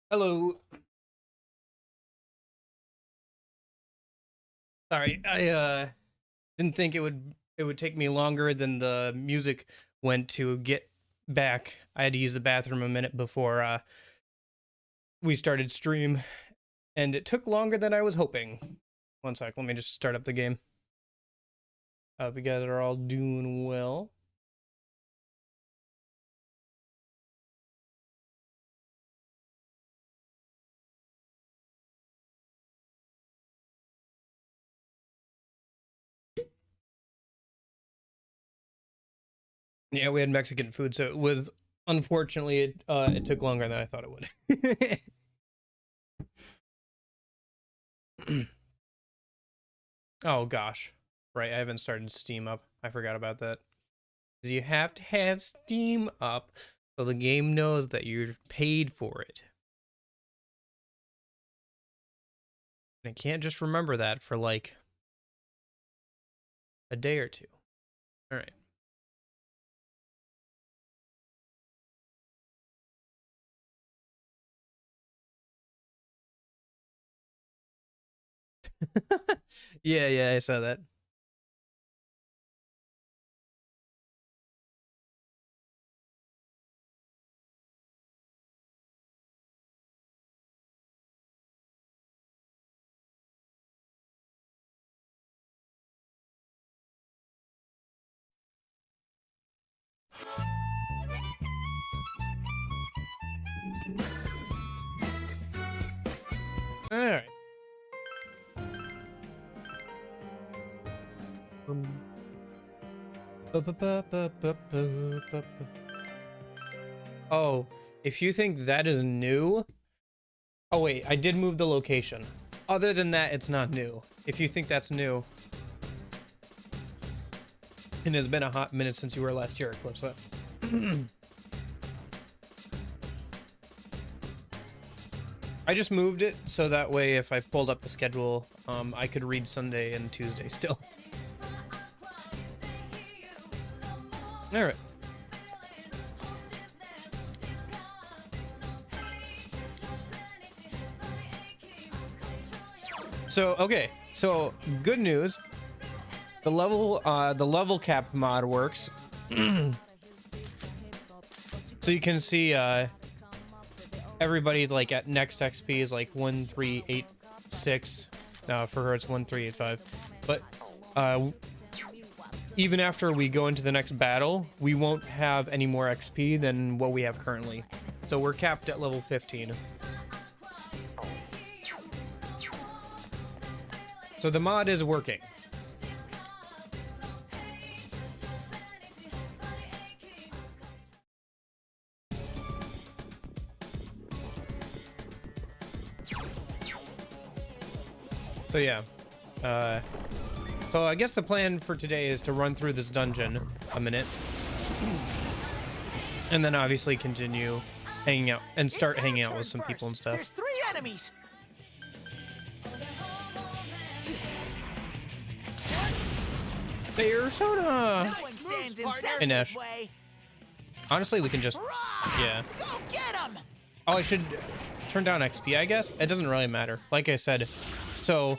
Hello. Sorry, I didn't think it would take me longer than the music went to get back. I had to use the bathroom a minute before we started stream, and it took longer than I was hoping. One sec, let me just start up the game. Hope you guys are all doing well. Yeah, we had Mexican food, so it was unfortunately it took longer than I thought it would. Oh gosh. Right, I haven't started Steam up. I forgot about that. Because you have to have Steam up so the game knows that you're paid for it. And I can't just remember that for like a day or two. All right. Yeah, I saw that. All right. Oh, if you think that is new. Oh wait, I did move the location. Other than that, it's not new. If you think that's new. And it's been a hot minute since you were last here, Eclipse. I just moved it so that way if I pulled up the schedule, I could read Sunday and Tuesday still. All right. So good news. The level cap mod works. So you can see everybody's like at next XP is like 1386. For her it's 1385. But even after we go into the next battle, we won't have any more XP than what we have currently. So we're capped at level 15. So the mod is working. So yeah, so I guess the plan for today is to run through this dungeon a minute, and then obviously continue hanging out and start hanging out with some people and stuff. There's 3 enemies. Persona. No one stands in Sarah's way. Honestly, we can just yeah. Go get him. Oh, I should turn down XP, I guess. It doesn't really matter. Like I said, so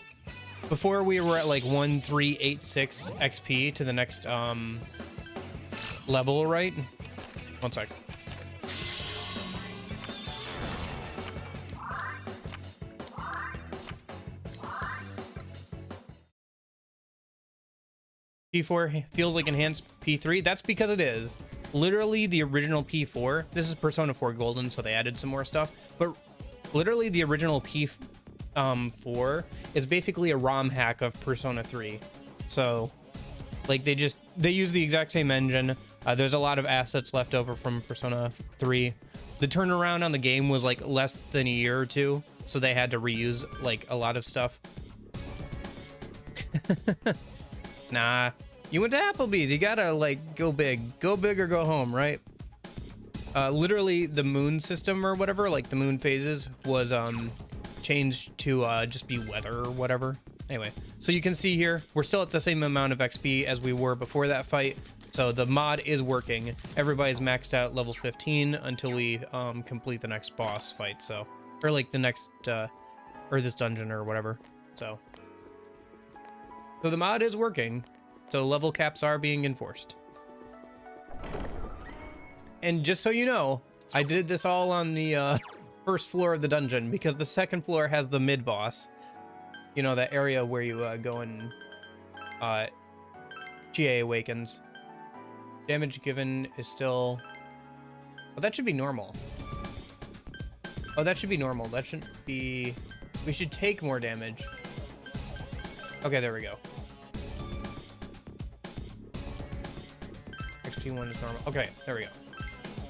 before we were at like 1386 XP to the next level, right? One sec. P4 feels like enhanced P3. That's because it is. Literally the original P4. This is Persona 4 Golden, so they added some more stuff. But literally the original P4 is basically a ROM hack of Persona 3. So like they use the exact same engine. There's a lot of assets left over from Persona 3. The turnaround on the game was like less than a year or two, so they had to reuse like a lot of stuff. Nah, you went to Applebee's. You gotta like go big or go home, right? Literally the moon system or whatever, like the moon phases was changed to just be weather or whatever. Anyway, so you can see here we're still at the same amount of XP as we were before that fight. So the mod is working. Everybody's maxed out level 15 until we complete the next boss fight. So or like the next, or this dungeon or whatever. So the mod is working. So level caps are being enforced. And just so you know, I did this all on the first floor of the dungeon because the second floor has the mid boss. You know, that area where you go and GA awakens. Damage given is still... Oh, that should be normal. Oh, that should be normal. That shouldn't be... We should take more damage. Okay, there we go. XP1 is normal. Okay, there we go.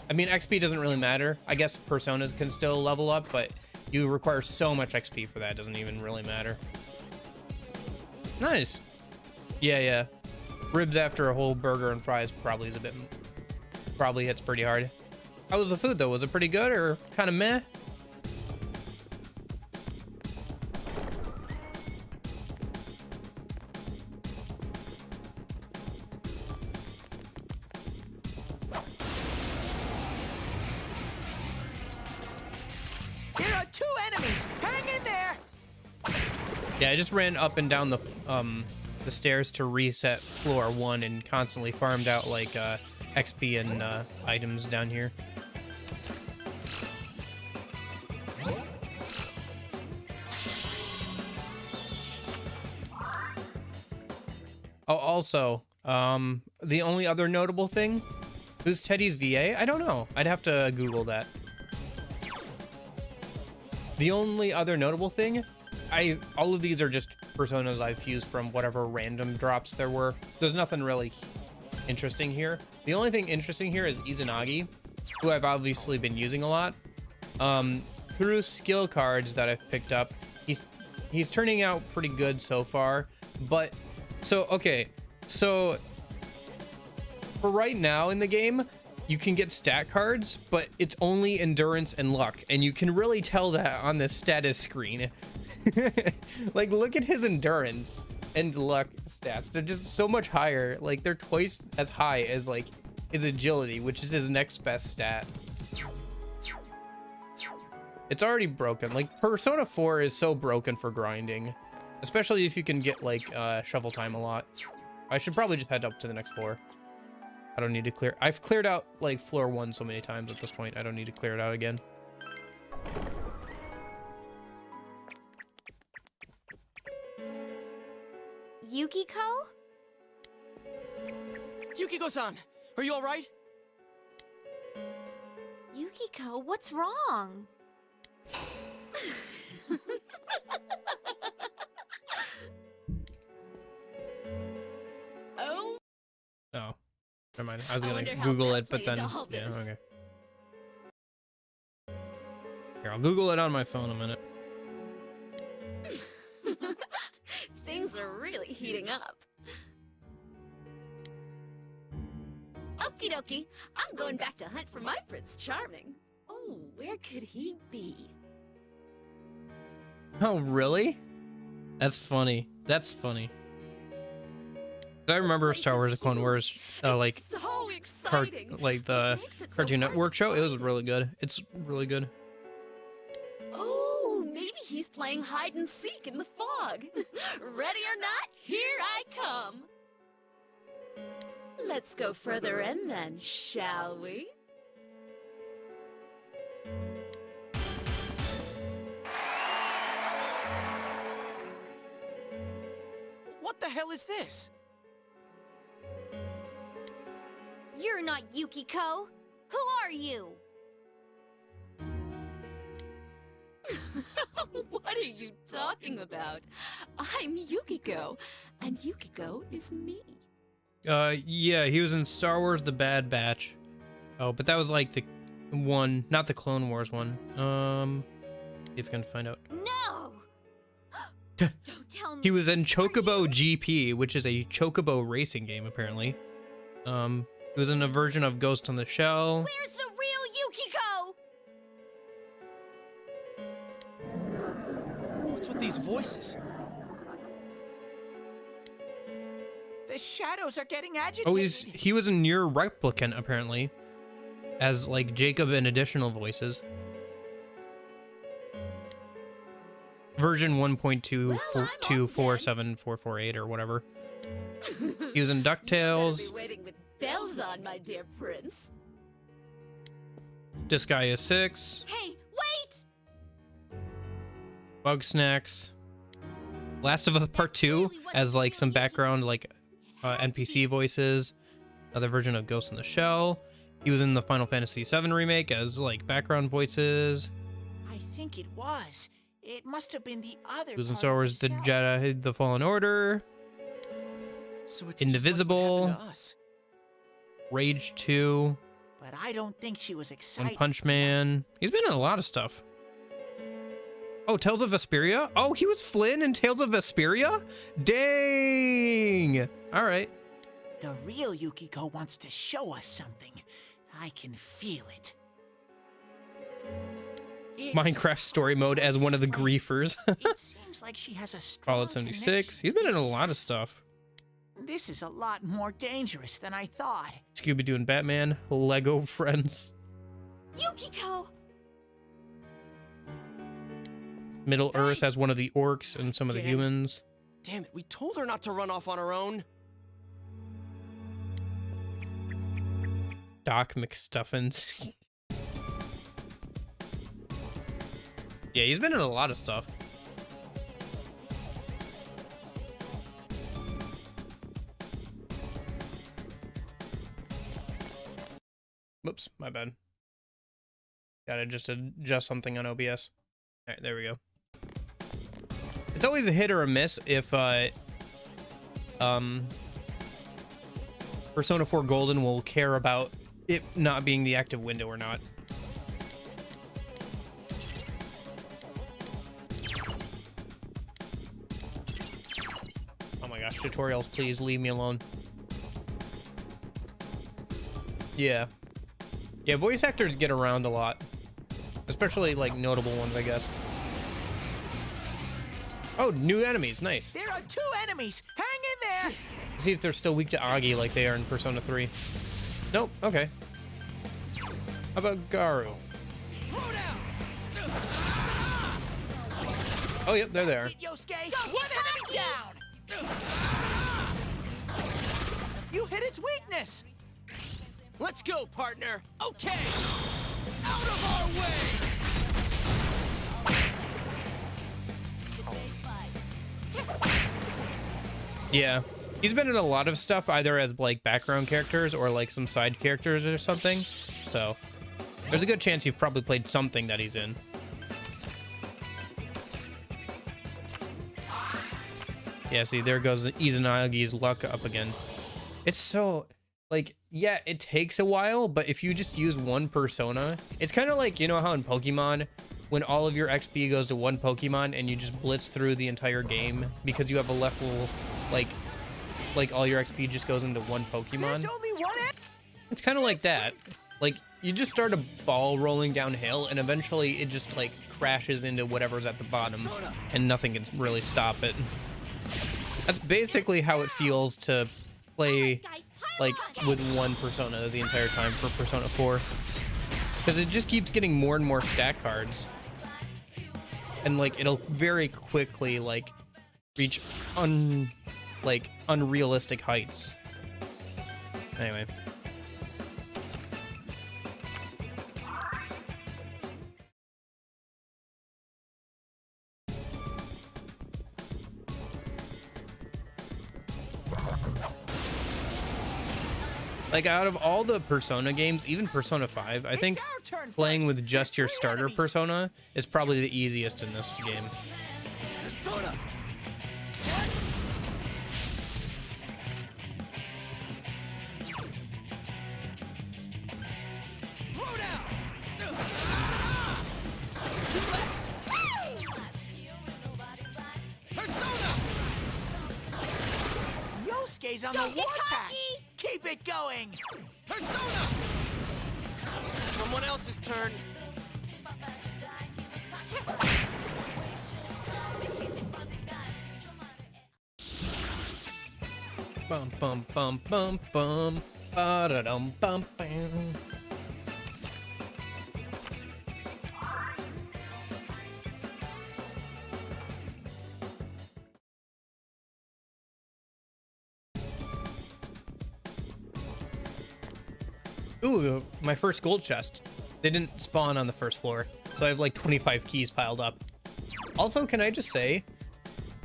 I mean, XP doesn't really matter. I guess personas can still level up, but you require so much XP for that. It doesn't even really matter. Nice. Yeah. Ribs after a whole burger and fries probably is a bit... Probably hits pretty hard. How was the food, though? Was it pretty good or kind of meh? Yeah, I just ran up and down the stairs to reset floor 1 and constantly farmed out like XP and items down here. Oh, also, the only other notable thing, who's Teddy's VA? I don't know. I'd have to Google that. The only other notable thing, all of these are just personas I've fused from whatever random drops there were. There's nothing really interesting here. The only thing interesting here is Izanagi, who I've obviously been using a lot. Through skill cards that I've picked up, he's turning out pretty good so far. But so for right now in the game, you can get stat cards, but it's only endurance and luck, and you can really tell that on the status screen. Like, look at his endurance and luck stats. They're just so much higher. Like, they're twice as high as like his agility, which is his next best stat. It's already broken. Like, Persona 4 is so broken for grinding, especially if you can get like shovel time a lot. I should probably just head up to the next floor. I don't need to clear. I've cleared out like floor 1 so many times at this point. I don't need to clear it out again. Yukiko? Yukiko-san, are you all right? Yukiko, what's wrong? Oh. Oh. Never mind. I was gonna Google it, but then yeah, okay. Here, I'll Google it on my phone a minute. Things are really heating up. Okie dokie, I'm going back to hunt for my Prince Charming. Oh, where could he be? Oh, really? That's funny. That's funny. I remember Star Wars: The Clone Wars, like, so exciting. like the Cartoon Network show. It was really good. It's really good. Oh, maybe he's playing hide and seek in the fog. Ready or not, here I come. Let's go further in then, shall we? What the hell is this? You're not Yukiko. Who are you? What are you talking about? I'm Yukiko, and Yukiko is me. Yeah, he was in Star Wars: The Bad Batch. Oh, but that was like the one, not the Clone Wars one. See if I can find out. No! Don't tell me. He was in Chocobo GP, which is a Chocobo racing game, apparently. He was in a version of Ghost in the Shell. Where's the real Yukiko? What's with these voices? The shadows are getting agitated. Oh, he was in Near Replicant, apparently, as like Jacob and additional voices. version 1.2247448 or whatever. He was in You better DuckTales, be waiting with bells on, my dear prince. Disgaea 6, Hey, wait! Bug Snacks, Last of Us Part 2 as like some background like NPC voices, another version of Ghost in the Shell. He was in the Final Fantasy VII remake as like background voices. I think it was. It must have been the other. He was in part Star of Wars The himself. Jedi The Fallen Order, So it's Indivisible. Just like what happened to us. Rage 2, But I don't think she was One excited. Punch Man. He's been in a lot of stuff. Oh, Tales of Vesperia? Oh, he was Flynn in Tales of Vesperia? Dang! Alright. The real Yukiko wants to show us something. I can feel it. It's Minecraft story mode as one of the explain. griefers. It seems like she has a strong Fallout 76. connection He's to been in this a lot guy. of stuff. This is a lot more dangerous than I thought. Scooby-Doo and Batman. Lego Friends. Yukiko! Middle Earth as one of the orcs and some of the Again? humans. Damn it, we told her not to run off on her own. Doc McStuffins. Yeah, he's been in a lot of stuff. Whoops, my bad. Gotta just adjust something on OBS. Alright, there we go. It's always a hit or a miss if Persona 4 Golden will care about it not being the active window or not. Oh my gosh, tutorials, please leave me alone. Yeah. Yeah, voice actors get around a lot. Especially, like, notable ones, I guess. Oh, new enemies, nice. There are 2 enemies. Hang in there. See if they're still weak to Agi like they are in Persona 3. Nope, okay. How about Garu? Oh, yep, there they are. That's it, Yosuke. One enemy down. You hit its weakness. Let's go, partner. Okay. Out of our way. Yeah. He's been in a lot of stuff, either as, like, background characters or, like, some side characters or something. So, there's a good chance you've probably played something that he's in. Yeah, see, there goes Izanagi's luck up again. It's so... Like, yeah, it takes a while, but if you just use one persona, it's kind of like, you know how in Pokemon, when all of your XP goes to one Pokemon and you just blitz through the entire game because you have a level, like all your XP just goes into one Pokemon? There's only one. It's kind of like that. Like, you just start a ball rolling downhill and eventually it just, like, crashes into whatever's at the bottom and nothing can really stop it. That's basically how it feels to play like with one persona the entire time for Persona 4, because it just keeps getting more and more stat cards, and like it'll very quickly like reach unrealistic heights. Anyway. Like, out of all the Persona games, even Persona 5, I think our turn playing first. with just your There's 3 starter enemies. persona is probably the easiest in this game. Persona. Throw down. Two left. Persona. Yosuke's on the Don't get warpath. cocky. Keep it going. Persona. Someone else's turn. Bum bum bum bum bum. Ba-da-dum bum bam. Ooh, my first gold chest. They didn't spawn on the first floor, so I have like 25 keys piled up. Also, can I just say,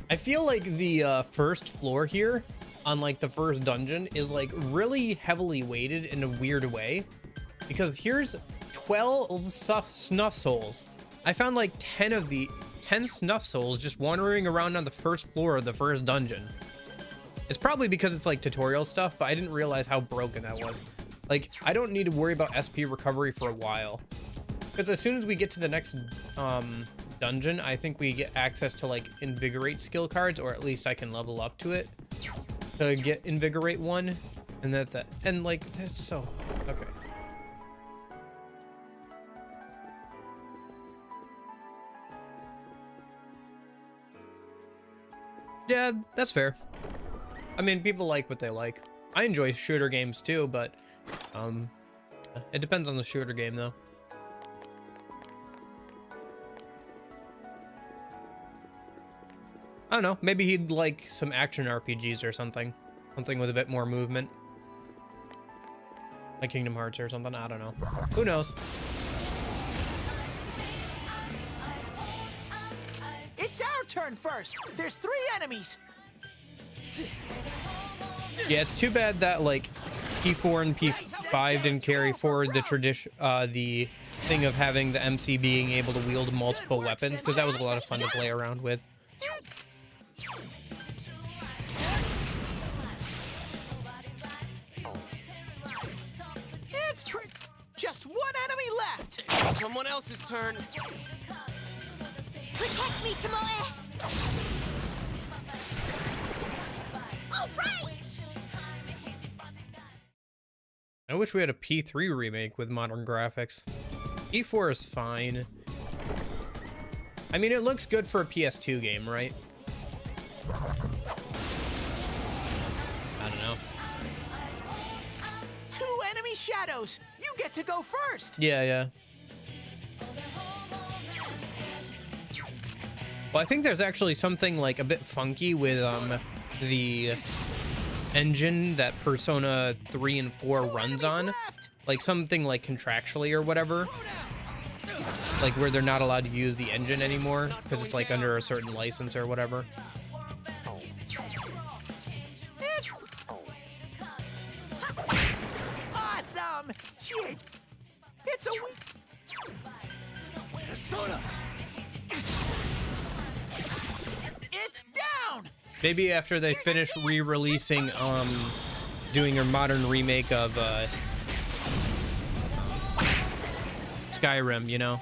I feel like the first floor here on like the first dungeon is like really heavily weighted in a weird way, because here's 12 snuff souls. I found like 10 snuff souls just wandering around on the first floor of the first dungeon. It's probably because it's like tutorial stuff, but I didn't realize how broken that was. Like, I don't need to worry about SP recovery for a while, because as soon as we get to the next dungeon, I think we get access to like invigorate skill cards, or at least I can level up to it to get invigorate 1, and like that's so okay. Yeah, that's fair. I mean, people like what they like. I enjoy shooter games too, but it depends on the shooter game though. I don't know, maybe he'd like some action RPGs or something. Something with a bit more movement. Like Kingdom Hearts or something, I don't know. Who knows? It's our turn first. There's 3 enemies. Yeah, it's too bad that like P4 and P5 didn't carry forward the tradition, the thing of having the MC being able to wield multiple weapons, because that was a lot of fun to play around with. It's just 1 enemy left. Someone else's turn. Protect me, Tomoe! All right! I wish we had a P3 remake with modern graphics. P4 is fine. I mean, it looks good for a PS2 game, right? I don't know. 2 enemy shadows. You get to go first. Yeah. Well, I think there's actually something like a bit funky with the engine that Persona 3 and 4 runs on. Like something like contractually or whatever. Like where they're not allowed to use the engine anymore because it's like under a certain license or whatever. Awesome. Gee, it's a Persona. It's down. Maybe after they finish re-releasing, doing a modern remake of Skyrim, you know,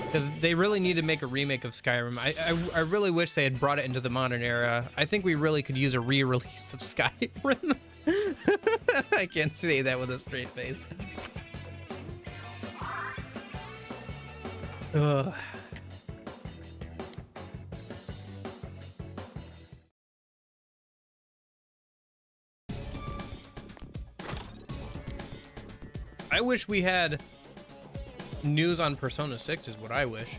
because they really need to make a remake of Skyrim. I really wish they had brought it into the modern era. I think we really could use a re-release of Skyrim. I can't say that with a straight face. Ugh. I wish we had news on Persona 6 is what I wish.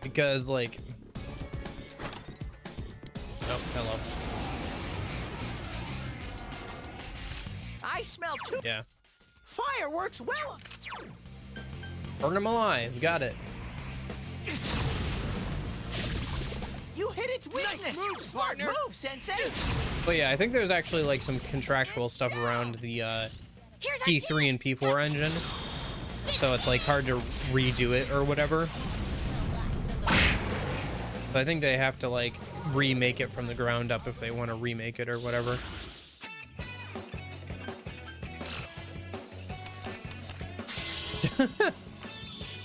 Because, like... Oh, hello. I smell 2. Yeah. Fireworks well. Burn them alive. Got it. You hit its weakness. Nice move, Smart partner. move, Sensei. But yeah, I think there's actually like some contractual stuff around the P3 and P4 engine. So it's like hard to redo it or whatever. But I think they have to like remake it from the ground up if they want to remake it or whatever.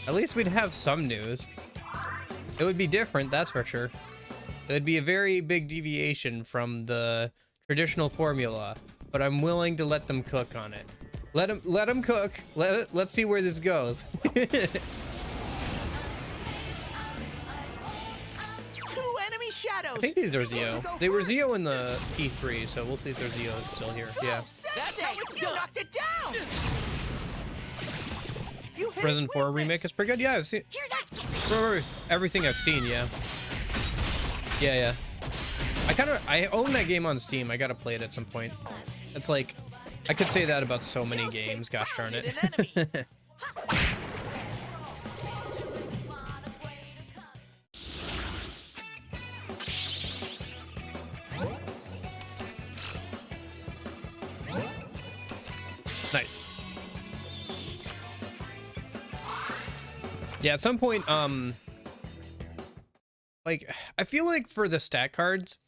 At least we'd have some news. It would be different, that's for sure. It would be a very big deviation from the traditional formula, but I'm willing to let them cook on it. Let them cook. Let's see where this goes. 2 enemy shadows. I think these are You get to Zio. go They were first. Zio in the P3, so we'll see if they're Zio still here. Yeah. Sensei, you knocked it down. You hit Resident its 4 weakness. remake is pretty good. Yeah, I've seen Here's that! everything I've seen. Yeah. Yeah. I own that game on Steam. I gotta play it at some point. It's like, I could say that about so many games. Gosh darn it. Nice. Yeah, at some point, like, I feel like for the stat cards,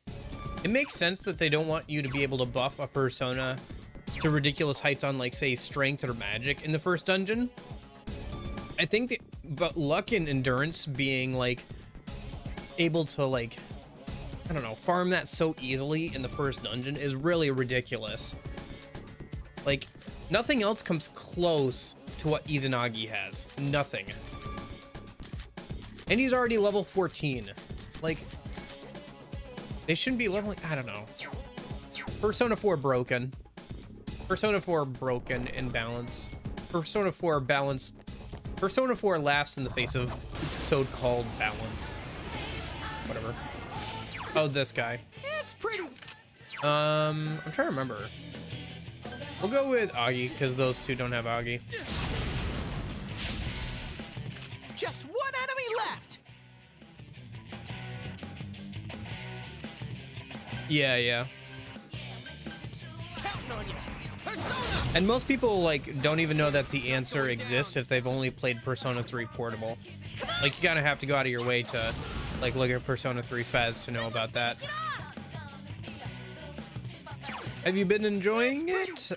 it makes sense that they don't want you to be able to buff a persona to ridiculous heights on, like, say, strength or magic in the first dungeon. I think that, but luck and endurance being, like, able to, like, I don't know, farm that so easily in the first dungeon is really ridiculous. Like, nothing else comes close to what Izanagi has. Nothing. And he's already level 14. Like, they shouldn't be leveling, I don't know. Persona 4 broken. Persona 4 broken in balance. Persona 4 balance. Persona 4 laughs in the face of so-called balance. Whatever. Oh, this guy. It's pretty. I'm trying to remember. We'll go with Agi, because those two don't have Agi. Just one enemy left. Yeah. Counting on you. Persona! And most people, like, don't even know that the answer exists if they've only played Persona 3 Portable. Like, you kind of have to go out of your way to, like, look at Persona 3 Fez to know about that. Have you been enjoying it?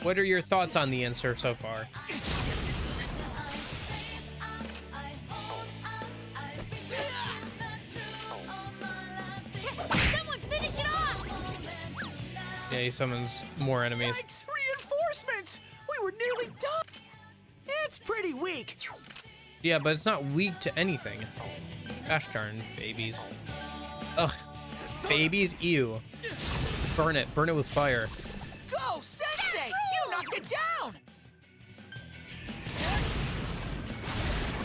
What are your thoughts on the answer so far? Someone finish it off! Yeah, he summons more enemies. Yikes! Reinforcements! We were nearly done. It's pretty weak. Yeah, but it's not weak to anything. Gosh darn, babies. Ugh. Babies? Ew. Burn it. Burn it with fire. Go, Sensei! You knocked it down.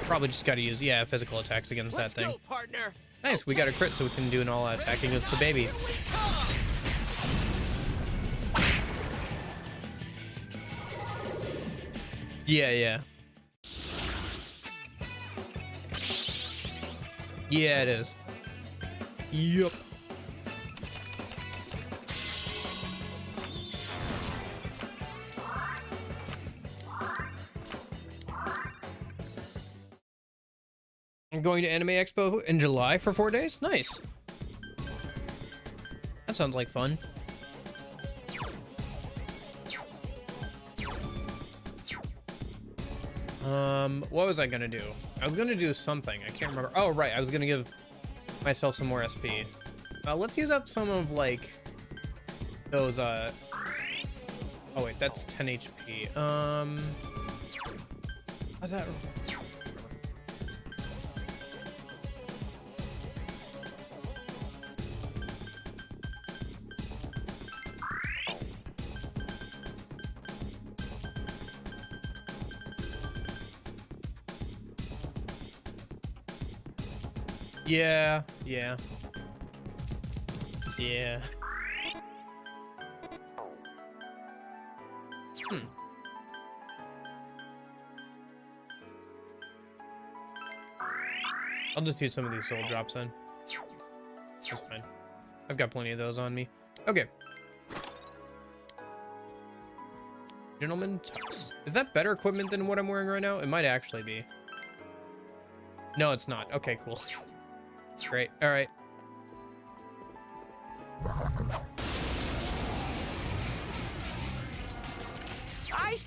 Probably just gotta use, yeah, physical attacks against Let's that thing. go, partner. Nice, we got a crit so we can do an all-out attack against the baby. Here we come. Yeah. Yeah, it is. Yup. I'm going to Anime Expo in July for 4 days? Nice. That sounds like fun. What was I gonna do? I was gonna do something. I can't remember. Oh, right. I was gonna give myself some more SP. Let's use up some of, like, those, oh, wait. That's 10 HP. How's that? Yeah. I'll just do some of these soul drops then. That's fine. I've got plenty of those on me. Okay. Gentleman Tux. Is that better equipment than what I'm wearing right now? It might actually be. No, it's not. Okay, cool. Great. All right.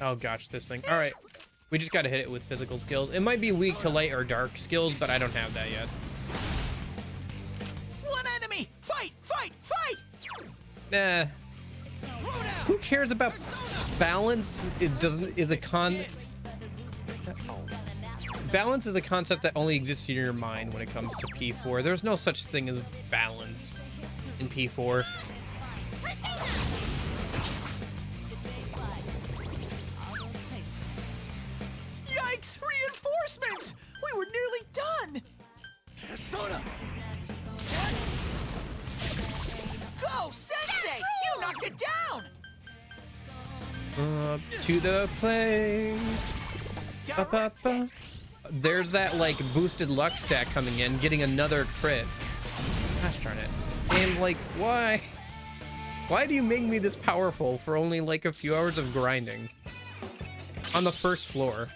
Oh gosh, this thing. All right. We just got to hit it with physical skills. It might be weak to light or dark skills, but I don't have that yet. One enemy! Fight! Who cares about balance? Balance is a concept that only exists in your mind when it comes to P4. There's no such thing as balance in P4. Yikes! Reinforcements! We were nearly done. Persona. Sensei, you knocked it down! Up to the plate. Up, up, up. There's that like boosted luck stack coming in, getting another crit. Gosh darn it. And like, why? Why do you make me this powerful for only like a few hours of grinding? On the first floor.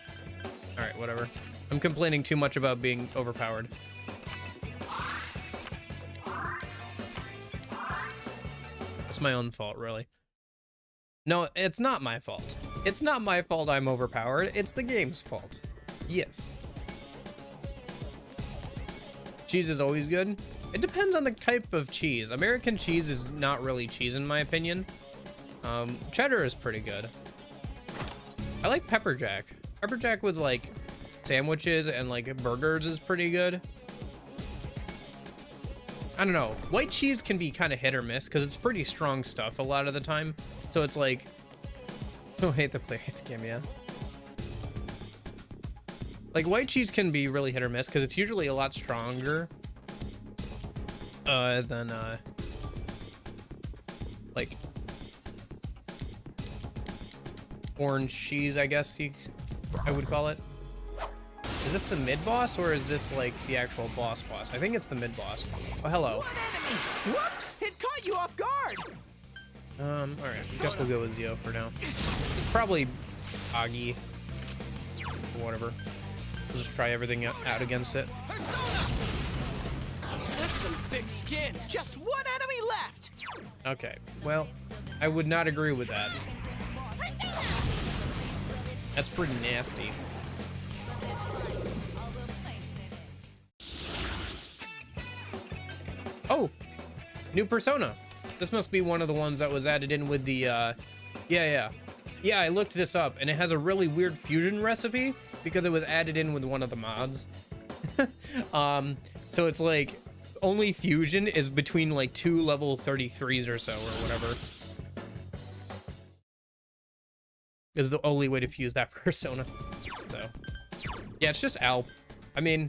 Alright, whatever. I'm complaining too much about being overpowered. It's my own fault, really. No, it's not my fault. It's not my fault I'm overpowered. It's the game's fault. Yes. Cheese is always good. It depends on the type of cheese. American cheese is not really cheese in my opinion. Cheddar is pretty good. I like pepper jack. Pepper jack with like sandwiches and like burgers is pretty good. I don't know. White cheese can be kind of hit or miss because it's pretty strong stuff a lot of the time. So it's like, oh, hate the game, yeah. Like white cheese can be really hit or miss because it's usually a lot stronger than like orange cheese, I guess I would call it. Is this the mid boss or is this like the actual boss? I think it's the mid boss. Oh, hello. One enemy! Whoops! It caught you off guard! All right. I guess we'll go with Zio for now. Probably Agi or whatever. We'll just try everything out against it. That's some thick skin. Just one enemy left! Okay. Well, I would not agree with that. That's pretty nasty. Oh, new persona. This must be one of the ones that was added in with the, yeah, I looked this up, and it has a really weird fusion recipe because it was added in with one of the mods. So it's like, only fusion is between like 2 level 33s or so, or whatever. Is the only way to fuse that persona. So, yeah, it's just Alp. I mean,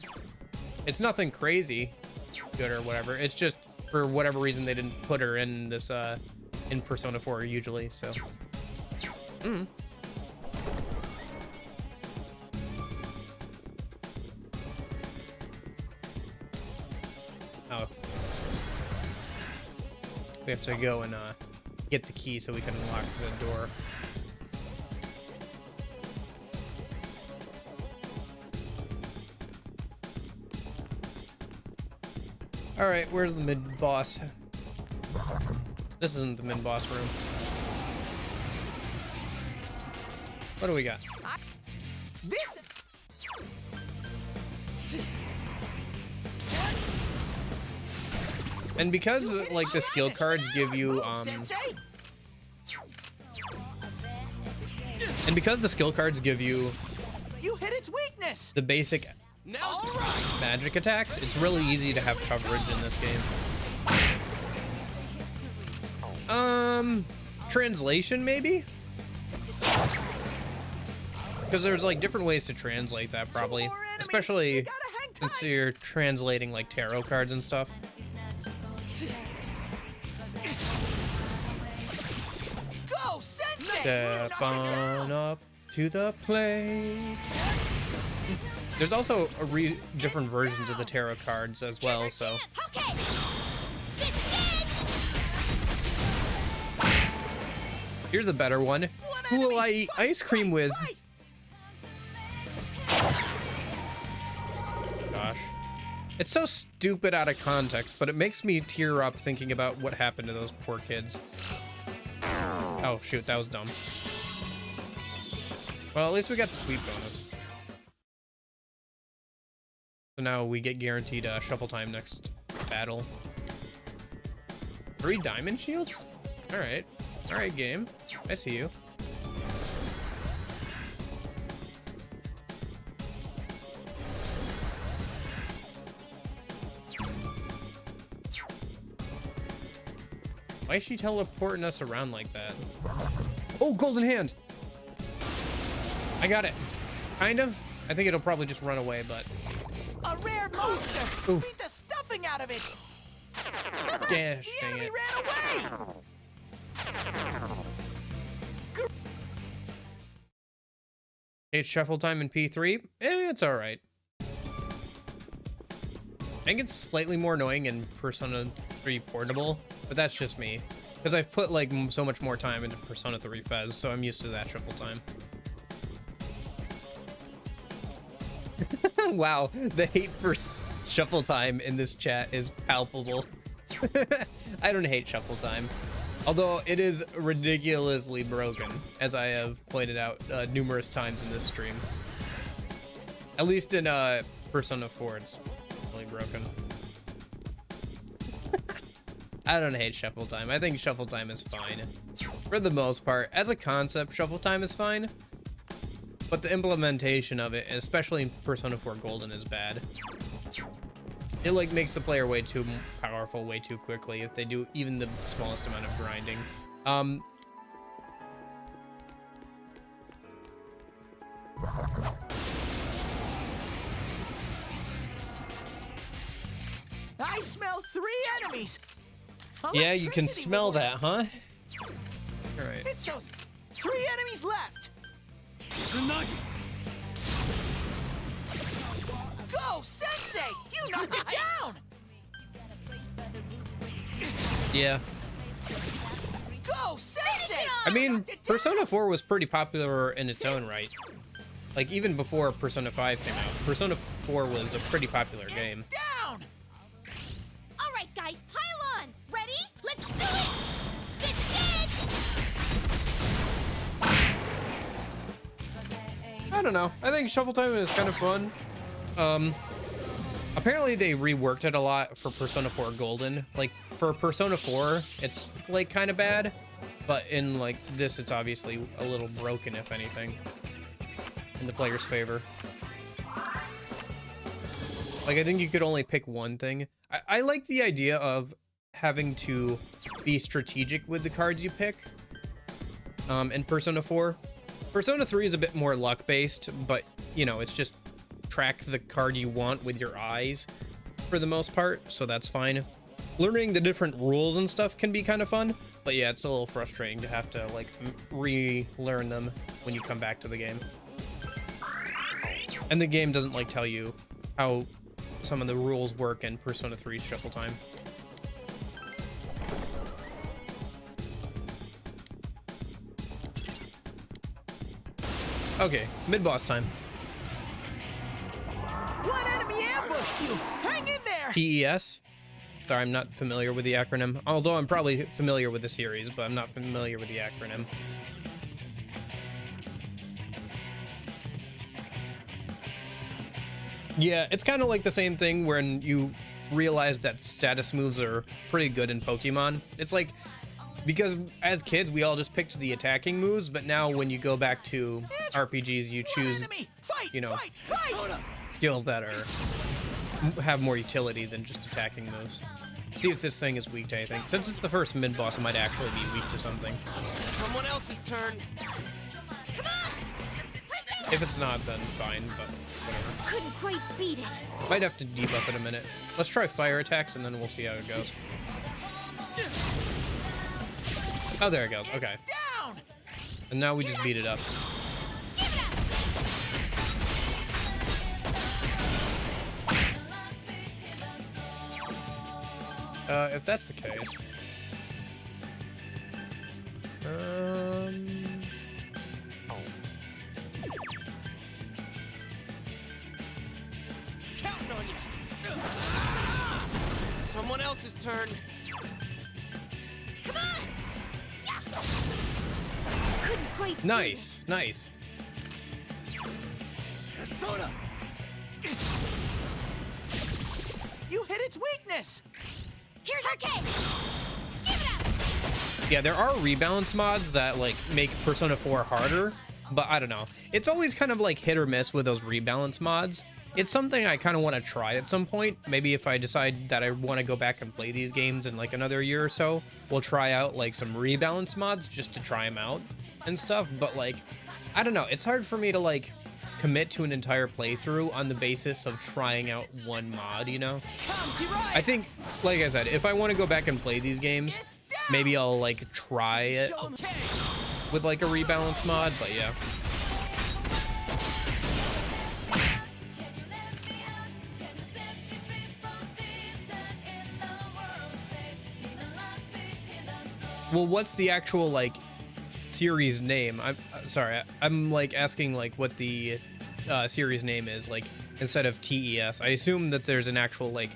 it's nothing crazy good or whatever. It's just for whatever reason they didn't put her in this in Persona 4 usually, so oh, we have to go and get the key so we can unlock the door. All right, where's the mid boss? This isn't the mid boss room. What do we got? This... And because like the skill cards give you and because the skill cards give you hit its weakness. The basic magic attacks, it's really easy to have coverage in this game. Translation maybe? Because there's like different ways to translate that probably, especially since you're translating like tarot cards and stuff. Go, Sensei! Step on up to the plate. There's also different versions of the tarot cards as well, so. Okay. Here's a better one. Who will I eat ice cream with? Gosh. It's so stupid out of context, but it makes me tear up thinking about what happened to those poor kids. Oh, shoot, that was dumb. Well, at least we got the sweep bonus. So now we get guaranteed shuffle time next battle. 3 diamond shields? Alright. Alright, game. I see you. Why is she teleporting us around like that? Oh, golden hand! I got it. Kind of. I think it'll probably just run away, but... A rare monster! Oof. Beat the stuffing out of it! Gosh, The dang enemy it. ran away! Hate shuffle time in P3? It's alright. I think it's slightly more annoying in Persona 3 Portable, but that's just me. Because I've put like so much more time into Persona 3 Fez, so I'm used to that shuffle time. Wow, the hate for shuffle time in this chat is palpable. I don't hate shuffle time. Although it is ridiculously broken, as I have pointed out numerous times in this stream. At least in Persona 4, it's really broken. I don't hate shuffle time. I think shuffle time is fine. For the most part, as a concept, shuffle time is fine. But the implementation of it, especially in Persona 4 Golden, is bad. It like makes the player way too powerful way too quickly if they do even the smallest amount of grinding. I smell 3 enemies. Yeah, you can Electricity smell boy. that, huh? All right. It shows 3 enemies left. Go, Sensei! You knocked it down! Yeah. Go, Sensei! I mean, Knocked it down! Persona 4 was pretty popular in its own right. Like, even before Persona 5 came out, Persona 4 was a pretty popular game. It's down! All right, guys, pile on. Ready? Let's do it. This is. I don't know. I think Shuffle Time is kind of fun. Apparently they reworked it a lot for Persona 4 Golden. Like, for Persona 4, it's, like, kind of bad. But in, like, this, it's obviously a little broken, if anything. In the player's favor. Like, I think you could only pick one thing. I like the idea of having to be strategic with the cards you pick. In Persona 4. Persona 3 is a bit more luck-based, but, you know, it's just track the card you want with your eyes for the most part, so that's fine. Learning the different rules and stuff can be kind of fun, but yeah, it's a little frustrating to have to, like, relearn them when you come back to the game. And the game doesn't, like, tell you how some of the rules work in Persona 3 Shuffle Time. Okay, mid-boss time. One enemy ambushed you! Hang in there! TES? Sorry, I'm not familiar with the acronym. Although I'm probably familiar with the series, but I'm not familiar with the acronym. Yeah, it's kind of like the same thing when you realize that status moves are pretty good in Pokemon. It's like, because as kids, we all just picked the attacking moves, but now when you go back to RPGs, you choose, you know, skills that have more utility than just attacking moves. See if this thing is weak to anything. Since it's the first mid-boss, it might actually be weak to something. Someone else's turn. Come on. If it's not, then fine, but whatever. Couldn't quite beat it. Might have to debuff it a minute. Let's try fire attacks, and then we'll see how it goes. Oh, there it goes. Okay. Down! And now we just beat it up. If that's the case. Counting on you. Someone else's turn. Come on. Yeah. Couldn't quite. Nice, nice. Persona. You hit its weakness! Here's our cake. Give it up. Yeah, there are rebalance mods that like make Persona 4 harder, but I don't know. It's always kind of like hit or miss with those rebalance mods. It's something I kind of want to try at some point. Maybe if I decide that I want to go back and play these games in like another year or so, we'll try out like some rebalance mods just to try them out and stuff. But like, I don't know. It's hard for me to like commit to an entire playthrough on the basis of trying out one mod, you know? Come to right! I think, like I said, if I want to go back and play these games, It's down! Maybe I'll like try it Okay. with like a rebalance mod, but yeah. Well, what's the actual like series name? I'm sorry, I'm like asking like what the series name is, like instead of TES. I assume that there's an actual like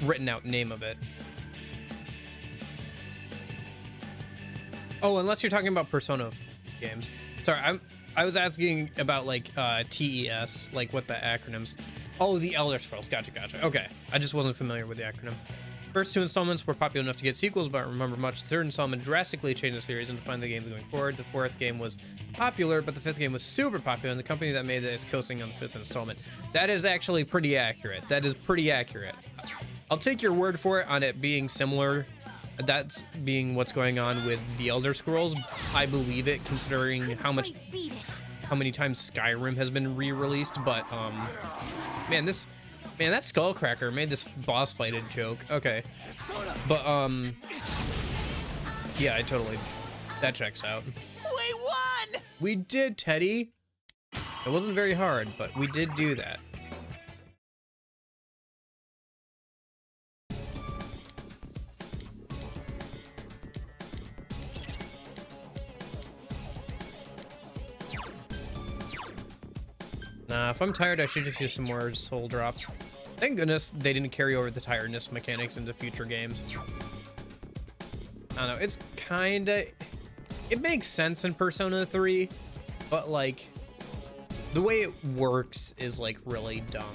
written out name of it. Oh, unless you're talking about Persona games. Sorry, I was asking about like TES, like what the acronyms. Oh, the Elder Scrolls. Gotcha. Okay, I just wasn't familiar with the acronym. First two installments were popular enough to get sequels, but I remember much. The third installment drastically changed the series and defined the games going forward. The fourth game was popular, but the fifth game was super popular, and the company that made it is coasting on the fifth installment. That is actually pretty accurate. That is pretty accurate. I'll take your word for it on it being similar. That's being what's going on with the Elder Scrolls. I believe it, considering how many times Skyrim has been re-released. But man, that Skullcracker made this boss fight a joke. Okay, but yeah, that checks out. We won! We did, Teddy. It wasn't very hard, but we did do that. Nah, if I'm tired, I should just use some more soul drops. Thank goodness they didn't carry over the tiredness mechanics into future games. I don't know, it's kinda... It makes sense in Persona 3, but like, the way it works is like really dumb.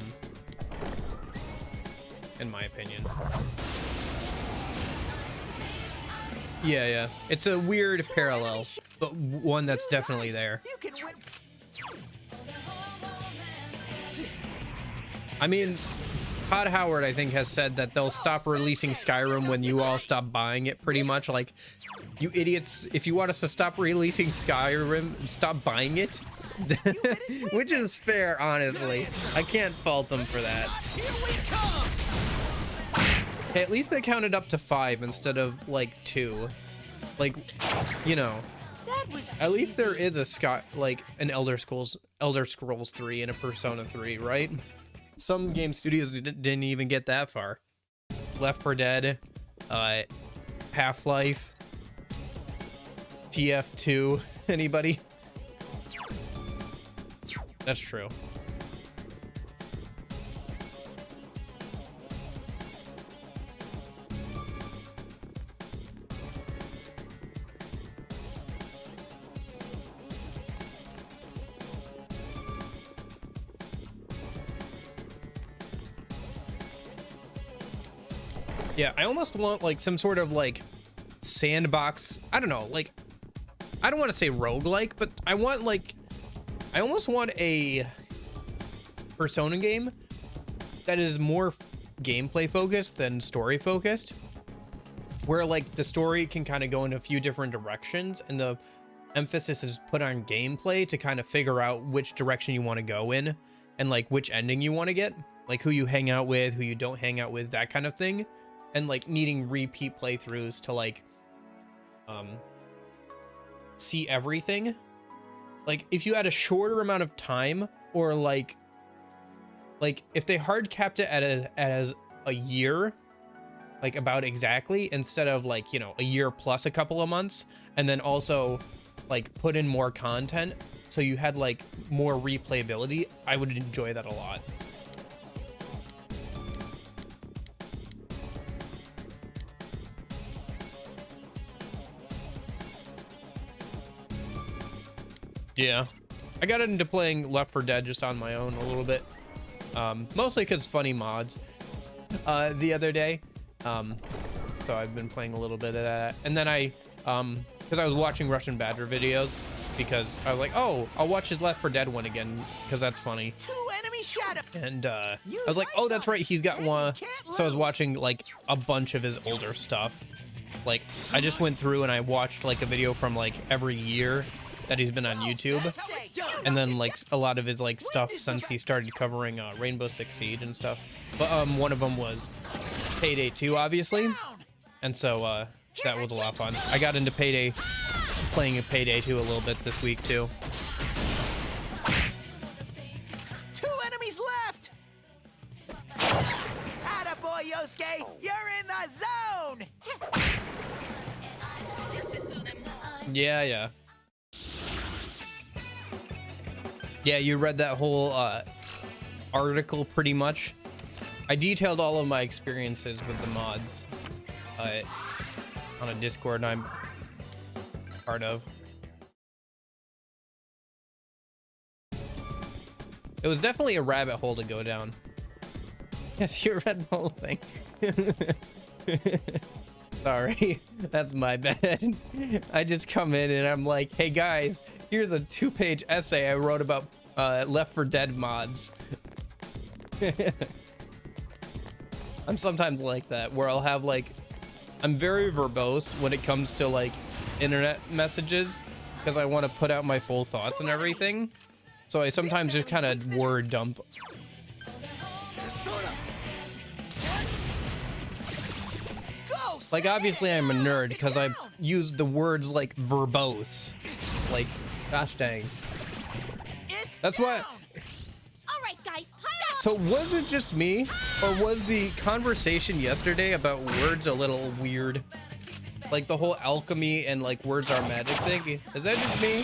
In my opinion. Yeah. It's a weird parallel, but one that's definitely there. You can win. I mean, Todd Howard, I think, has said that they'll stop releasing Skyrim when you all stop buying it, pretty much. Like, you idiots, if you want us to stop releasing Skyrim, stop buying it. Which is fair, honestly. I can't fault them for that. Here we come. Hey, at least they counted up to 5 instead of, like, 2. Like, you know. At least there is an Elder Scrolls 3 and a Persona 3, right? Some game studios didn't even get that far. Left 4 Dead, Half-Life, TF2, anybody? That's true. Yeah, I almost want like some sort of like sandbox. I don't know, like, I don't want to say roguelike, but I almost want a Persona game that is more gameplay focused than story focused, where like the story can kind of go in a few different directions and the emphasis is put on gameplay to kind of figure out which direction you want to go in and like which ending you want to get, like who you hang out with, who you don't hang out with, that kind of thing. And like needing repeat playthroughs to like see everything. Like if you had a shorter amount of time, or like if they hard capped it as a year, like about exactly, instead of like, you know, a year plus a couple of months, and then also like put in more content so you had like more replayability, I would enjoy that a lot. Yeah, I got into playing Left 4 Dead just on my own a little bit, mostly because funny mods the other day, so I've been playing a little bit of that. And then because I was watching Russian Badger videos, because I was like, oh, I'll watch his Left 4 Dead one again because that's funny. Two enemy shadow. And I was like, oh, that's right, he's got one. So I was watching like a bunch of his older stuff. Like I just went through and I watched like a video from like every year that he's been on YouTube, and then like a lot of his like stuff since he started covering Rainbow Six Siege and stuff. But one of them was Payday 2, obviously, and so that was a lot of fun. I got into playing a Payday 2 a little bit this week too. 2 enemies left! Attaboy, Yosuke! You're in the zone! Yeah. Yeah, you read that whole article pretty much. I detailed all of my experiences with the mods on a Discord I'm part of. It was definitely a rabbit hole to go down. Yes, you read the whole thing. Sorry, that's my bad. I just come in and I'm like, hey guys, here's a 2-page essay I wrote about Left 4 Dead mods. I'm sometimes like that, where I'll have like, I'm very verbose when it comes to like internet messages, because I want to put out my full thoughts and everything. So I sometimes just kind of word dump. Like, obviously I'm a nerd because I use the words like verbose. Like, gosh dang. That's why. All right, guys. So was it just me, or was the conversation yesterday about words a little weird? Like the whole alchemy and like words are magic thing. Is that just me?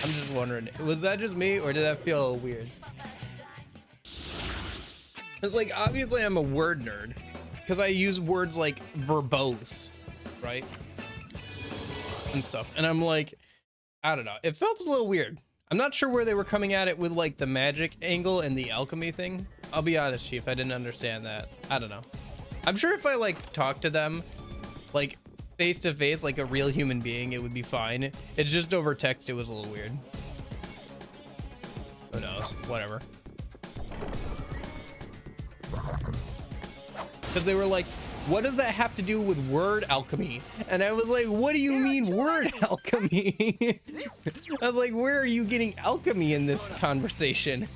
I'm just wondering. Was that just me, or did that feel weird? It's like, obviously I'm a word nerd because I use words like verbose, right? And stuff. And I'm like, I don't know. It felt a little weird. I'm not sure where they were coming at it with like the magic angle and the alchemy thing. I'll be honest, Chief, I didn't understand that. I don't know. I'm sure if I like talked to them like face to face like a real human being, it would be fine. It's just over text, it was a little weird. Who knows? Whatever. Because they were like, what does that have to do with word alchemy? And I was like, what do you mean word alchemy? I was like, where are you getting alchemy in this conversation?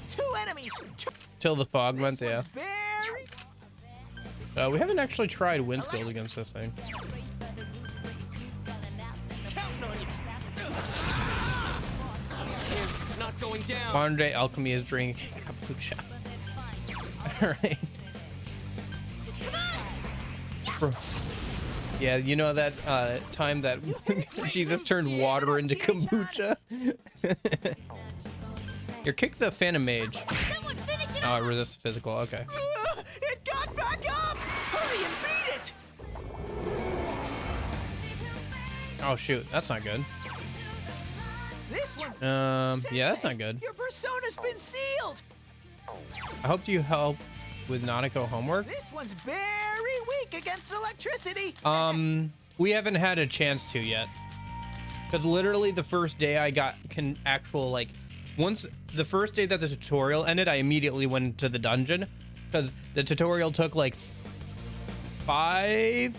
2 enemies. Till the fog went, yeah. We haven't actually tried wind skills against this thing. It's not going down. Modern day alchemy is drinking kombucha. Alright. Yeah, you know that time that Jesus turned water into kombucha? Here, kick the Phantom Mage. Oh, it resists physical, okay. It got back up! Hurry and beat it! Oh shoot, that's not good. This one's yeah, that's not good. Your persona's been sealed! I hope you help with Nanako homework. This one's very weak against electricity. We haven't had a chance to yet. Because literally the first day I got once the first day that the tutorial ended, I immediately went into the dungeon. Because the tutorial took like 5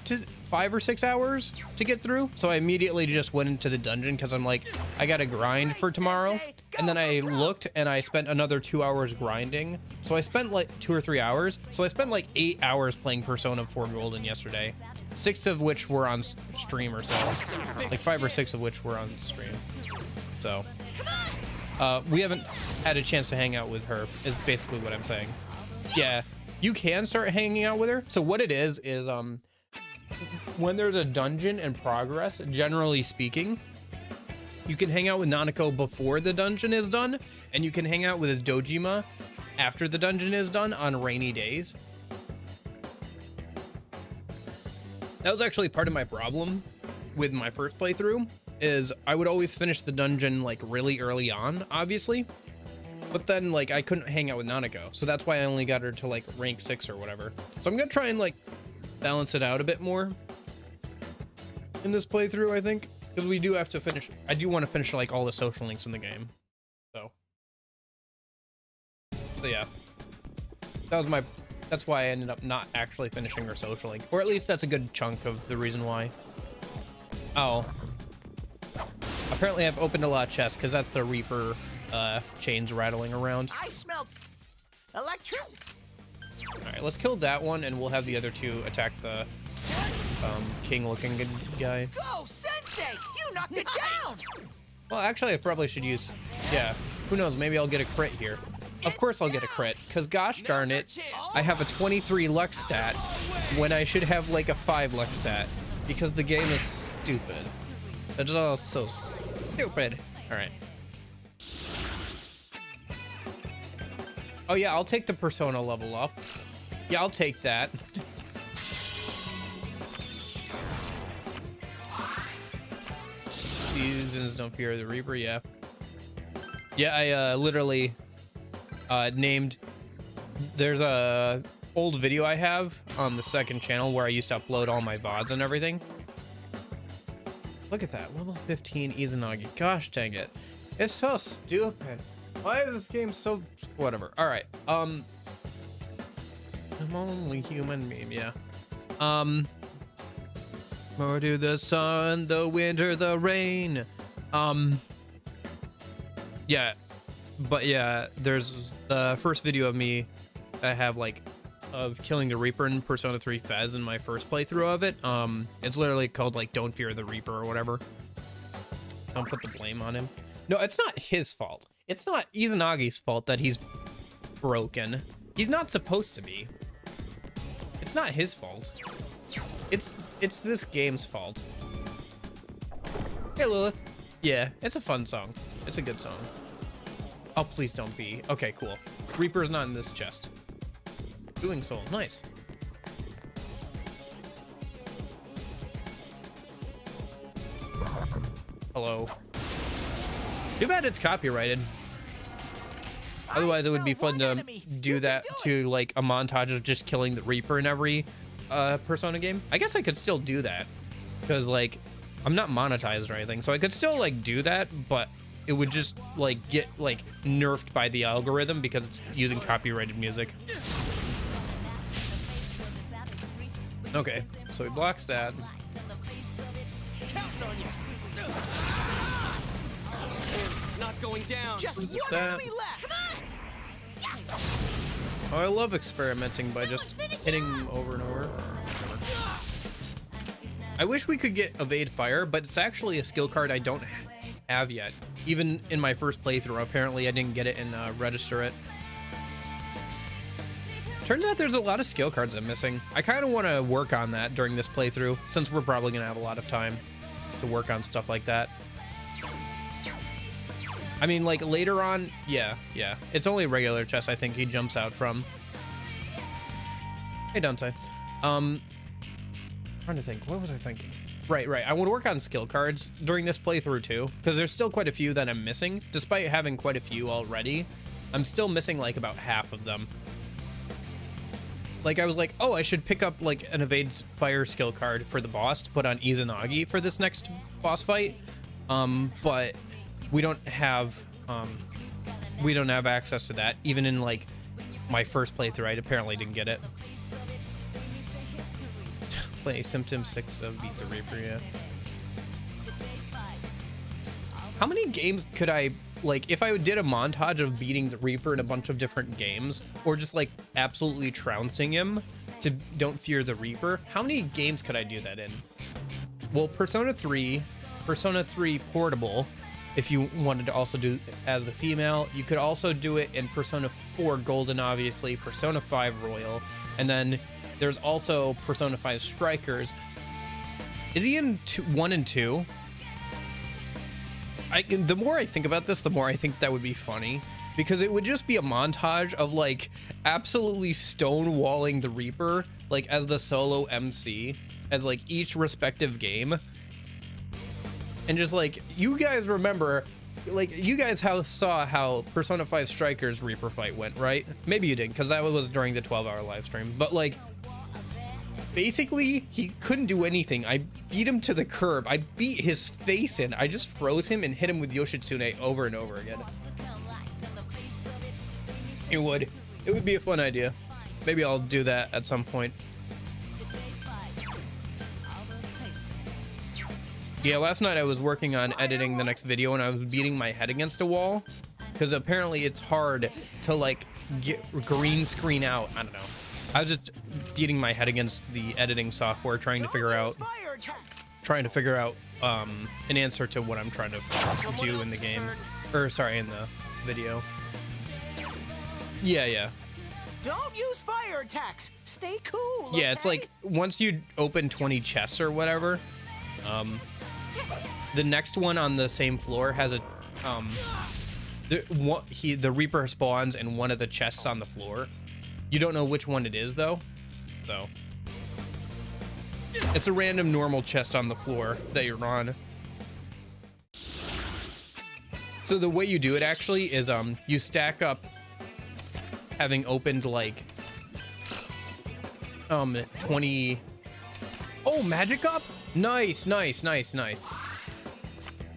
or 6 hours to get through. So I immediately just went into the dungeon because I'm like, I gotta grind for tomorrow. And then I looked and I spent another 2 hours grinding. So I spent like 2 or 3 hours. So I spent like 8 hours playing Persona 4 Golden yesterday. 6 of which were on stream or so. Like 5 or 6 of which were on stream. So we haven't had a chance to hang out with her is basically what I'm saying. Yeah, you can start hanging out with her. So what it is when there's a dungeon in progress, generally speaking, you can hang out with Nanako before the dungeon is done, and you can hang out with Dojima after the dungeon is done on rainy days. That was actually part of my problem with my first playthrough, is I would always finish the dungeon like really early on, obviously. But then like I couldn't hang out with Nanako, so that's why I only got her to like rank 6 or whatever. So I'm gonna try and like balance it out a bit more in this playthrough, I think, because we do have to finish. I do want to finish like all the social links in the game. So yeah, that's why I ended up not actually finishing her social link, or at least that's a good chunk of the reason why. Oh, apparently I've opened a lot of chests because that's the Reaper chains rattling around. I smelled electricity. All right, let's kill that one, and we'll have the other two attack the king-looking guy. Go, Sensei! You knocked it down! Well, actually, I probably should use... Yeah, who knows? Maybe I'll get a crit here. Of course I'll get a crit, because gosh darn it, I have a 23 luck stat when I should have like a 5 luck stat, because the game is stupid. It's all so stupid. All right. Oh yeah, I'll take the Persona level up. Yeah, I'll take that. Seasons don't fear the Reaper, yeah. Yeah, I literally named... There's a old video I have on the second channel where I used to upload all my VODs and everything. Look at that, level 15 Izanagi. Gosh dang it. It's so stupid. Why is this game so... Whatever. All right. I'm only human meme, yeah. More to the sun, the winter, the rain. Yeah. But yeah, there's the first video of me I have like of killing the Reaper in Persona 3 Fez in my first playthrough of it. It's literally called like Don't Fear the Reaper or whatever. Don't put the blame on him. No, it's not his fault. It's not Izanagi's fault that he's broken. He's not supposed to be. It's not his fault. It's this game's fault. Hey Lilith. Yeah, it's a fun song. It's a good song. Oh, please don't be. Okay, cool. Reaper's not in this chest. Doing soul. Nice. Hello. Too bad it's copyrighted. Otherwise, it would be fun to do that to like a montage of just killing the Reaper in every Persona game. I guess I could still do that because like I'm not monetized or anything, so I could still like do that, but it would just like get like nerfed by the algorithm because it's using copyrighted music. Okay, so he blocks that. It's not going down. Just Who's this one at? enemy left! Oh, I love experimenting by just hitting him over and over. I wish we could get evade fire, but it's actually a skill card I don't have yet. Even in my first playthrough, apparently I didn't get it and register it. Turns out there's a lot of skill cards I'm missing. I kind of want to work on that during this playthrough, since we're probably going to have a lot of time to work on stuff like that. I mean, like, later on, yeah. It's only a regular chest I think he jumps out from. Hey, Dante. Trying to think. What was I thinking? Right. I want to work on skill cards during this playthrough, too, because there's still quite a few that I'm missing. Despite having quite a few already, I'm still missing, like, about half of them. Like, I was like, oh, I should pick up, like, an evade fire skill card for the boss to put on Izanagi for this next boss fight. But we don't have access to that. Even in, like, my first playthrough, I apparently didn't get it. Play Symptom 6 of Beat the Reaper, yeah. How many games could I, like, if I did a montage of beating the Reaper in a bunch of different games, or just, like, absolutely trouncing him to Don't Fear the Reaper, how many games could I do that in? Well, Persona 3 Portable, if you wanted to also do as the female, you could also do it in Persona 4 Golden, obviously, Persona 5 Royal, and then there's also Persona 5 Strikers. Is he in 1 and 2? The more I think about this, the more I think that would be funny, because it would just be a montage of like absolutely stonewalling the Reaper, like as the solo MC, as like each respective game. And just like, you guys remember, like you guys saw how Persona 5 Strikers Reaper fight went, right? Maybe you didn't, because that was during the 12-hour live stream. But like, basically, he couldn't do anything. I beat him to the curb. I beat his face in. I just froze him and hit him with Yoshitsune over and over again. It would be a fun idea. Maybe I'll do that at some point. Yeah, last night I was working on editing the next video and I was beating my head against a wall, because apparently it's hard to like green screen out. I don't know. I was just beating my head against the editing software, trying to figure out an answer to what I'm trying to do in the game, or sorry, in the video. Yeah. Don't use fire attacks. Stay cool. Yeah, it's okay? like once you open 20 chests or whatever, the next one on the same floor has a the Reaper spawns in one of the chests on the floor. You don't know which one it is though, so it's a random normal chest on the floor that you're on. So the way you do it actually is you stack up having opened like 20. Oh, magic up. Nice.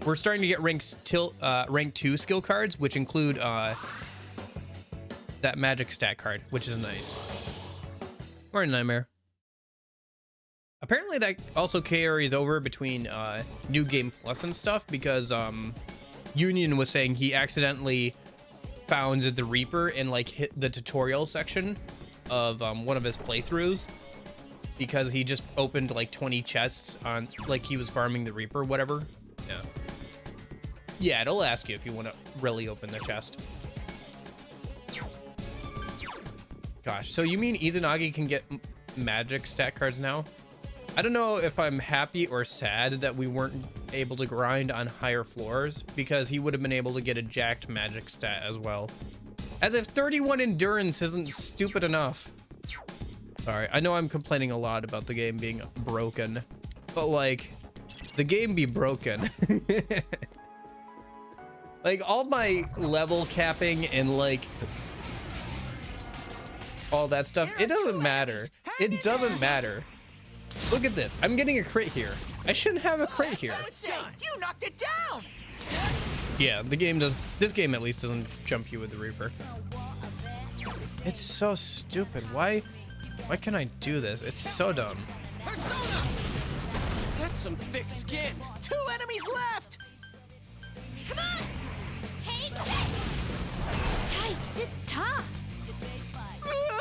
We're starting to get rank 2 skill cards, which include that magic stat card, which is nice. Or a nightmare. Apparently that also carries over between New Game Plus and stuff, because Union was saying he accidentally found the Reaper in like hit the tutorial section of one of his playthroughs, because he just opened like 20 chests on, like, he was farming the Reaper, whatever. Yeah, it'll ask you if you want to really open the chest. Gosh, so you mean Izanagi can get magic stat cards now? I don't know if I'm happy or sad that we weren't able to grind on higher floors, because he would have been able to get a jacked magic stat as well. As if 31 endurance isn't stupid enough. Sorry, I know I'm complaining a lot about the game being broken, but like, the game be broken. Like, all my level capping and like all that stuff, it doesn't matter. It doesn't matter. Look at this. I'm getting a crit here. I shouldn't have a crit here. You knocked it down. Yeah, the game does. This game at least doesn't jump you with the Reaper. It's so stupid. Why can I do this? It's so dumb. Persona! That's some thick skin. 2 enemies left. Come on! Take this! Yikes, it's tough!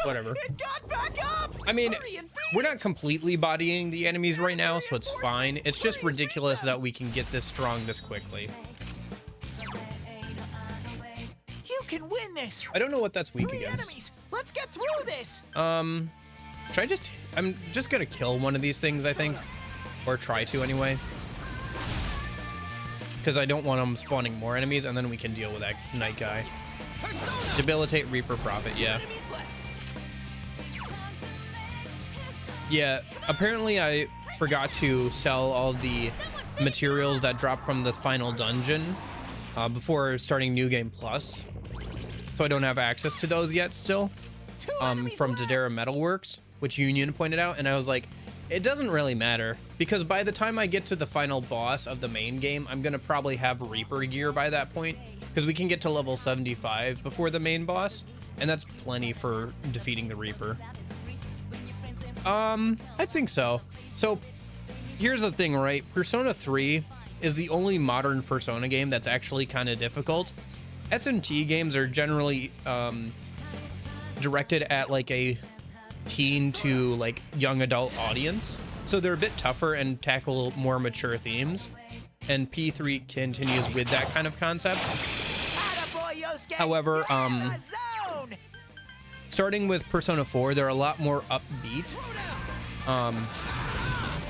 Whatever. It got back up. I mean, Hurry and beat we're it. not completely bodying the enemies right now, so it's fine. It's just ridiculous that we can get this strong this quickly. You can win this. I don't know what that's weak 3 against. enemies. Let's get through this. Should I just... I'm just gonna kill one of these things, I think. Or try to, anyway. Because I don't want them spawning more enemies, and then we can deal with that night guy. Persona! Debilitate Reaper Prophet, yeah. Enemies left. Yeah, apparently I forgot to sell all the materials that drop from the final dungeon before starting New Game Plus. So I don't have access to those yet still. From Dodera Metalworks, which Union pointed out, and I was like, it doesn't really matter, because by the time I get to the final boss of the main game, I'm gonna probably have Reaper gear by that point, because we can get to level 75 before the main boss, and that's plenty for defeating the Reaper. I think so. So here's the thing, right? Persona 3 is the only modern Persona game that's actually kind of difficult. SMT games are generally directed at like a teen to like young adult audience, so they're a bit tougher and tackle more mature themes, and P3 continues with that kind of concept. Attaboy, Yosuke. However, Yeah, zone. starting with Persona 4, they're a lot more upbeat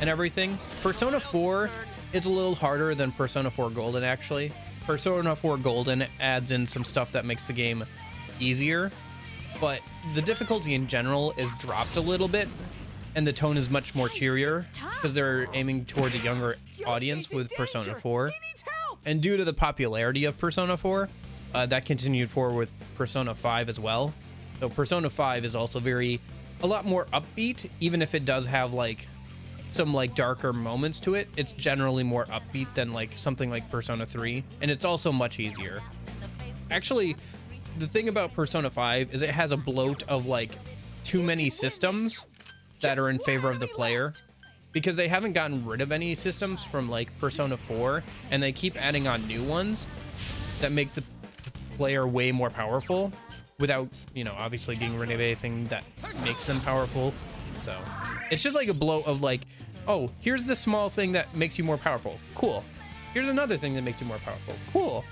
and everything. Persona 4 is a little harder than Persona 4 Golden, actually. Persona 4 Golden adds in some stuff that makes the game easier, but the difficulty in general is dropped a little bit, and the tone is much more cheerier because they're aiming towards a younger audience with Persona 4. He needs help. And due to the popularity of Persona 4, that continued forward with Persona 5 as well. So Persona 5 is also a lot more upbeat, even if it does have like some like darker moments to it. It's generally more upbeat than like something like Persona 3, and it's also much easier. Actually, the thing about Persona 5 is it has a bloat of like too many systems that are in favor of the player, because they haven't gotten rid of any systems from like Persona 4, and they keep adding on new ones that make the player way more powerful. without, you know, obviously getting rid of anything that makes them powerful. So it's just like a blow of like, oh, here's the small thing that makes you more powerful. Cool. Here's another thing that makes you more powerful. Cool.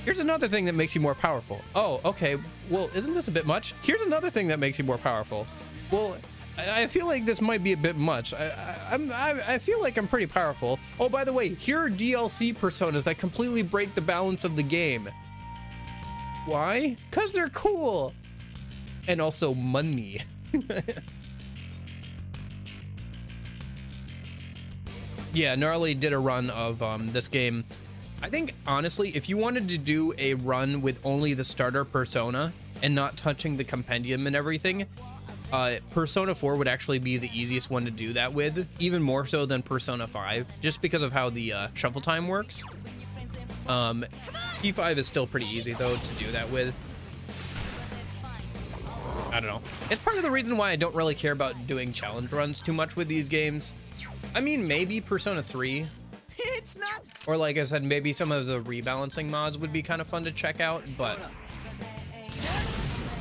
Here's another thing that makes you more powerful. Oh, okay. Well, isn't this a bit much? Here's another thing that makes you more powerful. Well, I feel like this might be a bit much. I feel like I'm pretty powerful. Oh, by the way, here are DLC personas that completely break the balance of the game. Why? Because they're cool. And also money. Yeah, Gnarly did a run of this game. I think, honestly, if you wanted to do a run with only the starter persona and not touching the compendium and everything, Persona 4 would actually be the easiest one to do that with, even more so than Persona 5, just because of how the shuffle time works. P5 is still pretty easy, though, to do that with. I don't know. It's part of the reason why I don't really care about doing challenge runs too much with these games. I mean, maybe Persona 3. It's not. Or like I said, maybe some of the rebalancing mods would be kind of fun to check out, but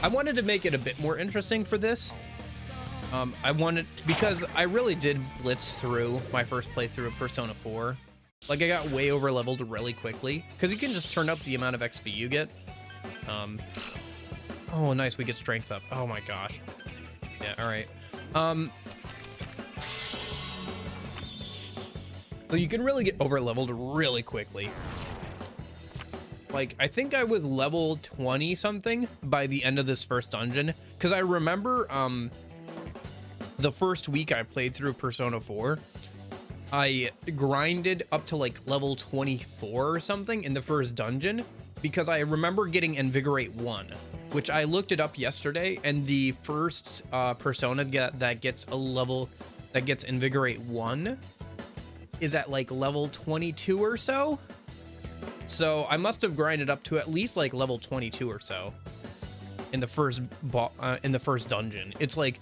I wanted to make it a bit more interesting for this. Because I really did blitz through my first playthrough of Persona 4. Like, I got way over leveled really quickly, because you can just turn up the amount of XP you get. Oh, nice, we get strength up. Oh my gosh. Yeah, all right. So you can really get over leveled really quickly. Like, I think I was level 20 something by the end of this first dungeon, because I remember the first week I played through Persona 4, I grinded up to like level 24 or something in the first dungeon, because I remember getting Invigorate 1, which I looked it up yesterday, and the first persona that gets Invigorate 1 is at like level 22 or so. So I must have grinded up to at least like level 22 or so in the first dungeon. It's like,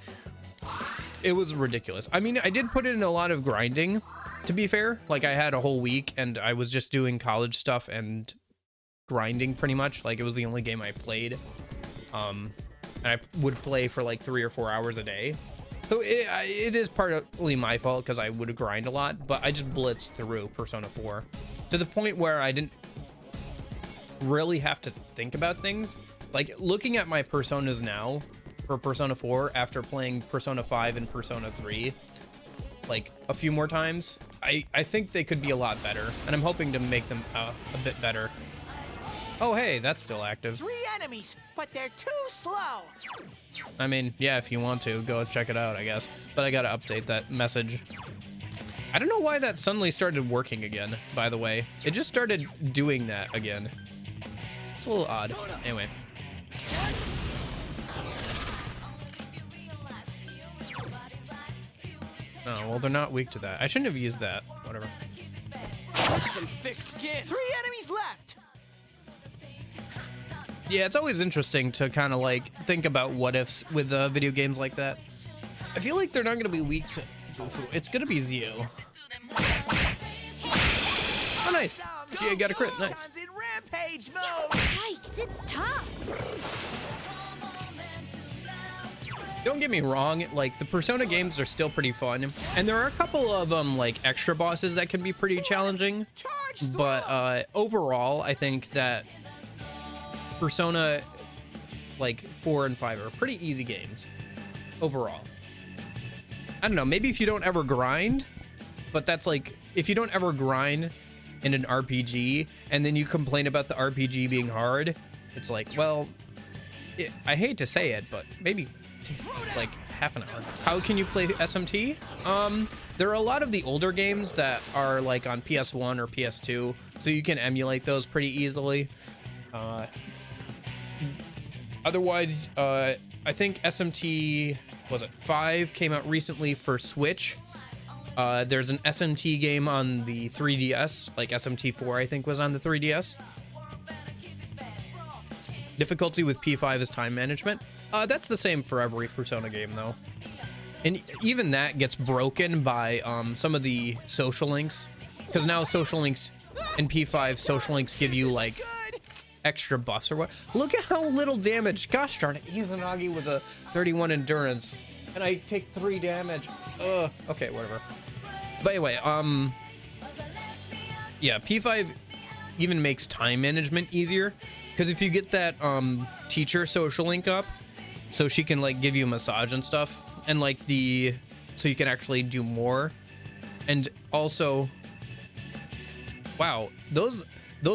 it was ridiculous. I mean, I did put in a lot of grinding, to be fair. Like, I had a whole week and I was just doing college stuff and grinding pretty much. Like, it was the only game I played. And I would play for like 3 or 4 hours a day. So it is partly my fault because I would grind a lot, but I just blitzed through Persona 4 to the point where I didn't really have to think about things. Like, looking at my personas now for Persona 4 after playing Persona 5 and Persona 3 like a few more times, I think they could be a lot better, and I'm hoping to make them a bit better. Oh, hey, that's still active. 3 enemies, but they're too slow. I mean, yeah, if you want to, go check it out, I guess. But I gotta update that message. I don't know why that suddenly started working again, by the way. It just started doing that again. It's a little odd. Anyway. Oh, well, they're not weak to that. I shouldn't have used that. Whatever. Some thick skin. 3 enemies left. Yeah, it's always interesting to kind of like think about what ifs with video games like that. I feel like they're not going to be weak to Bufu. It's going to be Zio. Oh, nice. Yeah, got a crit. Nice. In rampage mode. Yikes, it's tough. Don't get me wrong, like, the Persona games are still pretty fun, and there are a couple of like extra bosses that can be pretty challenging, but overall I think that Persona like 4 and 5 are pretty easy games overall. I don't know, maybe if you don't ever grind, but that's like, if you don't ever grind in an RPG and then you complain about the RPG being hard, it's like, well, I hate to say it, but maybe like half an hour. How can you play SMT? There are a lot of the older games that are like on PS1 or PS2, so you can emulate those pretty easily. Otherwise, I think SMT, was it 5, came out recently for Switch. There's an SMT game on the 3DS, like SMT 4 I think was on the 3DS. Difficulty with P5 is time management. That's the same for every Persona game, though. And even that gets broken by some of the social links. Because now social links in P5, social links give you, like, extra buffs or what. Look at how little damage. Gosh darn it. Izanagi with a 31 endurance. And I take 3 damage. Ugh. Okay, whatever. But anyway, yeah, P5 even makes time management easier. Because if you get that teacher social link up, so she can like give you a massage and stuff, and like so you can actually do more. And also, wow, those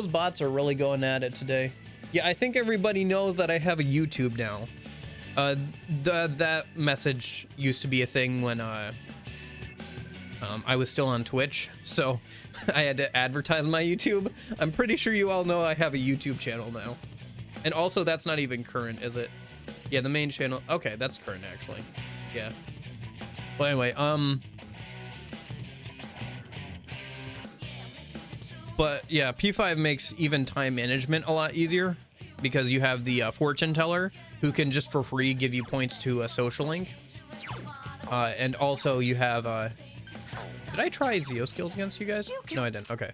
bots are really going at it today. Yeah, I think everybody knows that I have a YouTube now. That message used to be a thing when I was still on Twitch, so I had to advertise my YouTube. I'm pretty sure you all know I have a YouTube channel now. And also, that's not even current, is it? Yeah, the main channel. Okay, that's current actually. Yeah. Well, anyway, but yeah, P5 makes even time management a lot easier because you have the fortune teller who can just for free give you points to a social link. And also you have, did I try Zeo skills against you guys? No, I didn't. Okay.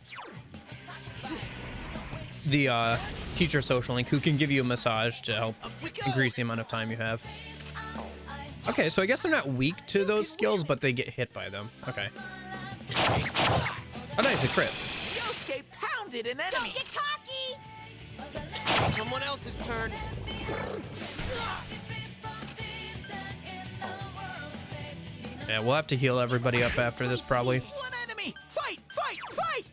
The teacher social link who can give you a massage to help increase the amount of time you have. Okay, so I guess they're not weak to those skills, but they get hit by them. Okay. Oh, nice, a crit. Yosuke pounded an enemy. Don't get cocky! Someone else's turn. Yeah, we'll have to heal everybody up after this, probably. One enemy. Fight, fight, fight.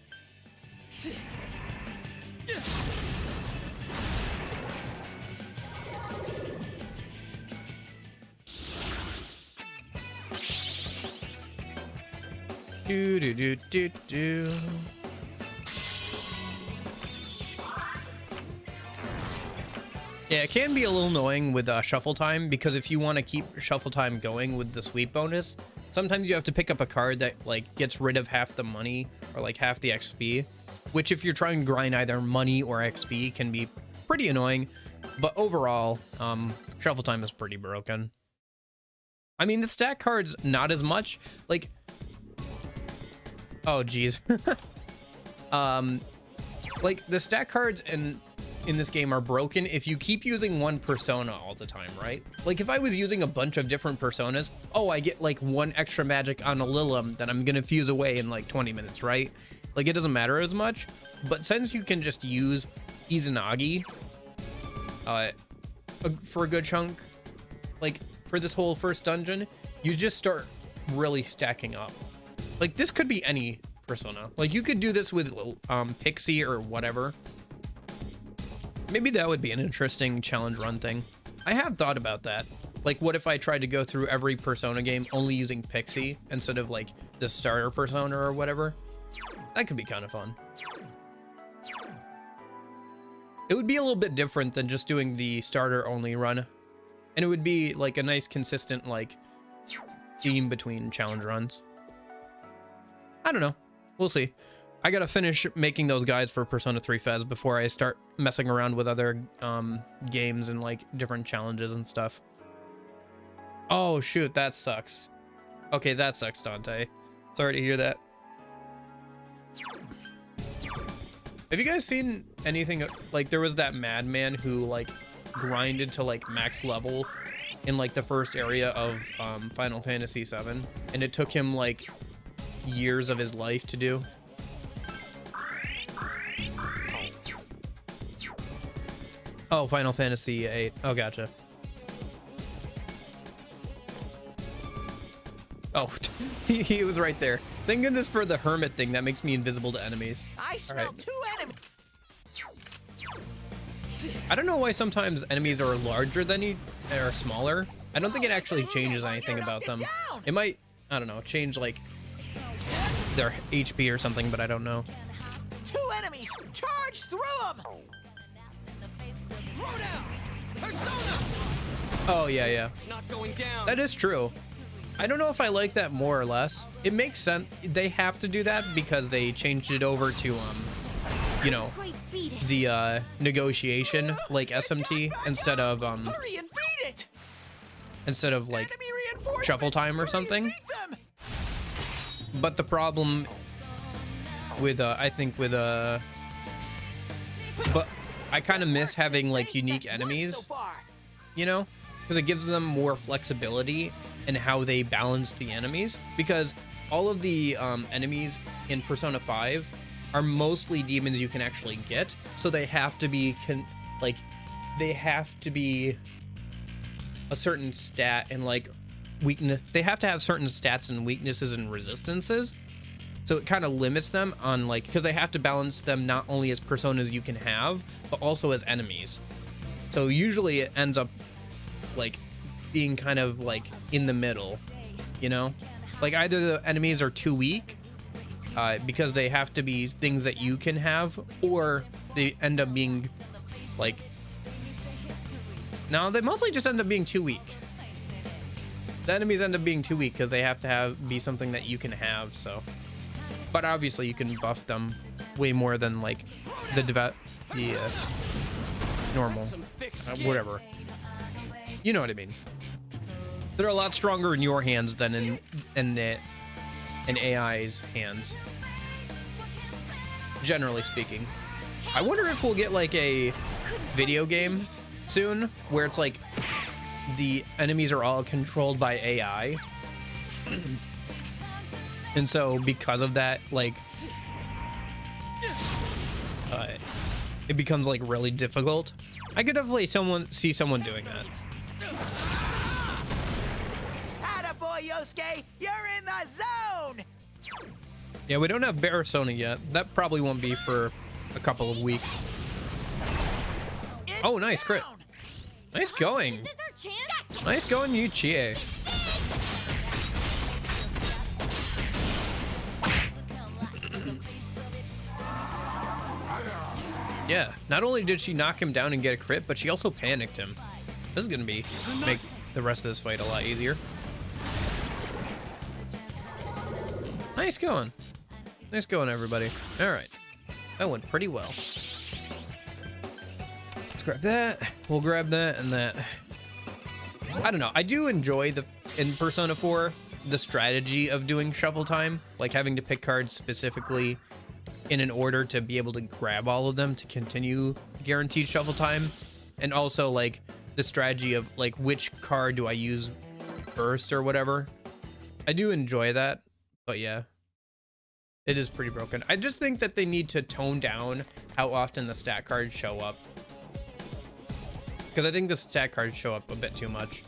Do do do do do. Yeah, it can be a little annoying with shuffle time, because if you want to keep shuffle time going with the sweep bonus, sometimes you have to pick up a card that like gets rid of half the money or like half the XP, which if you're trying to grind either money or XP can be pretty annoying. But overall, shuffle time is pretty broken. I mean, the stat cards not as much. Like, oh geez. Like the stat cards in this game are broken if you keep using one persona all the time, right? Like if I was using a bunch of different personas, oh, I get like 1 extra magic on a Lilim that I'm gonna fuse away in like 20 minutes, right? Like it doesn't matter as much. But since you can just use Izanagi for a good chunk, like for this whole first dungeon, you just start really stacking up. Like this could be any persona. Like you could do this with Pixie or whatever. Maybe that would be an interesting challenge run thing. I have thought about that. Like what if I tried to go through every persona game only using Pixie instead of like the starter persona or whatever? That could be kind of fun. It would be a little bit different than just doing the starter only run. And it would be like a nice consistent like theme between challenge runs. I don't know. We'll see. I gotta finish making those guides for Persona 3 Fez before I start messing around with other games and like different challenges and stuff. Oh shoot, that sucks. Okay, that sucks, Dante. Sorry to hear that. Have you guys seen anything like there was that madman who like grinded to like max level in like the first area of Final Fantasy VII, and it took him like years of his life to do? Oh, Final Fantasy VIII. Oh, gotcha. Oh, he was right there. Thank goodness for the hermit thing that makes me invisible to enemies. I smell 2 enemies. I don't know why sometimes enemies are larger than or smaller. I don't think it actually changes anything about them. It might, I don't know, change like their HP or something, but I don't know. 2 enemies. Charge through them. Oh yeah, yeah. It's not going down. That is true. I don't know if I like that more or less. It makes sense. They have to do that because they changed it over to you know, the negotiation like SMT instead of Hurry and beat it. instead of like Enemy reinforcements. shuffle time or Hurry and something. beat them. But the problem with I think with but I kind of miss Works, having like Sensei. unique That's one enemies, so far. you know, because it gives them more flexibility in how they balance the enemies, because all of the enemies in Persona 5 are mostly demons you can actually get, so they have to be they have to be a certain stat and like weakness. They have to have certain stats and weaknesses and resistances, so it kind of limits them on like, because they have to balance them not only as personas you can have but also as enemies. So usually it ends up like being kind of like in the middle, you know, like either the enemies are too weak because they have to be things that you can have, or they end up being like, no, they mostly just end up being too weak. The enemies end up being too weak because they have to be something that you can have. So, but obviously you can buff them way more than like the normal, whatever. You know what I mean? They're a lot stronger in your hands than in AI's hands, generally speaking. I wonder if we'll get like a video game soon where it's like the enemies are all controlled by AI. And so because of that, like it becomes like really difficult. I could definitely see someone doing that. Attaboy, Yosuke! You're in the zone! Yeah, we don't have Persona yet. That probably won't be for a couple of weeks. It's Oh, nice crit. down. Nice going. Nice going, you Chie. Yeah, not only did she knock him down and get a crit, but she also panicked him. This is gonna make the rest of this fight a lot easier. Nice going. Nice going, everybody. All right, that went pretty well. Let's grab that. We'll grab that and that. I don't know. I do enjoy in Persona 4 the strategy of doing shuffle time, like having to pick cards specifically in an order to be able to grab all of them to continue guaranteed shuffle time, and also like the strategy of like which card do I use first or whatever. I do enjoy that, but yeah, it is pretty broken. I just think that they need to tone down how often the stat cards show up, because I think the stat cards show up a bit too much.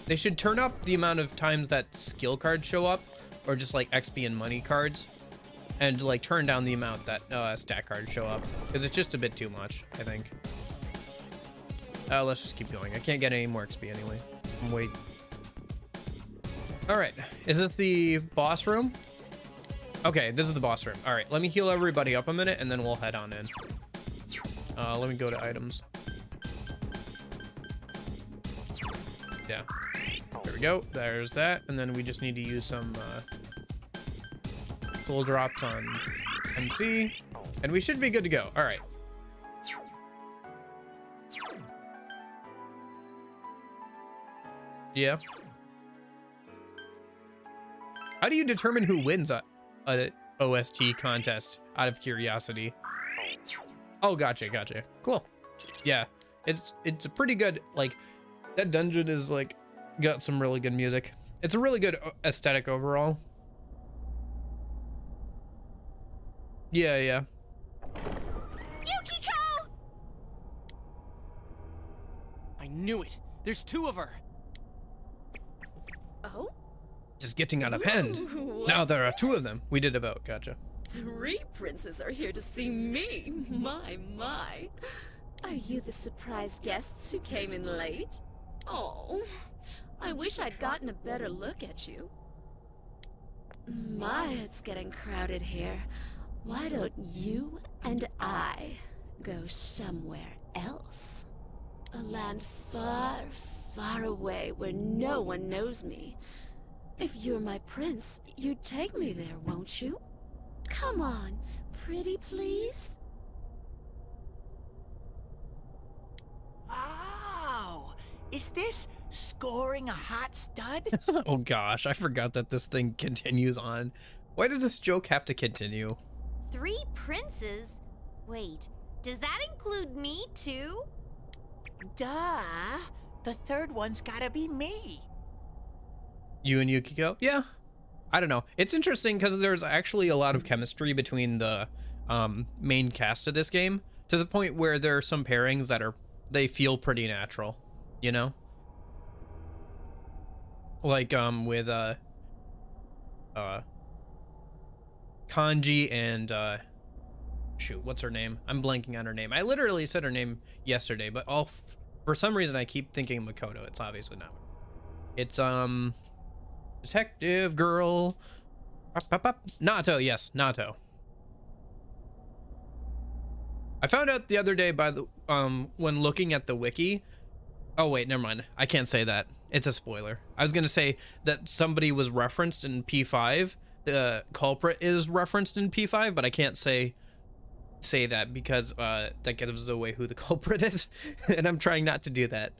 They should turn up the amount of times that skill cards show up, or just like XP and money cards, and like turn down the amount that stat cards show up, because it's just a bit too much, I think. Let's just keep going. I can't get any more XP anyway. Wait. All right, is this the boss room? Okay, this is the boss room. All right, let me heal everybody up a minute and then we'll head on in. Let me go to items. Yeah, there we go. There's that, and then we just need to use some soul drops on MC, and we should be good to go. All right. Yeah. How do you determine who wins a OST contest, out of curiosity? Oh, gotcha. Cool. Yeah, it's a pretty good, like, that dungeon is like got some really good music. It's a really good aesthetic overall. Yeah. Yukiko! I knew it. There's two of her. Oh? Just getting out of hand. Ooh, Now what's there are two of this? them. We did a vote. Gotcha. 3 princes are here to see me. My. Are you the surprise guests who came in late? Oh, I wish I'd gotten a better look at you. My, it's getting crowded here. Why don't you and I go somewhere else? A land far, far away where no one knows me. If you're my prince, you'd take me there, won't you? Come on, pretty please? Oh, is this scoring a hot stud? Oh gosh, I forgot that this thing continues on. Why does this joke have to continue? 3 princes? Wait, Does that include me, too? Duh. The third one's gotta be me. You and Yukiko? Yeah. I don't know. It's interesting because there's actually a lot of chemistry between the main cast of this game, to the point where there are some pairings that they feel pretty natural, you know? Like with Kanji and shoot, what's her name? I'm blanking on her name. I literally said her name yesterday, but for some reason I keep thinking Makoto. It's obviously not. It's detective girl. Nato, yes, Nato. I found out the other day by the when looking at the wiki. Oh wait, never mind. I can't say that. It's a spoiler. I was gonna say that somebody was referenced in P5. The culprit is referenced in P5, but I can't say that because that gives away who the culprit is, and I'm trying not to do that.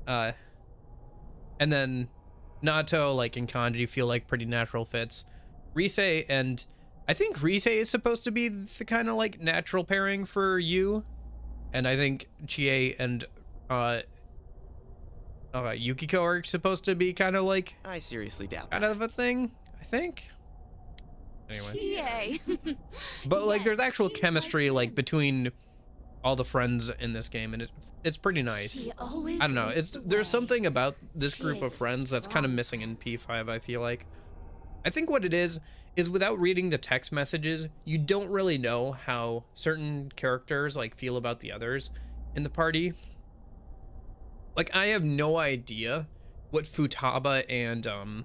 And then Nato, like, and Kanji feel like pretty natural fits. Rise, and I think Rise is supposed to be the kind of like natural pairing for you, and I think Chie and Yukiko are supposed to be kind of like I seriously doubt kind that. of a thing, I think. Anyway, Yay. but like Yes, there's actual she's chemistry my like prince. between all the friends in this game, and it's pretty nice. She always I don't know. leads the There's way. something about this She group is of a friends that's kind of strong missing in prince. P5, I feel like. I think what it is without reading the text messages, you don't really know how certain characters like feel about the others in the party. Like I have no idea what Futaba and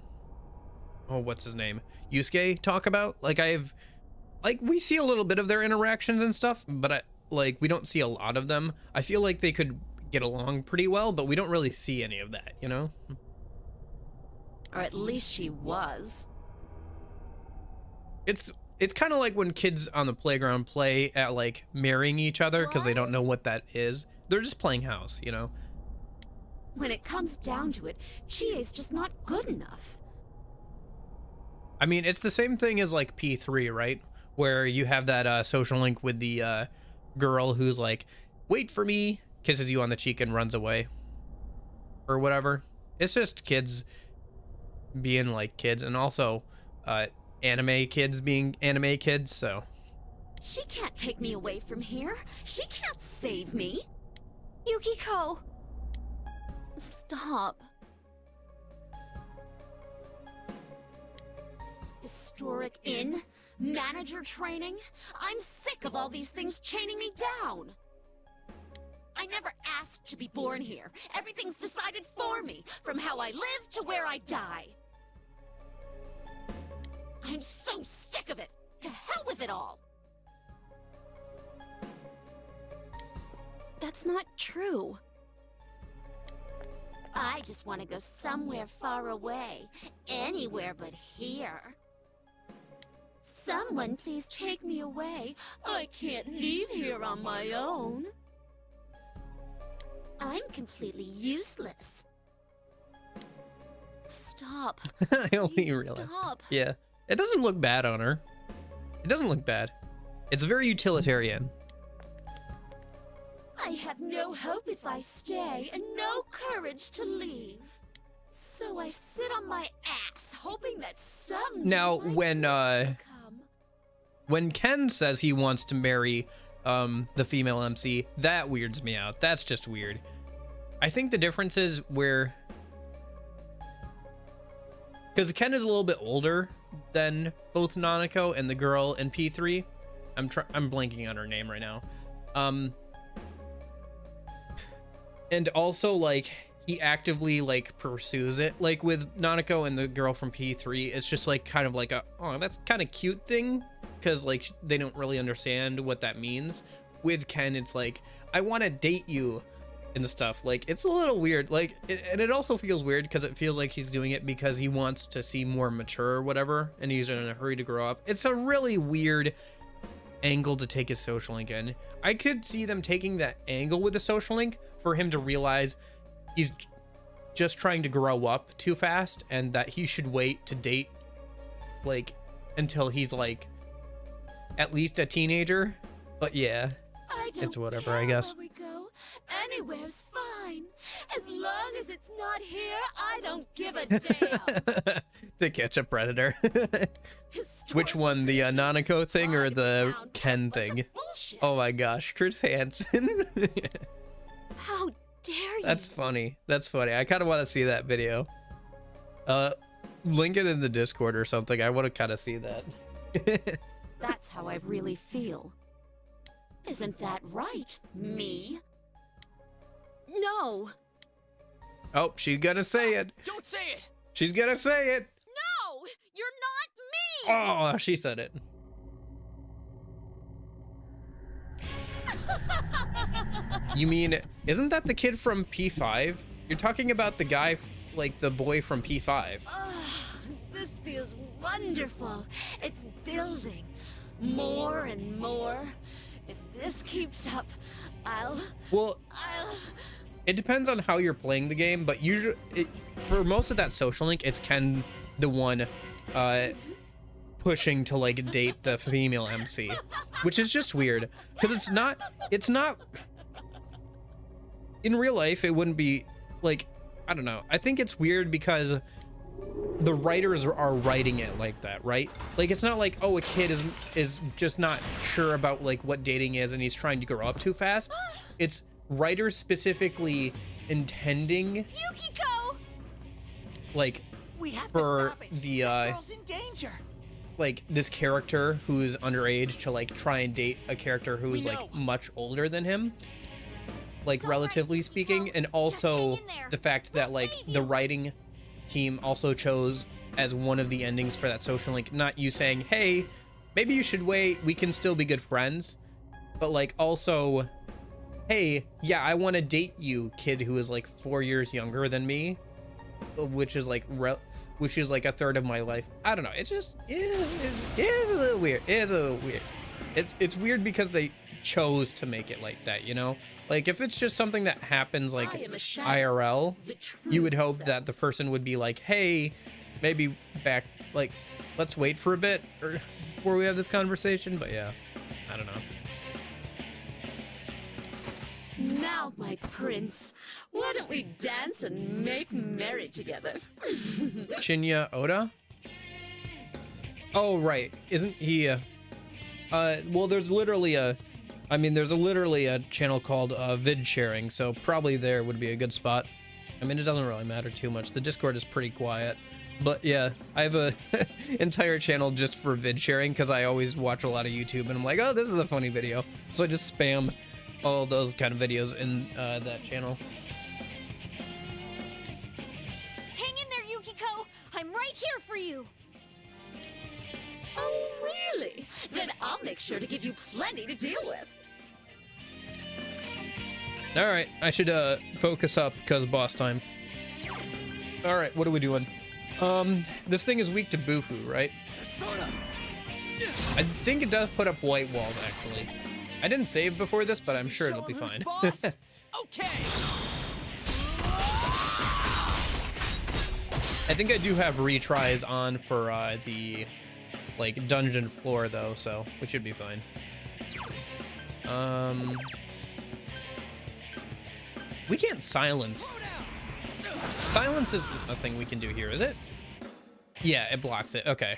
what's his name? Yusuke talk about. Like we see a little bit of their interactions and stuff, but we don't see a lot of them. I feel like they could get along pretty well, but we don't really see any of that, you know? Or at least she was. It's kind of like when kids on the playground play at like marrying each other because they don't know what that is. They're just playing house, you know? When it comes down to it, Chie's just not good enough. I mean, it's the same thing as like P3, right? Where you have that social link with the girl who's like, wait for me, kisses you on the cheek and runs away. Or whatever. It's just kids being like kids, and also anime kids being anime kids, so. She can't take me away from here. She can't save me. Yukiko! Stop. Historic inn? Manager training? I'm sick of all these things chaining me down. I never asked to be born here. Everything's decided for me, from how I live to where I die. I'm so sick of it. To hell with it all. That's not true. I just want to go somewhere far away. Anywhere but here. Someone please take me away. I can't leave here on my own. I'm completely useless. Stop. I only Please realized. stop. Yeah. It doesn't look bad on her. It doesn't look bad. It's very utilitarian. I have no hope if I stay, and no courage to leave. So I sit on my ass, hoping that someday Now, my when, prince will come. When Ken says he wants to marry the female MC, that weirds me out. That's just weird. I think the difference is where, because Ken is a little bit older than both Nanako and the girl in P3. I'm blanking on her name right now. And also like he actively like pursues it. Like with Nanako and the girl from P3, it's just like kind of like oh, that's kind of cute thing, because like they don't really understand what that means. With Ken, it's like, I want to date you and stuff. Like it's a little weird, like and it also feels weird because it feels like he's doing it because he wants to seem more mature or whatever, and he's in a hurry to grow up. It's a really weird angle to take his social link in. I could see them taking that angle with the social link for him to realize he's just trying to grow up too fast, and that he should wait to date like until he's like at least a teenager. But yeah. I don't It's whatever, care I guess. where we go. Anywhere's fine. As long as it's not here, I don't give a damn. To catch a predator. Historical Which one, the tradition. Nanako thing or Pride of the town, Ken bunch of thing? bullshit. Oh my gosh, Chris Hansen. How dare you? That's funny. That's funny. I kind of want to see that video. Link it in the Discord or something. I want to kind of see that. That's how I really feel. Isn't that right, me? No. Oh, she's gonna say it. Don't say it! She's gonna say it. No! You're not me! Oh, she said it. You mean, isn't that the kid from P5? You're talking about the guy, like the boy from P5. This feels wonderful. It's building. More and more. If this keeps up, Well, it depends on how you're playing the game, but usually, for most of that social link, it's Ken, the one, pushing to like date the female MC, which is just weird because it's not. In real life, it wouldn't be like, I don't know. I think it's weird because the writers are writing it like that, right? Like it's not like, oh, a kid is just not sure about like what dating is and he's trying to grow up too fast. It's writers specifically intending Yukiko! like We have for to stop it. the That girl's in danger. like this character who's underage to like try and date a character who's We like know. much older than him, like relatively speaking, and also hang in there. the fact that We'll like save the you. writing team also chose as one of the endings for that social link, not you saying, hey, maybe you should wait, we can still be good friends, but like also, hey, yeah, I want to date you, kid who is like 4 years younger than me, which is like which is like a third of my life. I don't know. It's just it's a little weird. It's a little weird. It's weird because they chose to make it like that, you know? Like if it's just something that happens like I am a shadow. IRL, The you would truth hope self. that the person would be like, hey, maybe back, like, let's wait for a bit or before we have this conversation. But yeah, I don't know. Now, my prince, why don't we dance and make merry together? Shinya Oda? Oh, right. Isn't he, well, there's literally a channel called vid sharing, so probably there would be a good spot. I mean, it doesn't really matter too much. The Discord is pretty quiet, but yeah, I have a entire channel just for vid sharing because I always watch a lot of YouTube and I'm like, oh, this is a funny video. So I just spam all those kind of videos in that channel. Hang in there, Yukiko. I'm right here for you. Oh, really? Then I'll make sure to give you plenty to deal with. All right, I should focus up because boss time. All right, what are we doing? This thing is weak to Bufu, right? I think it does put up white walls, actually. I didn't save before this, but I'm sure it'll be Show 'em fine. who's boss? Okay. I think I do have retries on for the like dungeon floor though, so we should be fine. We can't silence. Silence is a thing we can do here, is it? Yeah, it blocks it. Okay.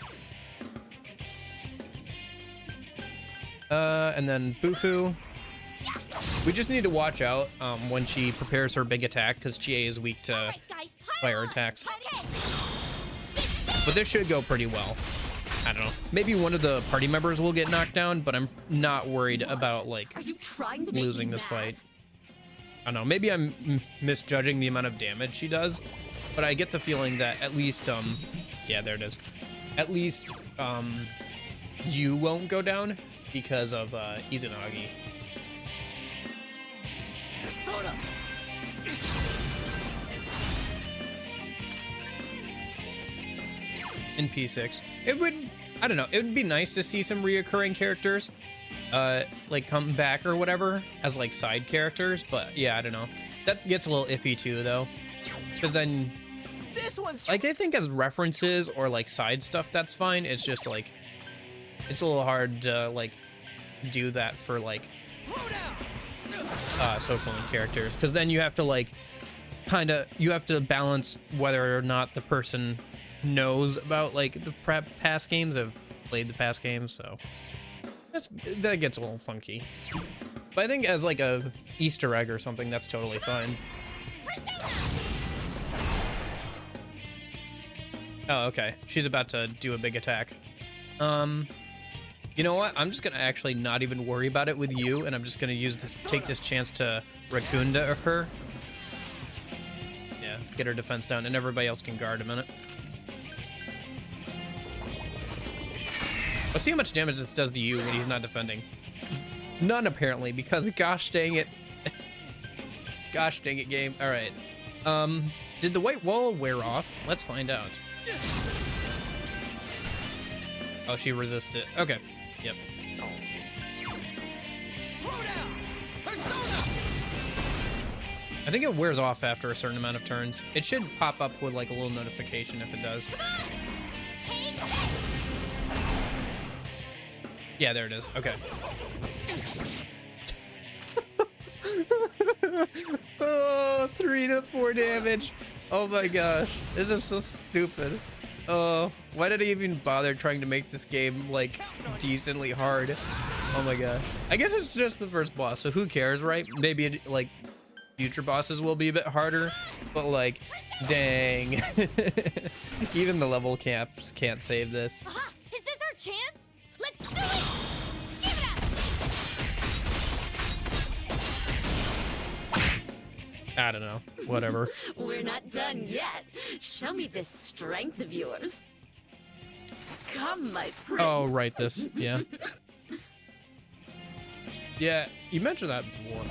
And then Bufu. We just need to watch out when she prepares her big attack because GA is weak to Alright, guys, pile fire on. attacks. Okay. But this should go pretty well. I don't know. Maybe one of the party members will get knocked down, but I'm not worried about like Are you trying to make losing me this mad? fight. I don't know. Maybe I'm misjudging the amount of damage she does, but I get the feeling that at least yeah, there it is. At least you won't go down because of Izanagi. In P6, it would, I don't know, it would be nice to see some reoccurring characters like come back or whatever as like side characters, but yeah, I don't know, that gets a little iffy too though, because then This one's like I think as references or like side stuff, that's fine. It's just like it's a little hard to like do that for like social link characters, because then you have to like you have to balance whether or not the person knows about like the past games, have played the past games, so that gets a little funky. But I think as like a Easter egg or something, that's totally fine. Oh, okay. She's about to do a big attack. You know what? I'm just gonna actually not even worry about it with you, and I'm just gonna take this chance to Racunda her. Yeah, get her defense down, and everybody else can guard a minute. Let's see how much damage this does to you when he's not defending. None, apparently, because gosh dang it. Gosh dang it, game. All right. Did the white wall wear off? Let's find out. Oh, she resisted. Okay. Yep. I think it wears off after a certain amount of turns. It should pop up with like a little notification if it does. Yeah, there it is. Okay. Oh, 3 to 4 damage. Oh my gosh. This is so stupid. Oh, why did I even bother trying to make this game like decently hard? Oh my gosh. I guess it's just the first boss, so who cares, right? Maybe like future bosses will be a bit harder, but like, dang. Even the level caps can't save this. Aha! Is this our chance? Let's do it! Give it up! I don't know. Whatever. We're not done yet. Show me this strength of yours. Come, my prince. Oh, right, this. Yeah. Yeah, you mentioned that before.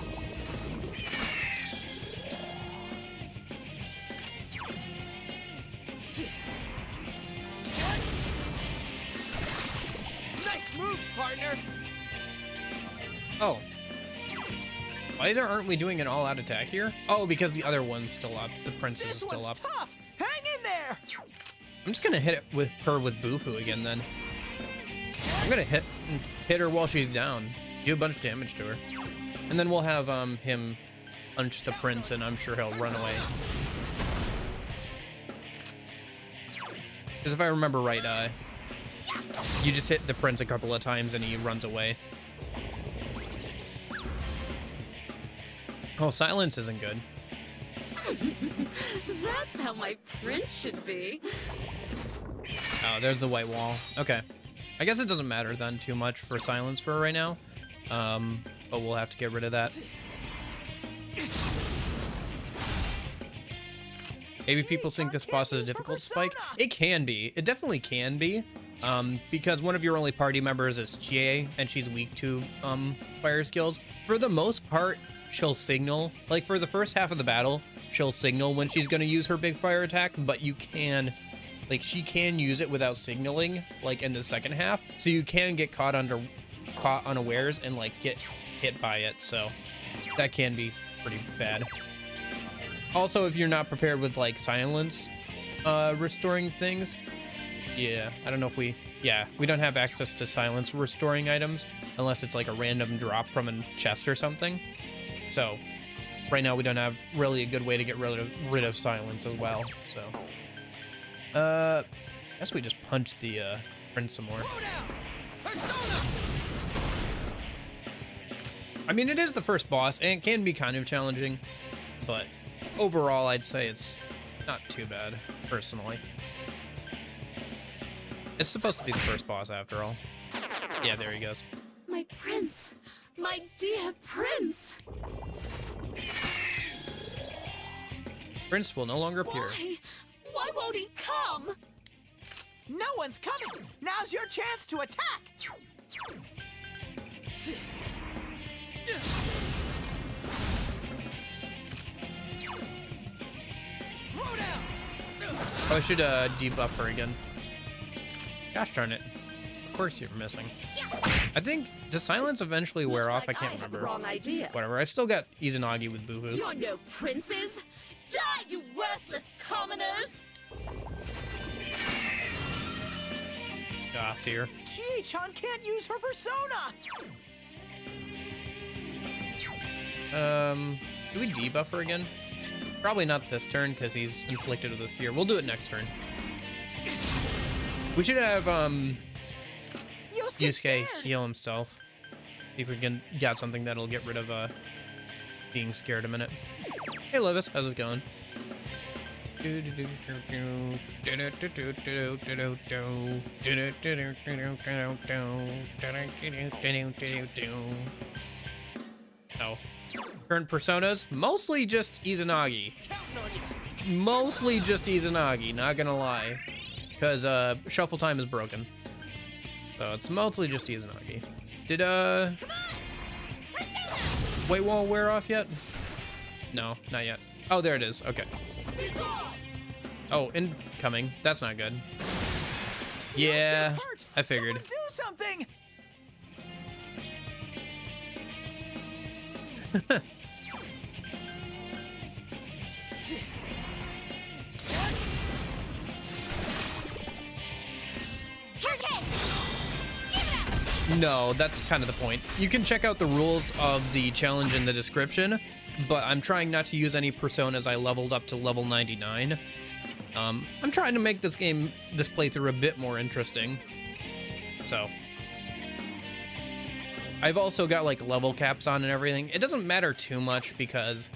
Nice moves, partner. Oh. Why aren't we doing an all-out attack here? Oh, because the other one's still up. The princess is still up. Tough. Hang in there. I'm just gonna hit it with her with Bufu again then. I'm gonna hit her while she's down. Do a bunch of damage to her. And then we'll have him punch the prince and I'm sure he'll run away. Because if I remember right, you just hit the prince a couple of times and he runs away. Oh, silence isn't good. That's how my prince should be. Oh, there's the white wall. Okay. I guess it doesn't matter then too much for silence for right now. But we'll have to get rid of that. Maybe people think this boss is a difficult spike. It can be. It definitely can be. Because one of your only party members is Jie, and she's weak to fire skills. For the most part, she'll signal. Like for the first half of the battle, she'll signal when she's going to use her big fire attack, but you can, like, she can use it without signaling, like in the second half. So you can get caught unawares and like get hit by it. So that can be pretty bad. Also, if you're not prepared with like silence restoring things, yeah, I don't know if we don't have access to silence restoring items unless it's like a random drop from a chest or something. So right now we don't have really a good way to get rid of silence as well. So I guess we just punch the prince some more. I mean, it is the first boss and it can be kind of challenging, but overall I'd say it's not too bad personally. It's supposed to be the first boss after all. Yeah, there he goes. My prince, my dear prince. Prince will no longer appear. Why won't he come? No one's coming. Now's your chance to attack. Oh, I should debuff her again. Gosh darn it. Of course you're missing. I think, does silence eventually wear off? Like I can't had remember. the wrong idea. Whatever, I've still got Izanagi with Boohoo. You're no princes. Die, you worthless commoners. Ah, fear. Chie-chan can't use her persona. Do we debuff her again? Probably not this turn because he's inflicted with fear. We'll do it next turn. We should have Yusuke heal himself. See if we can got something that'll get rid of being scared a minute. Hey Lovis, how's it going? Oh. Current personas, mostly just Izanagi. Mostly just Izanagi, not gonna lie. Because shuffle time is broken. So it's mostly just Izanagi. Did White Wall wear off yet? No, not yet. Oh, there it is. Okay. Oh, incoming. That's not good. Yeah, I figured. Do something. No, that's kind of the point. You can check out the rules of the challenge in the description, but I'm trying not to use any personas I leveled up to level 99. I'm trying to make this playthrough a bit more interesting. So I've also got like level caps on and everything. It doesn't matter too much because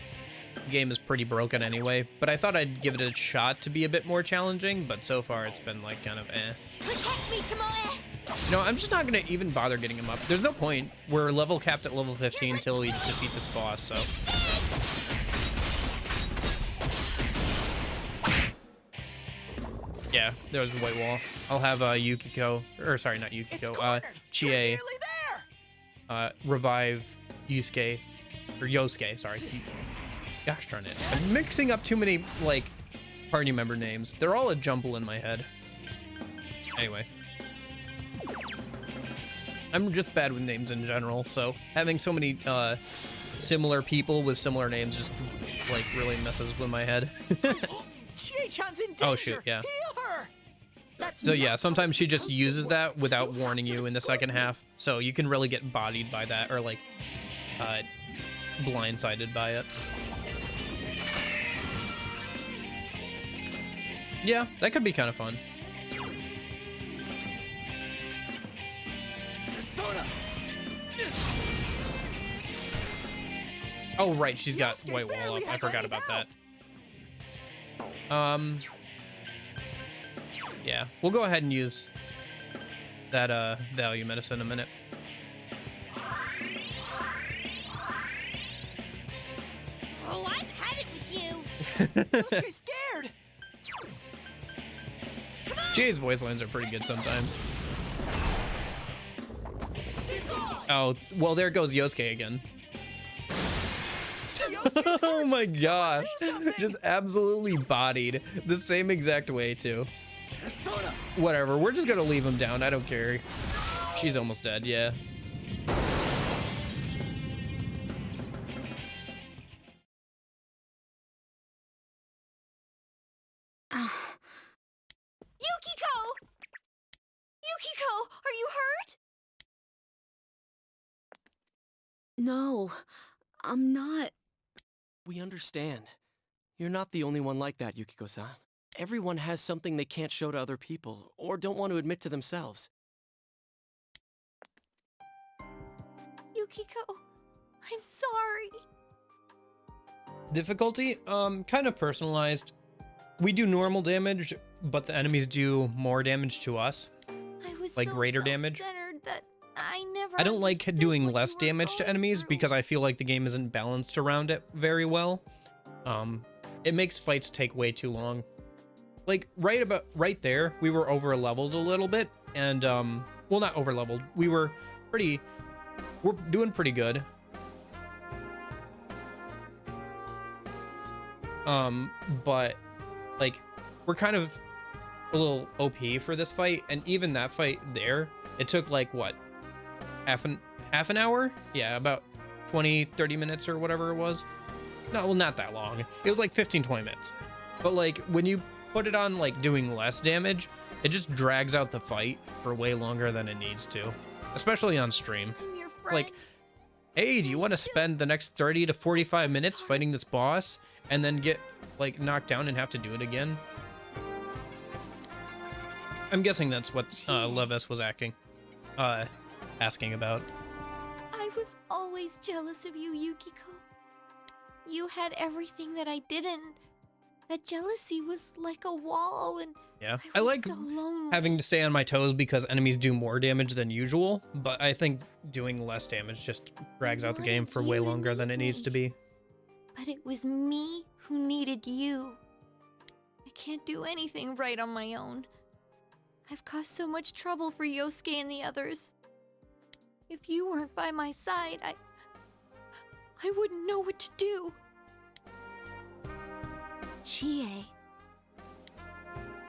the game is pretty broken anyway, but I thought I'd give it a shot to be a bit more challenging, but so far it's been like kind of eh. Protect me, Tomoe! No, I'm just not gonna even bother getting him up. There's no point. We're level capped at level 15 until we defeat this boss, so. Yeah, there's a white wall. I'll have Yukiko, or sorry, not Yukiko, Chie, revive Yusuke, or Yosuke, sorry. Gosh darn it. I'm mixing up too many, like, party member names. They're all a jumble in my head. Anyway. I'm just bad with names in general, so having so many similar people with similar names just like really messes with my head. Chie-chan's in danger. Oh shoot, yeah. Heal her. So yeah, sometimes she just uses that without warning you in the second half, so you can really get bodied by that or like blindsided by it. Yeah, that could be kind of fun. Oh right, she's got white wall up. I forgot about that. Yeah, we'll go ahead and use that value medicine in a minute. Oh, I've had it with you! Yusuke's scared. Jay's voice lines are pretty good sometimes. Oh, well, there goes Yosuke again. Oh my gosh. Just absolutely bodied. The same exact way, too. Whatever, we're just gonna leave him down. I don't care. She's almost dead, yeah. Yukiko! Yukiko, are you hurt? No, I'm not. We understand. You're not the only one like that, Yukiko-san. Everyone has something they can't show to other people, or don't want to admit to themselves. Yukiko, I'm sorry. Difficulty? Kind of personalized. We do normal damage, but the enemies do more damage to us. I was Like so greater damage. self-centered that I don't like understood doing what less you were damage to going enemies through. because I feel like the game isn't balanced around it very well. It makes fights take way too long. Like right there, we were over leveled a little bit, and well, not over leveled. We're doing pretty good. But like we're kind of a little OP for this fight, and even that fight there, it took like what, half an hour? Yeah, about 20-30 minutes or whatever it was. No, well, not that long. It was like 15-20 minutes. But like when you put it on like doing less damage, it just drags out the fight for way longer than it needs to, especially on stream. I'm your It's like friend. hey, do you want to spend the next 30 to 45 minutes fighting this boss and then get like knocked down and have to do it again? I'm guessing that's what Levis was asking about. I was always jealous of you, Yukiko. You had everything that I didn't. That jealousy was like a wall, and Yeah, I I was like so lonely. having to stay on my toes because enemies do more damage than usual, but I think doing less damage just drags out the game for way longer than it needs to be. But it was me who needed you. I can't do anything right on my own. I've caused so much trouble for Yosuke and the others. If you weren't by my side, I wouldn't know what to do. Chie.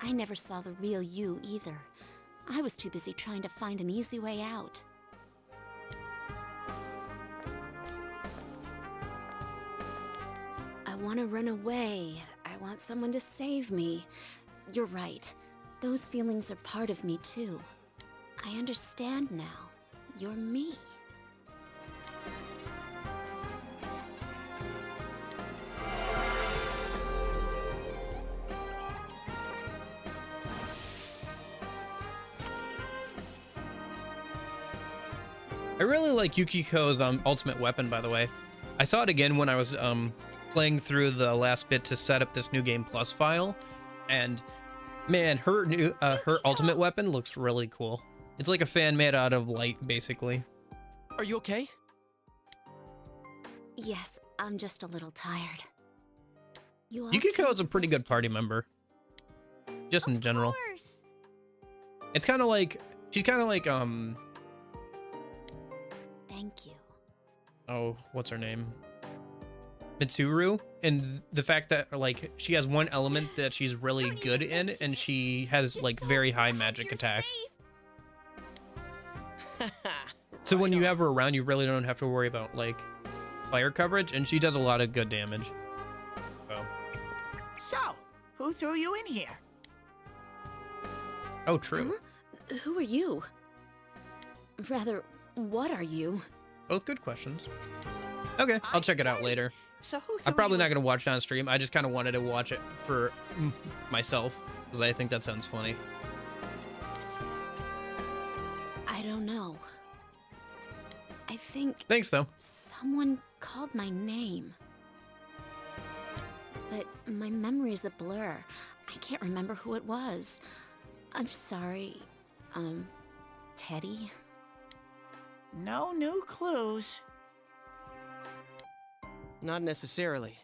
I never saw the real you either. I was too busy trying to find an easy way out. I want to run away. I want someone to save me. You're right. Those feelings are part of me too. I understand now. You're me. I really like Yukiko's ultimate weapon, by the way. I saw it again when I was playing through the last bit to set up this New Game Plus file, and man, her ultimate weapon looks really cool. It's like a fan made out of light, basically. Are you okay? Yes, I'm just a little tired. Yukiko is a pretty good party member, just in general. Of course. It's kind of like she's kind of like Thank you. oh, what's her name? Mitsuru, and the fact that like she has one element that she's really good in, and she has like very high magic attack. So when you have her around, you really don't have to worry about like fire coverage, and she does a lot of good damage. So, who threw you in here? Oh, true. Who are you? Rather, what are you? Both good questions. Okay, I'll check it out later. So who threw I'm probably you not going to watch it on stream. I just kind of wanted to watch it for myself because I think that sounds funny. I don't know. I think Thanks, though. someone called my name. But my memory's a blur. I can't remember who it was. I'm sorry, Teddy. No new clues. Not necessarily.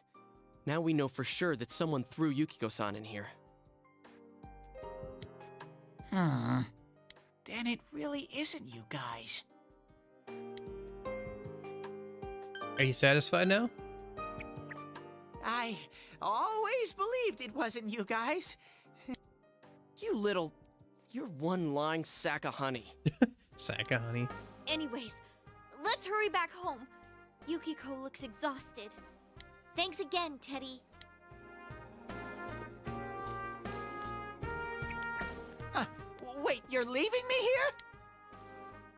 Now we know for sure that someone threw Yukiko-san in here. Then it really isn't you guys. Are you satisfied now? I always believed it wasn't you guys. You're one lying sack of honey. Sack of honey. Anyways, let's hurry back home. Yukiko looks exhausted. Thanks again, Teddy. Huh. Wait, you're leaving me here?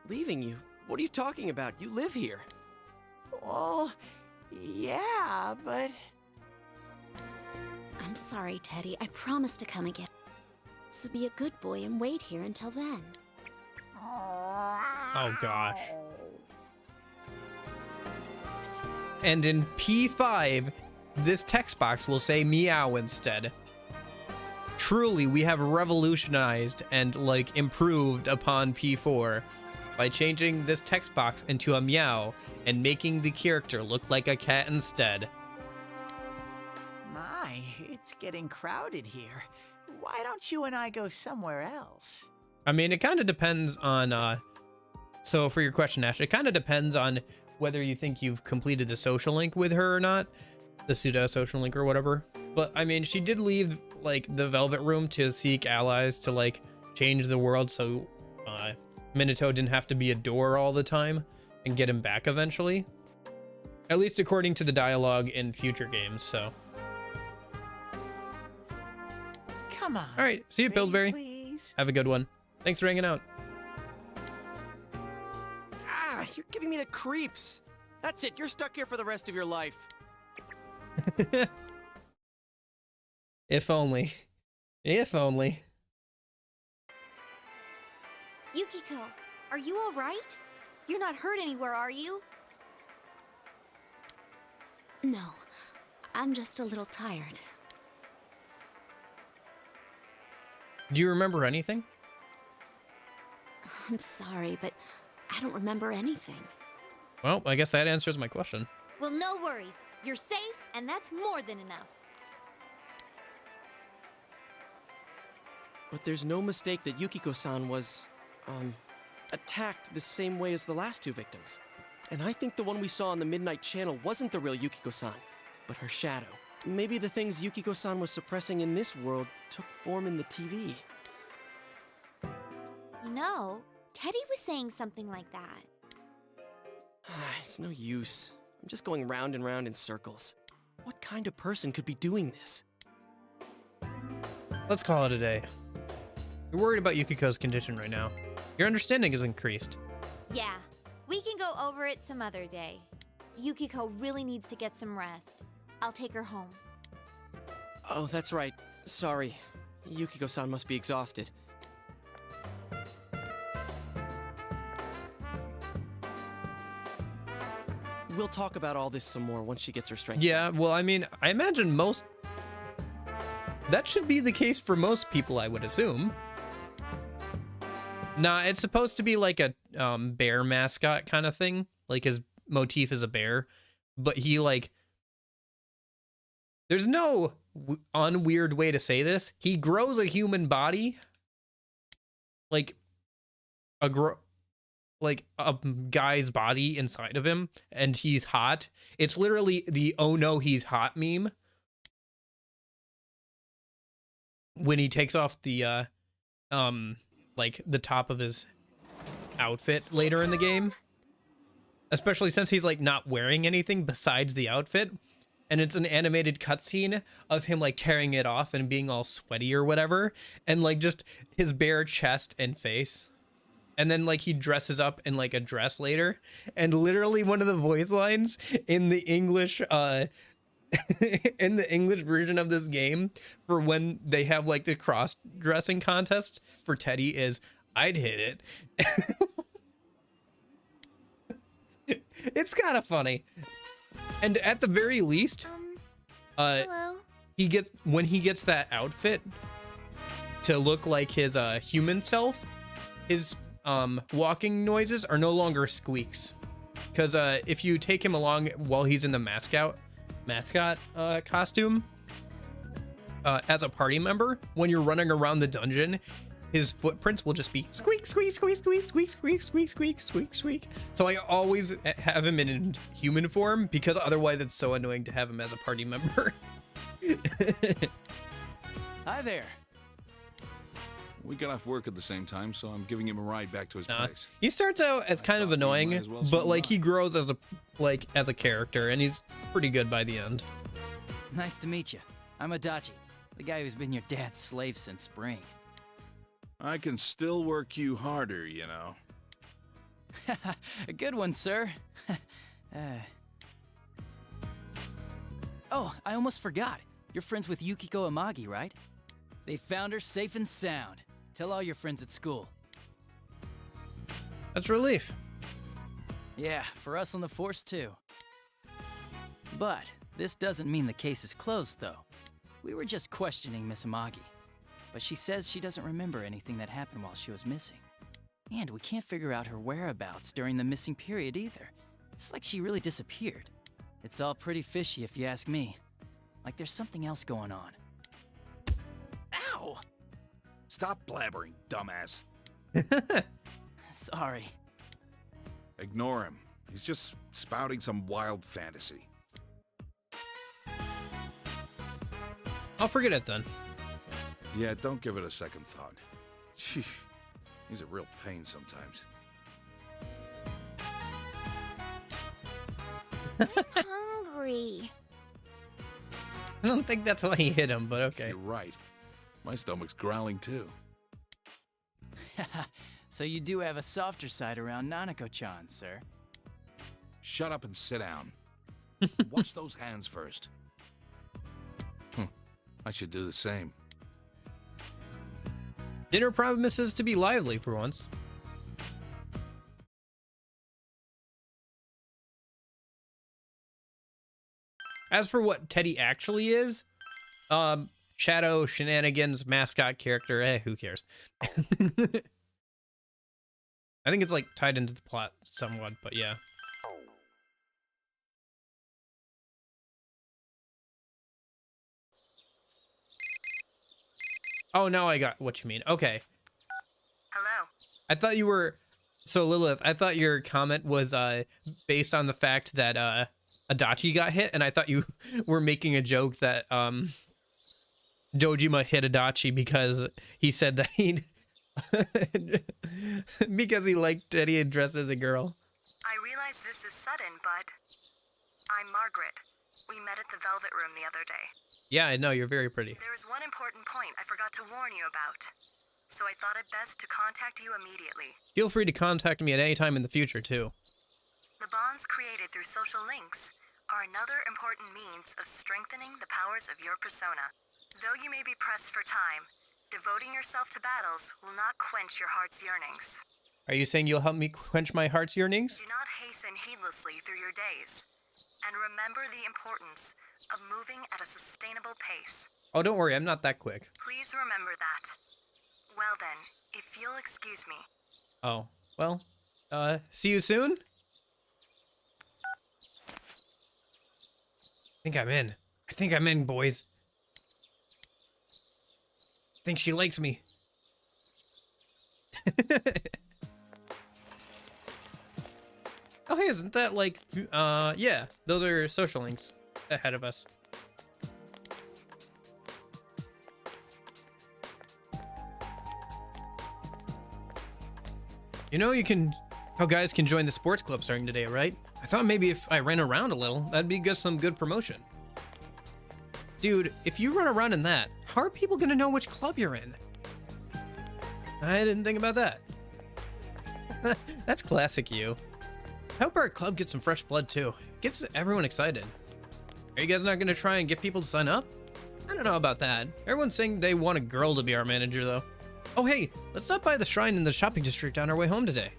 Leaving you? What are you talking about? You live here. Well, yeah, but... I'm sorry, Teddy. I promise to come again. So be a good boy and wait here until then. Oh, gosh. And in P5, this text box will say meow instead. Truly, we have revolutionized and, like, improved upon P4 by changing this text box into a meow and making the character look like a cat instead. My, it's getting crowded here. Why don't you and I go somewhere else? I mean, it kind of depends on, so for your question, Ash, it kind of depends on whether you think you've completed the social link with her or not, the pseudo social link or whatever. But I mean, she did leave like the Velvet Room to seek allies to like change the world, so Minato didn't have to be a door all the time and get him back eventually. At least according to the dialogue in future games. So, Come on. all right, see you, pretty Pillsbury. please. Have a good one. Thanks for hanging out. Ah, you're giving me the creeps. That's it, you're stuck here for the rest of your life. If only. If only. Yukiko, are you alright? You're not hurt anywhere, are you? No, I'm just a little tired. Do you remember anything? I'm sorry, but I don't remember anything. Well, I guess that answers my question. Well, no worries. You're safe, and that's more than enough. But there's no mistake that Yukiko-san was, attacked the same way as the last two victims. And I think the one we saw on the Midnight Channel wasn't the real Yukiko-san, but her shadow. Maybe the things Yukiko-san was suppressing in this world took form in the TV. You know, Teddy was saying something like that. It's no use. I'm just going round and round in circles. What kind of person could be doing this? Let's call it a day. You're worried about Yukiko's condition right now. Your understanding is increased. Yeah, we can go over it some other day. Yukiko really needs to get some rest. I'll take her home. Oh, that's right. Sorry. Yukiko-san must be exhausted. We'll talk about all this some more once she gets her strength. Yeah, well, I mean, I imagine that should be the case for most people, I would assume. Nah, it's supposed to be like a bear mascot kind of thing. Like his motif is a bear, but he like... There's no unweird way to say this. He grows a human body, like a guy's body inside of him, and he's hot. It's literally the "oh no, he's hot" meme. When he takes off the like the top of his outfit later in the game, especially since he's like not wearing anything besides the outfit, and it's an animated cutscene of him like tearing it off and being all sweaty or whatever, and like just his bare chest and face. And then like he dresses up in like a dress later, and literally one of the voice lines in the English in the English version of this game for when they have like the cross-dressing contest for Teddy is, "I'd hit it." It's kind of funny. And at the very least, Hello? when he gets that outfit to look like his human self, his walking noises are no longer squeaks. Because if you take him along while he's in the mascot costume as a party member, when you're running around the dungeon, his footprints will just be squeak, squeak, squeak, squeak, squeak, squeak, squeak, squeak, squeak, squeak. So I always have him in human form, because otherwise it's so annoying to have him as a party member. Hi there. We got off work at the same time, so I'm giving him a ride back to his place. He starts out as kind of annoying, might as well but swing like by. he grows as a character, and he's pretty good by the end. Nice to meet you. I'm Adachi, the guy who's been your dad's slave since spring. I can still work you harder, you know. A good one, sir. Oh, I almost forgot. You're friends with Yukiko Amagi, right? They found her safe and sound. Tell all your friends at school. That's relief. Yeah, for us on the force too. But this doesn't mean the case is closed, though. We were just questioning Miss Amagi. But she says she doesn't remember anything that happened while she was missing. And we can't figure out her whereabouts during the missing period either. It's like she really disappeared. It's all pretty fishy if you ask me. Like there's something else going on. Ow! Stop blabbering, dumbass. Sorry. Ignore him. He's just spouting some wild fantasy. I'll forget it then. Yeah, don't give it a second thought. Sheesh. He's a real pain sometimes. Hungry. I don't think that's why he hit him, but okay. You're right. My stomach's growling too. So you do have a softer side around Nanako-chan, sir. Shut up and sit down. Wash those hands first. I should do the same. Dinner promises to be lively for once. As for what Teddy actually is, Shadow Shenanigans mascot character, who cares? I think it's like tied into the plot somewhat, but yeah. Oh, now I got what you mean. Okay. Hello. I thought you were... So, Lilith, I thought your comment was based on the fact that Adachi got hit, and I thought you were making a joke that Dojima hit Adachi because he said that he'd... because he liked Teddy and dressed as a girl. I realize this is sudden, but I'm Margaret. We met at the Velvet Room the other day. Yeah, I know, you're very pretty. There is one important point I forgot to warn you about, so I thought it best to contact you immediately. Feel free to contact me at any time in the future, too. The bonds created through social links are another important means of strengthening the powers of your persona. Though you may be pressed for time, devoting yourself to battles will not quench your heart's yearnings. Are you saying you'll help me quench my heart's yearnings? Do not hasten heedlessly through your days, and remember the importance of moving at a sustainable pace. Oh, don't worry, I'm not that quick. Please remember that. Well then, if you'll excuse me. Oh, well, see you soon? I think I'm in, boys. I think she likes me. Oh, hey, isn't that like, yeah, those are social links ahead of us. You know, how guys can join the sports club starting today, right? I thought maybe if I ran around a little, that'd be some good promotion. Dude, if you run around in that, how are people gonna know which club you're in? I didn't think about that. That's classic you. I hope our club gets some fresh blood too. Gets everyone excited. Are you guys not gonna try and get people to sign up? I don't know about that. Everyone's saying they want a girl to be our manager though. Oh hey, let's stop by the shrine in the shopping district on our way home today.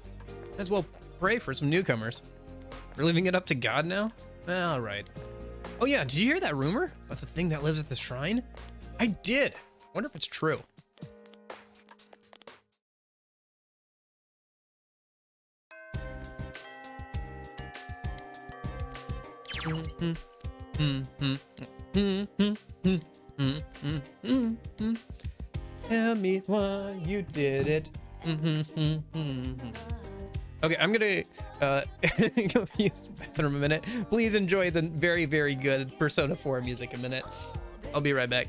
Might as well pray for some newcomers. We're leaving it up to God now? All right. Oh yeah, did you hear that rumor about the thing that lives at the shrine? I did. Wonder if it's true. Tell me why you did it. Okay, I'm gonna go use the bathroom a minute. Please enjoy the very, very good Persona 4 music a minute. I'll be right back.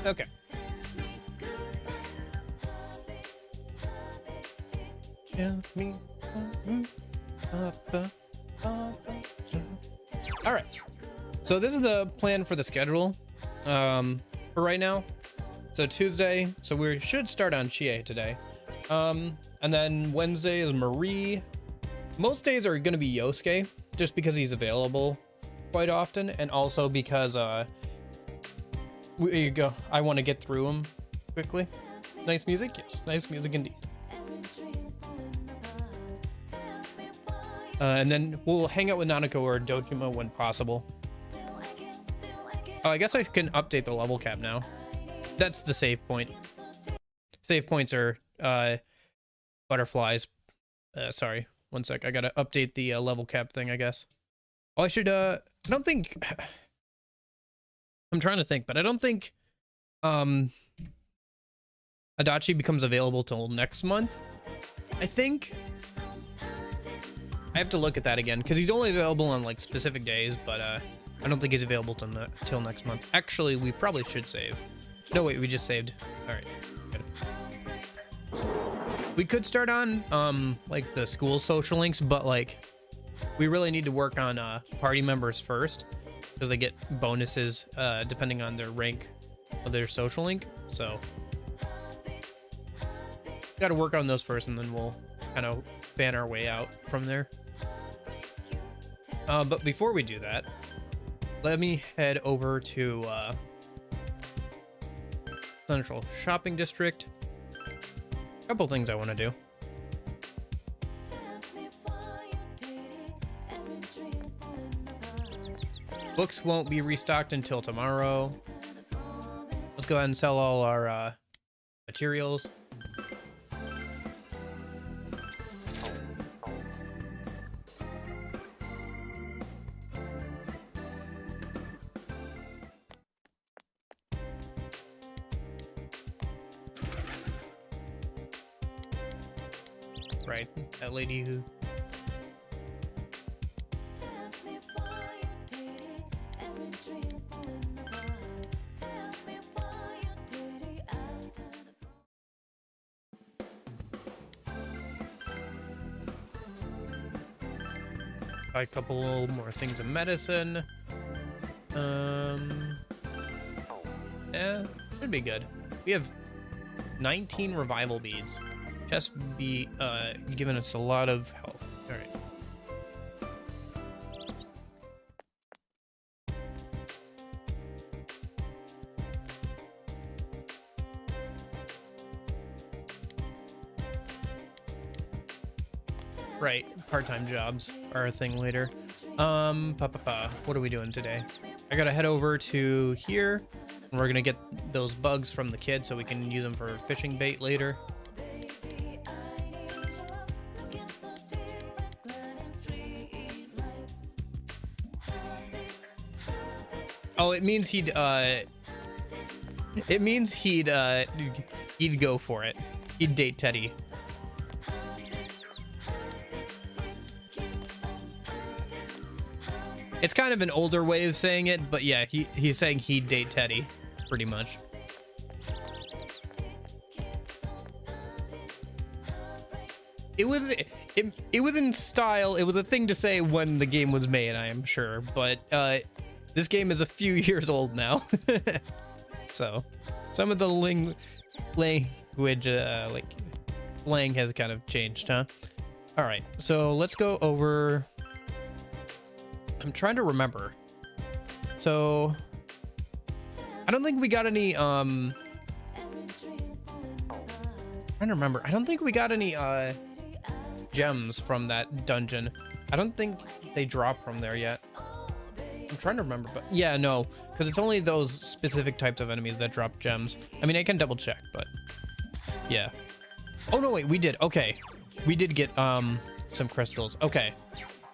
Okay. Tell me, All right. So this is the plan for the schedule for right now. So Tuesday, so we should start on Chie today. And then Wednesday is Marie. Most days are going to be Yosuke, just because he's available quite often, and also because you go. I want to get through them quickly. Nice music, yes, nice music indeed. And then we'll hang out with Nanako or Dojima when possible. Oh, I guess I can update the level cap now. That's the save point. Save points are butterflies. Sorry, one sec. I gotta update the level cap thing, I guess. Oh, I should. I don't think. I'm trying to think, but I don't think Adachi becomes available till next month. I think. I have to look at that again because he's only available on like specific days, but I don't think he's available till next month. Actually, we probably should save. No, wait, we just saved. All right, good. We could start on like the school social links, but like we really need to work on party members first because they get bonuses depending on their rank of their social link. So got to work on those first, and then we'll kind of fan our way out from there. But before we do that, let me head over to Central Shopping District. A couple things I want to do. Books won't be restocked until tomorrow. Let's go ahead and sell all our materials. Right, that lady who... Buy a couple more things of medicine. Yeah, should be good. We have 19 revival beads. Just be giving us a lot of health. All right. Right, part-time jobs are a thing later. What are we doing today? I gotta head over to here, and we're gonna get those bugs from the kid so we can use them for fishing bait later. Oh, it means he'd go for it. He'd date Teddy. It's kind of an older way of saying it, but yeah, he's saying he'd date Teddy, pretty much. It was in style. It was a thing to say when the game was made, I am sure, but this game is a few years old now. So some of the language like slang has kind of changed, huh? All right, so let's go over. I'm trying to remember. So I don't think we got any trying to remember. I don't think we got any gems from that dungeon. I don't think they dropped from there yet. I'm trying to remember, but yeah, no, because it's only those specific types of enemies that drop gems. I mean, I can double check, but yeah. Oh no, wait, we did. Okay, we did get some crystals. Okay,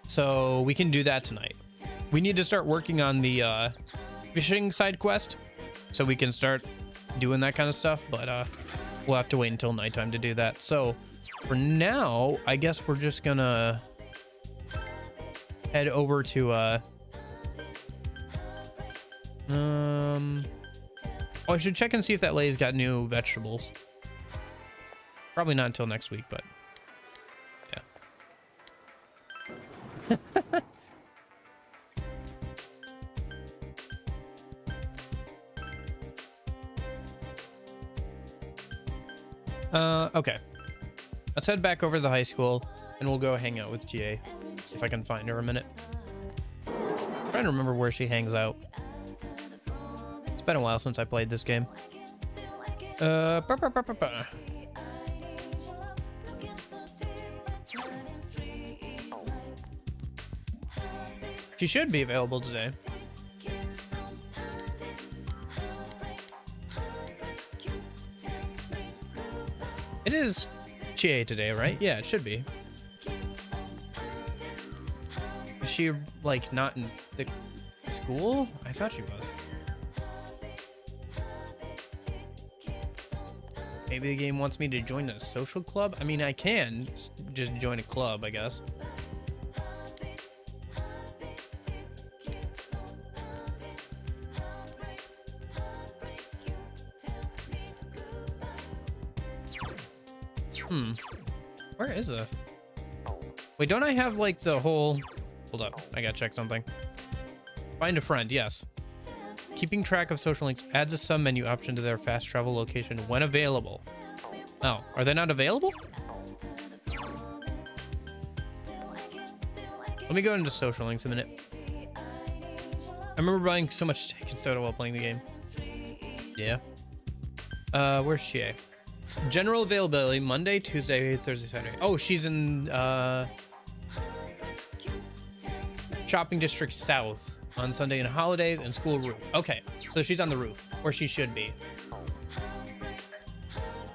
so we can do that tonight. We need to start working on the fishing side quest so we can start doing that kind of stuff, but we'll have to wait until nighttime to do that. So for now, I guess we're just gonna head over to oh, I should check and see if that lady's got new vegetables. Probably not until next week, but yeah. Okay. Let's head back over to the high school, and we'll go hang out with GA, if I can find her a minute. I'm trying to remember where she hangs out. It's been a while since I played this game. She should be available today. It is GA today, right? Yeah, it should be. Is she, like, not in the school? I thought she was. Maybe the game wants me to join a social club? I mean, I can just join a club, I guess. Where is this? Wait, don't I have like the whole... Hold up, I gotta check something. Find a friend, yes. Keeping track of social links adds a sub-menu option to their fast travel location when available. Oh, are they not available? Let me go into social links a minute. I remember buying so much steak and soda while playing the game. Yeah. Where's she at? General availability, Monday, Tuesday, Thursday, Saturday. Oh, she's in Shopping District South on Sunday and holidays and school roof. Okay, so she's on the roof, or she should be.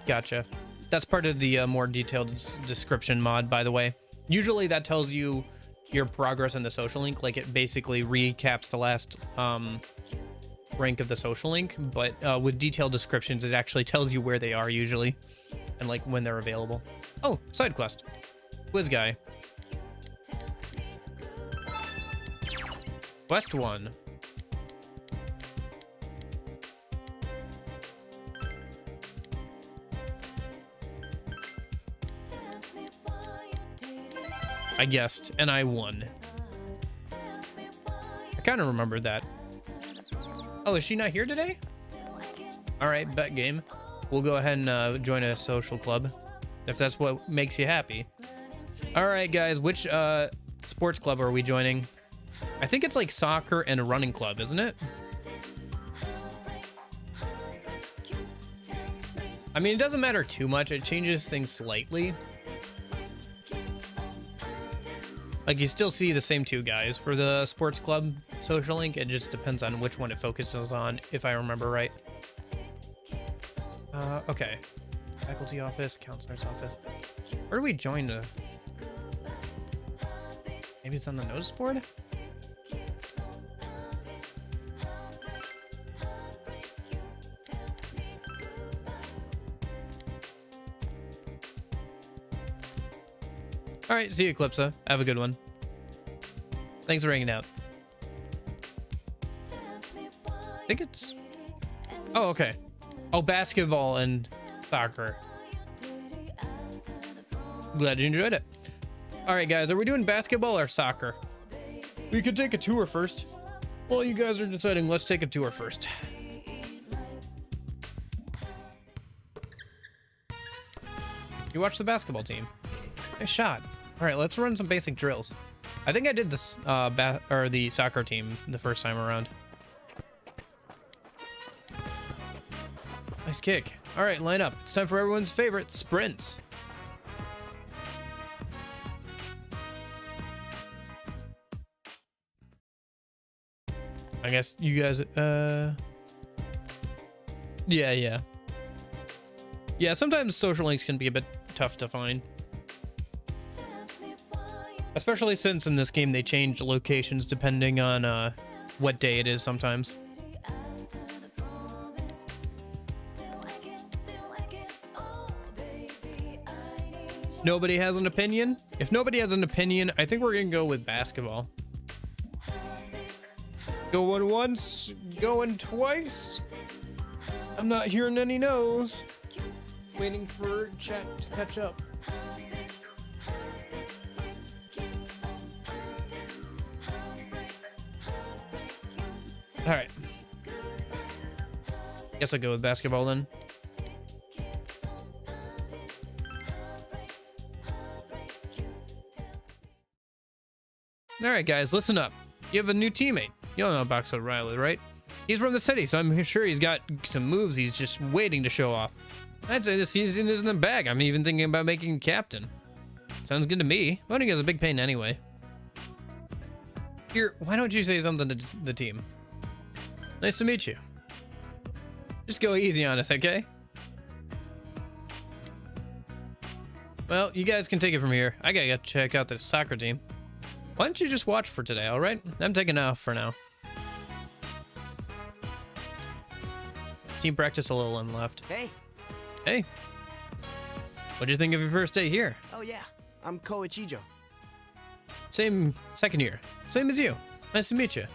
Gotcha. That's part of the more detailed description mod, by the way. Usually that tells you your progress in the social link. Like, it basically recaps the last rank of the social link, but with detailed descriptions, it actually tells you where they are usually and like when they're available. Oh, side quest. Quiz guy. Quest 1. I guessed, and I won. I kind of remembered that. Oh, is she not here today? All right, bet game. We'll go ahead and join a social club, if that's what makes you happy. All right, guys, which sports club are we joining? I think it's like soccer and a running club, isn't it? I mean, it doesn't matter too much. It changes things slightly. Like, you still see the same two guys for the sports club social link. It just depends on which one it focuses on, if I remember right. Okay. Faculty office, counselor's office. Where do we join the... Maybe it's on the notice board? All right, see you, Eclipsa. Have a good one. Thanks for hanging out. I think it's... Oh, okay. Oh, basketball and soccer. Glad you enjoyed it. All right, guys, are we doing basketball or soccer? We could take a tour first. Well, you guys are deciding, let's take a tour first. You watch the basketball team. Nice shot. All right, let's run some basic drills. I think I did this the soccer team the first time around. Nice kick. All right, line up. It's time for everyone's favorite sprints. I guess you guys yeah, sometimes social links can be a bit tough to find. Especially since in this game they change locations depending on what day it is sometimes. Nobody has an opinion? If nobody has an opinion, I think we're gonna go with basketball. Going once, going twice. I'm not hearing any no's. Waiting for chat to catch up. All right. Guess I'll go with basketball then. Alright guys, listen up. You have a new teammate. You all know Box O'Reilly, right? He's from the city, so I'm sure he's got some moves he's just waiting to show off. I'd say this season is in the bag. I'm even thinking about making him captain. Sounds good to me. Voting is a big pain anyway. Here, why don't you say something to the team? Nice to meet you. Just go easy on us, okay? Well, you guys can take it from here. I gotta check out the soccer team. Why don't you just watch for today, alright? I'm taking off for now. Team practice a little and left. Hey. Hey. What'd you think of your first day here? Oh yeah, I'm Koichijo. Same second year. Same as you. Nice to meet you.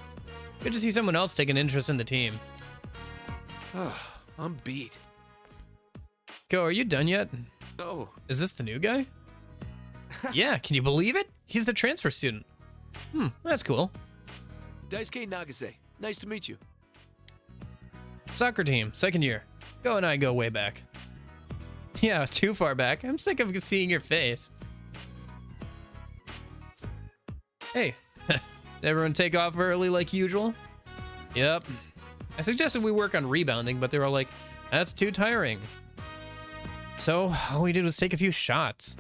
Good to see someone else take an interest in the team. I'm beat. Go, are you done yet? Oh. Is this the new guy? Yeah, can you believe it? He's the transfer student. That's cool. Daisuke Nagase. Nice to meet you. Soccer team, second year. Go and I go way back. Yeah, too far back. I'm sick of seeing your face. Hey, did everyone take off early like usual? Yep. I suggested we work on rebounding, but they were like, that's too tiring. So, all we did was take a few shots.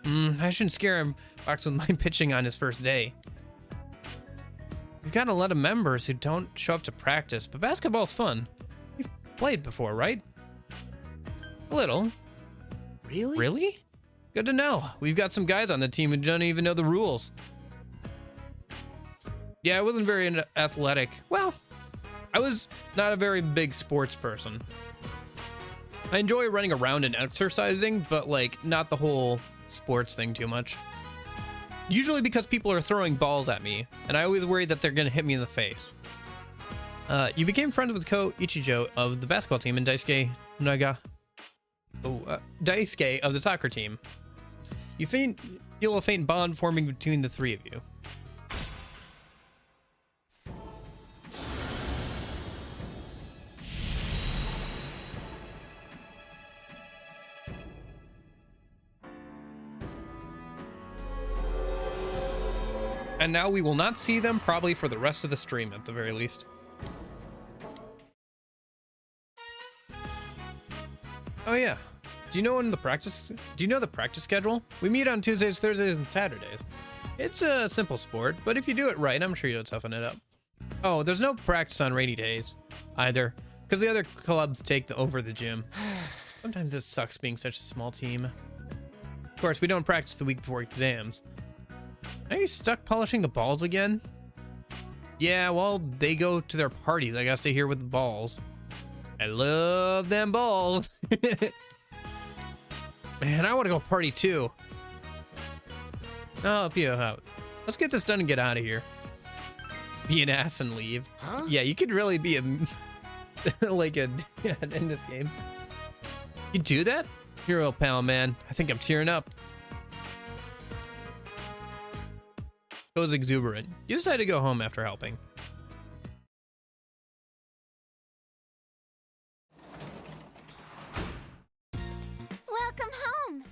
I shouldn't scare him, Fox, with my pitching on his first day. We've got a lot of members who don't show up to practice, but basketball's fun. You've played before, right? A little. Really? Really? Good to know. We've got some guys on the team who don't even know the rules. Yeah, I wasn't very athletic. Well, I was not a very big sports person. I enjoy running around and exercising, but like not the whole sports thing too much. Usually because people are throwing balls at me, and I always worry that they're gonna hit me in the face. You became friends with Koichijo of the basketball team and Daisuke Daisuke of the soccer team. You feel a faint bond forming between the three of you. And now we will not see them probably for the rest of the stream at the very least. Oh yeah. Do you know the practice schedule? We meet on Tuesdays, Thursdays, and Saturdays. It's a simple sport, but if you do it right, I'm sure you'll toughen it up. Oh, there's no practice on rainy days either, because the other clubs take over the gym. Sometimes it sucks being such a small team. Of course, we don't practice the week before exams. Are you stuck polishing the balls again? Yeah, well, they go to their parties. I gotta stay here with the balls. I love them balls. Man, I want to go party too. I'll help you out. Let's get this done and get out of here. Be an ass and leave. Huh? Yeah, you could really be a like a in this game. You do that? You're a real pal, man. I think I'm tearing up. Goes exuberant. You decided to go home after helping. Welcome home.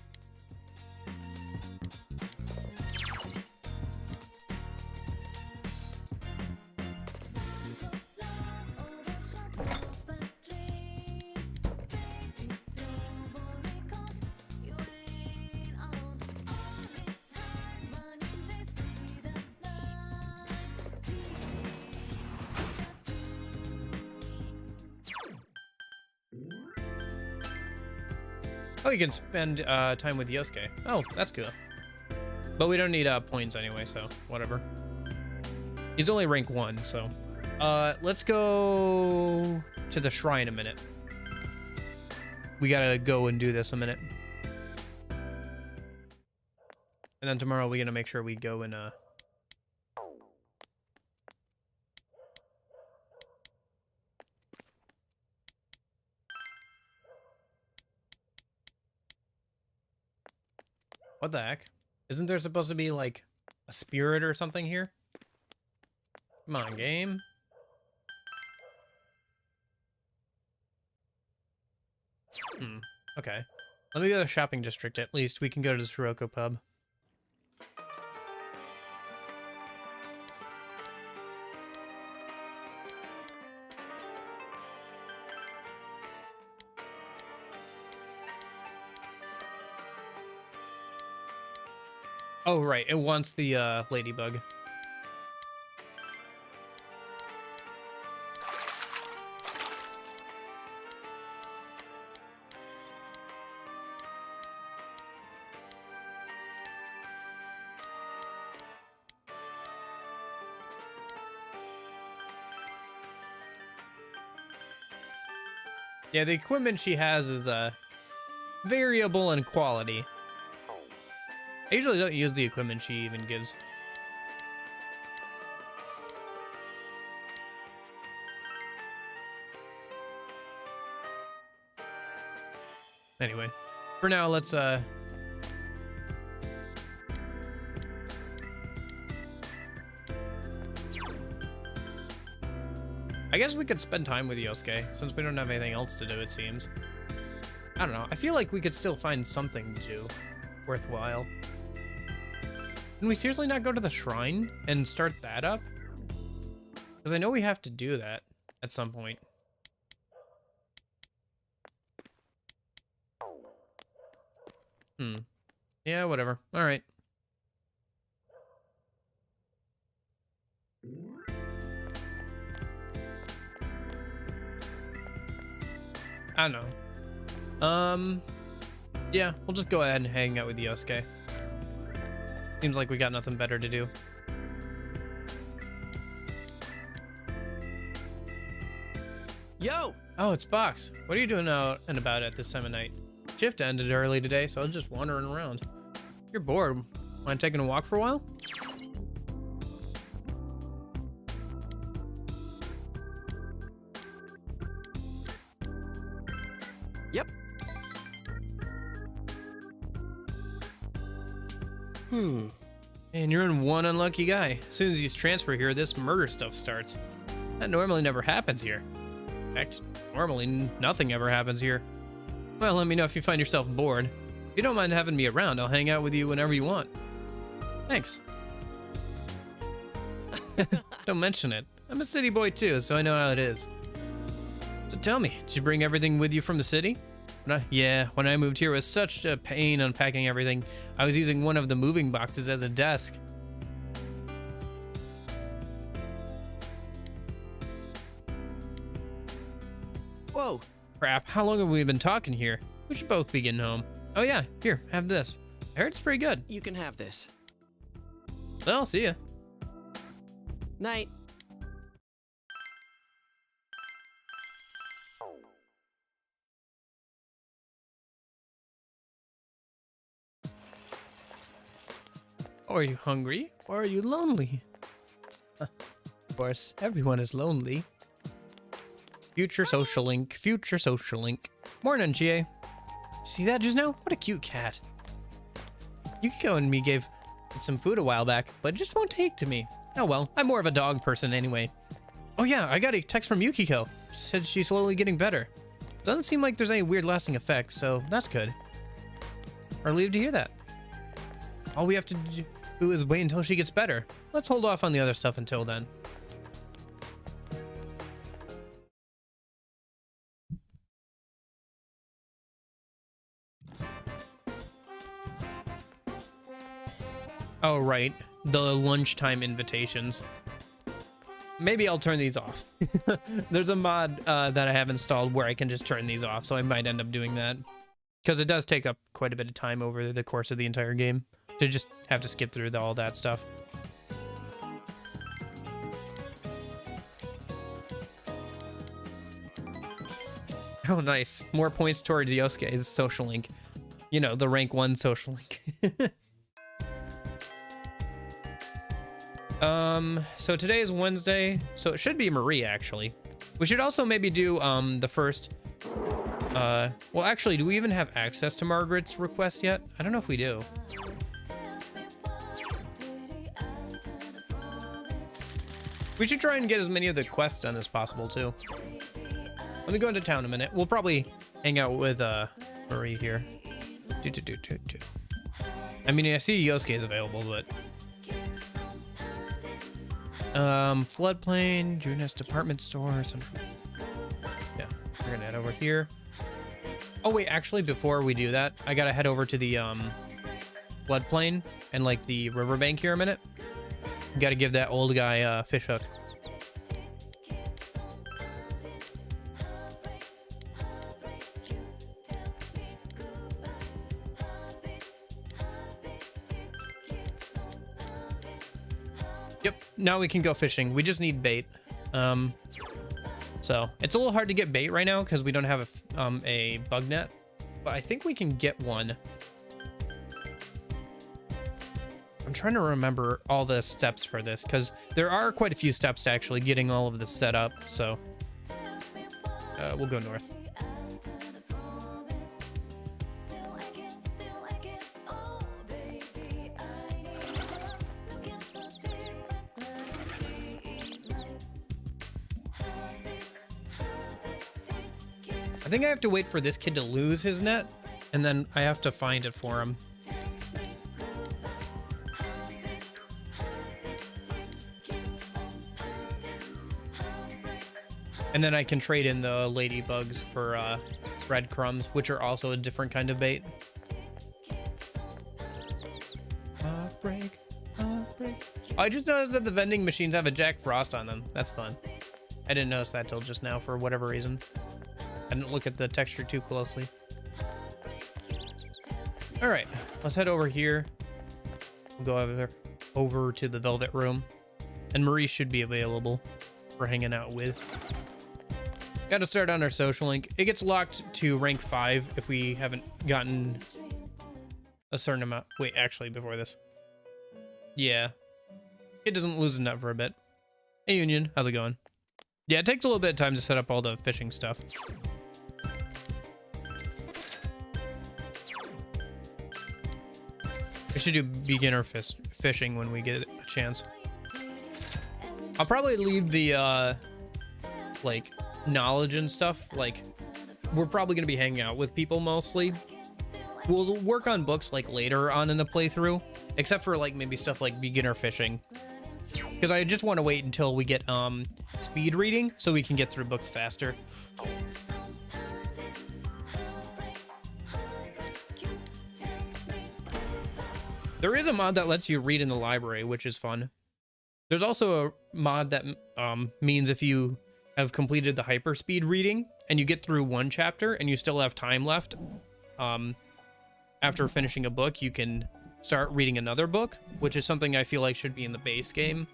Oh, you can spend time with Yosuke. Oh, that's cool. But we don't need points anyway, so whatever. He's only rank 1, so. Let's go to the shrine a minute. We gotta go and do this a minute. And then tomorrow we're gonna make sure we go and what the heck? Isn't there supposed to be, like, a spirit or something here? Come on, game. Okay. Let me go to the shopping district, at least. We can go to the Sirocco pub. Oh, right. It wants the ladybug. Yeah, the equipment she has is variable in quality. I usually don't use the equipment she even gives. Anyway, for now, let's I guess we could spend time with Yosuke, since we don't have anything else to do, it seems. I don't know. I feel like we could still find something to do worthwhile. Can we seriously not go to the shrine and start that up? Because I know we have to do that at some point. Yeah, whatever. All right. I don't know. Yeah, we'll just go ahead and hang out with Yosuke. Seems like we got nothing better to do. Yo! Oh, it's Box. What are you doing out and about at this time of night? Shift ended early today, so I was just wandering around. You're bored. Mind taking a walk for a while? Yep. And you're in one unlucky guy. As soon as you transfer here, this murder stuff starts. That normally never happens here. In fact, normally nothing ever happens here. Well, let me know if you find yourself bored. If you don't mind having me around, I'll hang out with you whenever you want. Thanks. Don't mention it. I'm a city boy too, so I know how it is. So tell me, did you bring everything with you from the city? When I moved here, it was such a pain unpacking everything. I was using one of the moving boxes as a desk. Whoa. Crap, how long have we been talking here? We should both be getting home. Oh yeah, here, have this. I heard it's pretty good. You can have this. Well, see ya. Night. Are you hungry or are you lonely? Of course, everyone is lonely. Future social link, future social link. Morning, GA. See that just now? What a cute cat. Yukiko and me gave it some food a while back, but it just won't take to me. Oh well, I'm more of a dog person anyway. Oh yeah, I got a text from Yukiko. She said she's slowly getting better. Doesn't seem like there's any weird lasting effects, so that's good. We're relieved to hear that. All we have to do is wait until she gets better. Let's hold off on the other stuff until then. Oh, right. The lunchtime invitations. Maybe I'll turn these off. There's a mod that I have installed where I can just turn these off, so I might end up doing that. Because it does take up quite a bit of time over the course of the entire game to just have to skip through all that stuff. Oh, nice. More points towards Yosuke's social link. You know, the rank 1 social link. So today is Wednesday, so it should be Marie, actually. We should also maybe do, the first, well, actually, do we even have access to Margaret's request yet? I don't know if we do. We should try and get as many of the quests done as possible, too. Let me go into town a minute. We'll probably hang out with, Marie here. I mean, I see Yosuke is available, but... floodplain, June's department store, or something. Yeah, we're gonna head over here. Oh wait, actually, before we do that, I gotta head over to the floodplain and like the riverbank here a minute. Got to give that old guy a fish hook. Yep, now we can go fishing. We just need bait. So it's a little hard to get bait right now because we don't have a bug net, but I think we can get one. I'm trying to remember all the steps for this because there are quite a few steps to actually getting all of this set up. So we'll go north. I think I have to wait for this kid to lose his net, and then I have to find it for him. And then I can trade in the ladybugs for breadcrumbs, which are also a different kind of bait. Heartbreak, heartbreak. I just noticed that the vending machines have a Jack Frost on them. That's fun. I didn't notice that till just now for whatever reason. I didn't look at the texture too closely. All right, let's head over here. We'll go over to the Velvet Room. And Marie should be available for hanging out with. Got to start on our social link. It gets locked to rank 5 if we haven't gotten a certain amount. Wait, actually, before this. Yeah. It doesn't lose a nut for a bit. Hey, Union. How's it going? Yeah, it takes a little bit of time to set up all the fishing stuff. We should do beginner fishing when we get a chance. I'll probably leave the, like, knowledge and stuff. Like, we're probably going to be hanging out with people mostly. We'll work on books, like, later on in the playthrough. Except for, like, maybe stuff like beginner fishing. Because I just want to wait until we get, speed reading so we can get through books faster. There is a mod that lets you read in the library, which is fun. There's also a mod that means if you have completed the hyperspeed reading and you get through one chapter and you still have time left after finishing a book, you can start reading another book, which is something I feel like should be in the base game.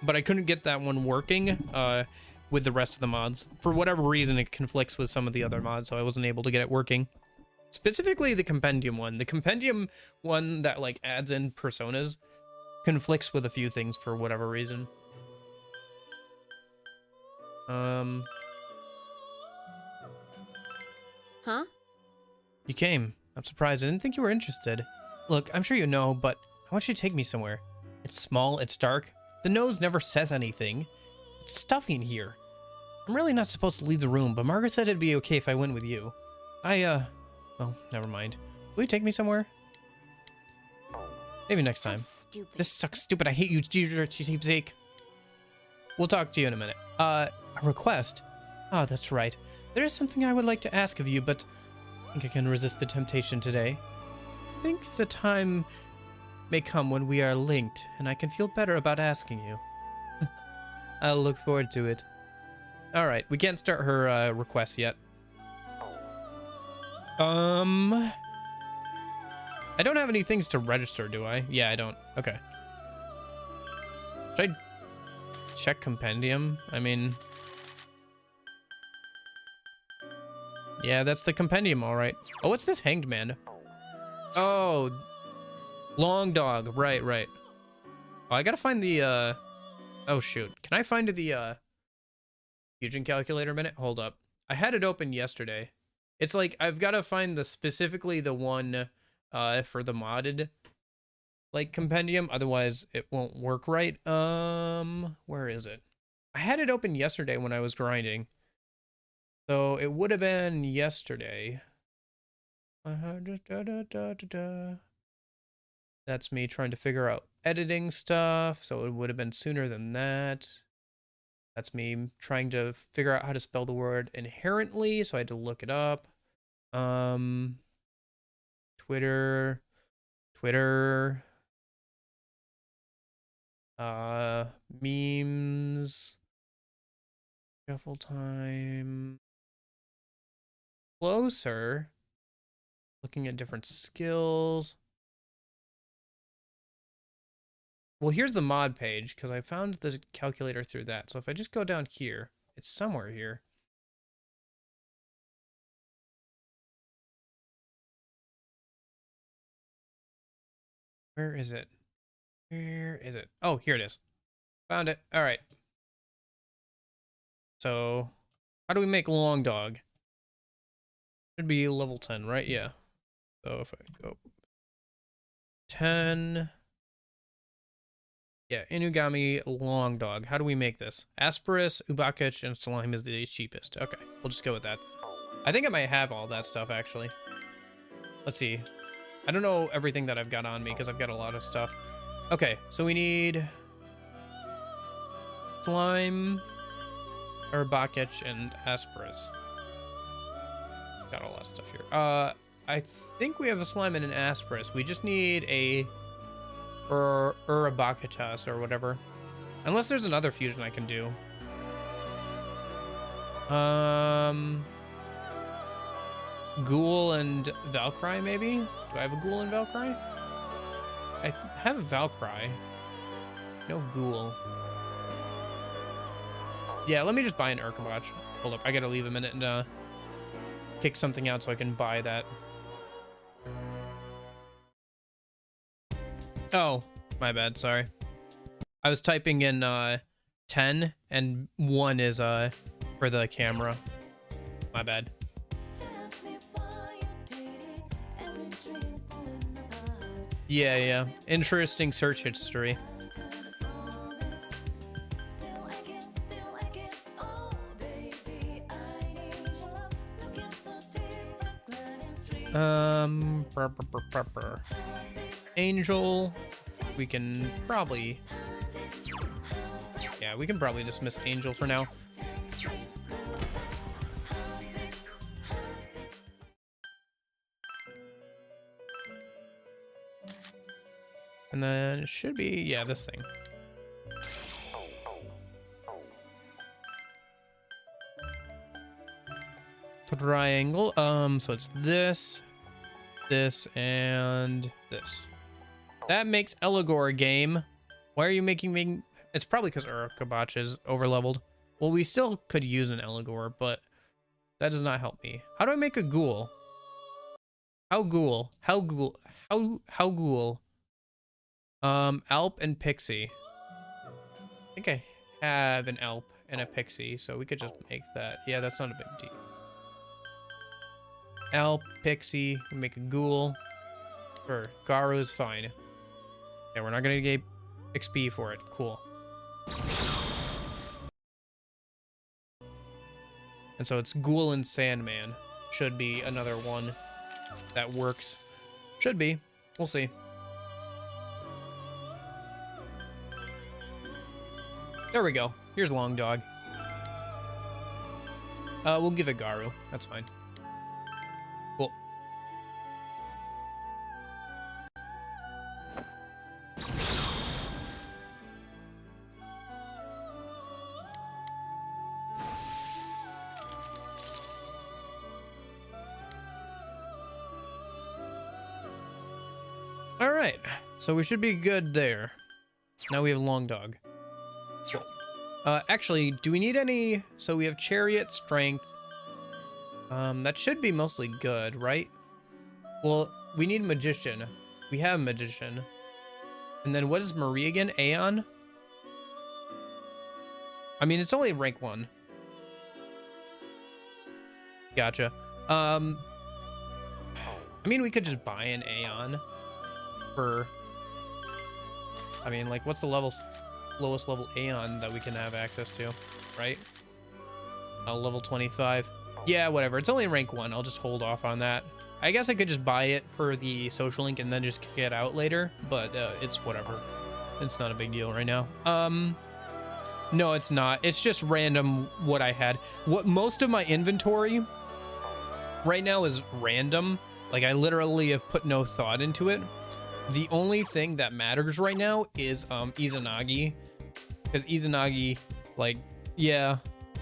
But I couldn't get that one working with the rest of the mods. For whatever reason, it conflicts with some of the other mods, so I wasn't able to get it working. Specifically the compendium one. The compendium one that like adds in personas conflicts with a few things for whatever reason. Huh? You came. I'm surprised. I didn't think you were interested. Look, I'm sure you know, but I want you to take me somewhere. It's small, it's dark. The nose never says anything. It's stuffy in here. I'm really not supposed to leave the room, but Margaret said it'd be okay if I went with you. Well, never mind. Will you take me somewhere? Maybe next time. Stupid. This sucks stupid. I hate you, jrpg. We'll talk to you in a minute. A request? Oh, that's right. There is something I would like to ask of you, but I think I can resist the temptation today. I think the time may come when we are linked, and I can feel better about asking you. I'll look forward to it. Alright, we can't start her request yet. I don't have any things to register, do I? Yeah, I don't. Okay. Should I check compendium? I mean... Yeah, that's the compendium, all right. Oh, what's this hanged man? Oh, long dog. Right, right. Oh, I gotta find the, oh, shoot. Can I find the, fusion calculator a minute? Hold up. I had it open yesterday. It's like, I've got to find specifically the one, for the modded, like, compendium. Otherwise, it won't work right. Where is it? I had it open yesterday when I was grinding. So, it would have been yesterday. That's me trying to figure out editing stuff. So, it would have been sooner than that. That's me trying to figure out how to spell the word inherently, so I had to look it up. Twitter. Twitter. Memes. Shuffle time. Closer. Looking at different skills. Well, here's the mod page, because I found the calculator through that. So if I just go down here, it's somewhere here. Where is it? Where is it? Oh, here it is. Found it. All right. So, how do we make long dog? Should be level 10, right? Yeah. So if I go 10. Yeah, Inugami long dog. How do we make this? Asperus, Ubakich, and Slime is the cheapest. Okay, we'll just go with that. I think I might have all that stuff, actually. Let's see. I don't know everything that I've got on me, because I've got a lot of stuff. Okay, so we need Slime, Ubakich, and Asperus. Got all that stuff here. I think we have a Slime and an Asperus. We just need a Urabakitas or whatever. Unless there's another fusion I can do. Ghoul and Valkyrie, maybe? Do I have a Ghoul and Valkyrie? I have a Valkyrie. No Ghoul. Yeah, let me just buy an Urkabach. Hold up, I gotta leave a minute and kick something out so I can buy that. Oh, my bad, sorry. I was typing in 10 and 1 is for the camera. My bad. Yeah. Interesting search history. Angel. We can probably... Yeah, we can probably dismiss Angel for now. And then it should be, yeah, this thing. Triangle. So it's this, and this. That makes Eligor a game. Why are you making me... It's probably because Urkabach is overleveled. Well, we still could use an Eligor, but that does not help me. How do I make a Ghoul? How Ghoul? How Ghoul? How Ghoul? Alp and Pixie. I think I have an Alp and a Pixie, so we could just make that. Yeah, that's not a big deal. Alp, Pixie, we make a Ghoul. Sure, Garu is fine. Yeah, we're not gonna get XP for it. Cool. And so it's Ghoul and Sandman. Should be another one that works. Should be. We'll see. There we go. Here's Long Dog. We'll give it Garu. That's fine. Cool. All right. So we should be good there. Now we have Long Dog. Cool. Actually, do we need any? So we have Chariot, Strength. That should be mostly good, right? Well, we need Magician. We have Magician. And then what is Marie again? Aeon? I mean, it's only rank 1. Gotcha. I mean, we could just buy an Aeon for... I mean, like, what's the lowest level Aeon that we can have access to, right? Level 25. Yeah, whatever. It's only rank 1. I'll just hold off on that. I guess I could just buy it for the social link and then just kick it out later, but it's whatever. It's not a big deal right now. No, it's not. It's just random what I had. What most of my inventory right now is random. Like, I literally have put no thought into it. The only thing that matters right now is Izanagi. Because Izanagi, like, yeah,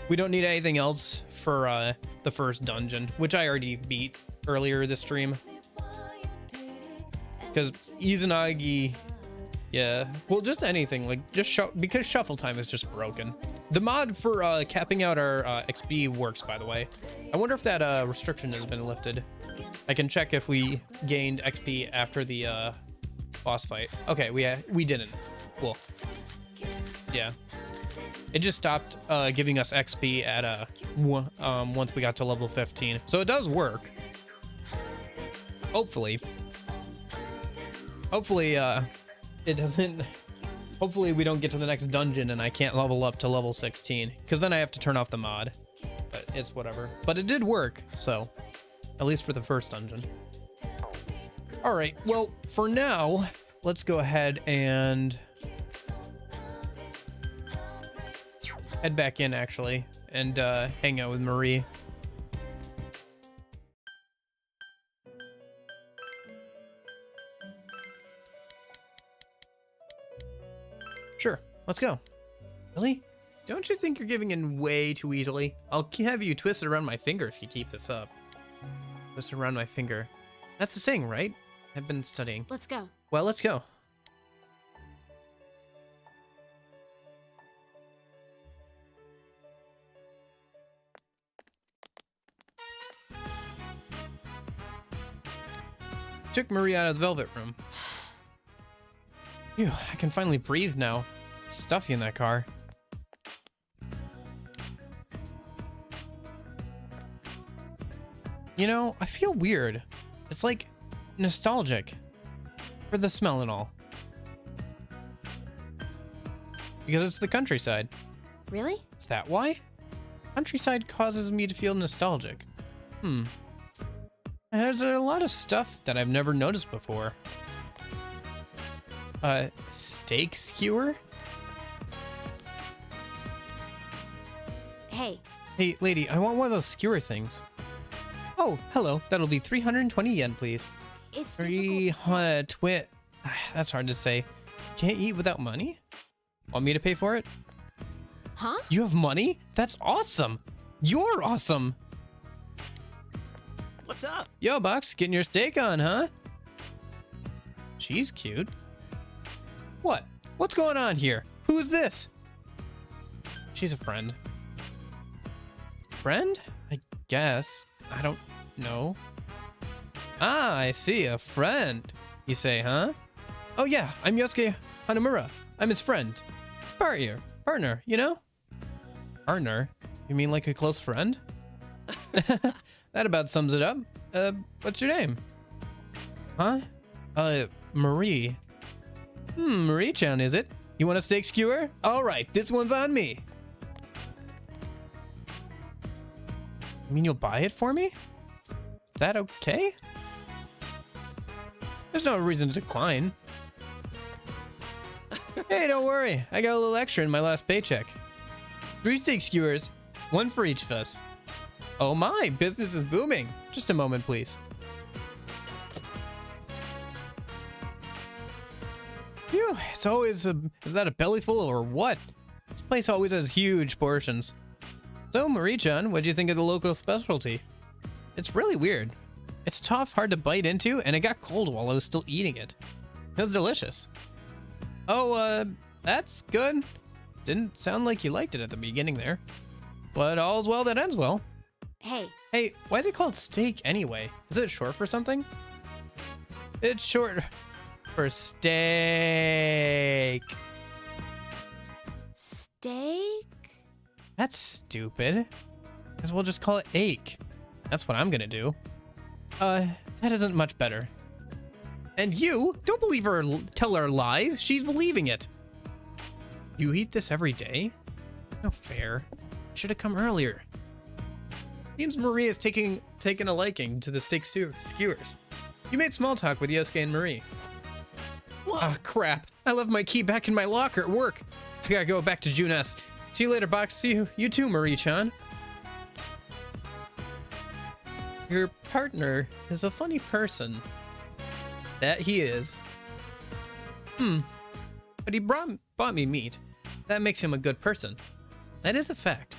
we don't need anything else for the first dungeon, which I already beat earlier this stream. Because Izanagi, yeah, well, just anything, like, just because shuffle time is just broken. The mod for capping out our XP works, by the way. I wonder if that restriction has been lifted. I can check if we gained XP after the boss fight. Okay, we didn't. Cool. Yeah. It just stopped giving us XP at once we got to level 15. So it does work. Hopefully. Hopefully it doesn't. Hopefully we don't get to the next dungeon and I can't level up to level 16, because then I have to turn off the mod. But it's whatever. But it did work, so at least for the first dungeon. All right, well, for now, let's go ahead and head back in, actually, and hang out with Marie. Sure, let's go. Really? Don't you think you're giving in way too easily? I'll have you twist it around my finger if you keep this up. Twist it around my finger. That's the saying, right? I've been studying. Let's go. Well, let's go. Took Marie out of the velvet room. Phew, I can finally breathe now. It's stuffy in that car. You know, I feel weird. It's like nostalgic for the smell and all. Because it's the countryside. Really? Is that why? Countryside causes me to feel nostalgic. There's a lot of stuff that I've never noticed before. Steak skewer? Hey. Hey, lady, I want one of those skewer things. Oh, hello. That'll be 320 yen, please. It's difficult to say. That's hard to say. Can't eat without money? Want me to pay for it? Huh? You have money? That's awesome. You're awesome. What's up? Yo, Box, getting your steak on, huh? She's cute. What? What's going on here? Who's this? She's a friend. Friend? I guess. I don't know. Ah, I see. A friend. You say, huh? Oh, yeah. I'm Yosuke Hanamura. I'm his friend. Partner, you know? Partner? You mean like a close friend? That about sums it up. What's your name? Huh? Marie. Marie-chan, is it? You want a steak skewer? All right, this one's on me. You mean you'll buy it for me? Is that okay? There's no reason to decline. Hey, don't worry. I got a little extra in my last paycheck. 3 steak skewers, 1 for each of us. Oh my, business is booming. Just a moment, please. Phew, it's always is that a belly full or what? This place always has huge portions. So, Marie-chan, what'd you think of the local specialty? It's really weird. It's tough, hard to bite into, and it got cold while I was still eating it. It was delicious. Oh, that's good. Didn't sound like you liked it at the beginning there. But all's well that ends well. Hey. Hey, why is it called steak anyway? Is it short for something? It's short for steak. Steak? That's stupid. Might as well just call it ache. That's what I'm gonna do. That isn't much better. And you, don't believe her, tell her lies. She's believing it. You eat this every day? No fair. Should have come earlier. Seems Marie is taking a liking to the steak skewers. You made small talk with Yosuke and Marie. Ah, crap. I left my key back in my locker at work. I gotta go back to Junes. See you later, Box. See you too, Marie-chan. Your partner is a funny person. That he is. But he bought me meat. That makes him a good person. That is a fact.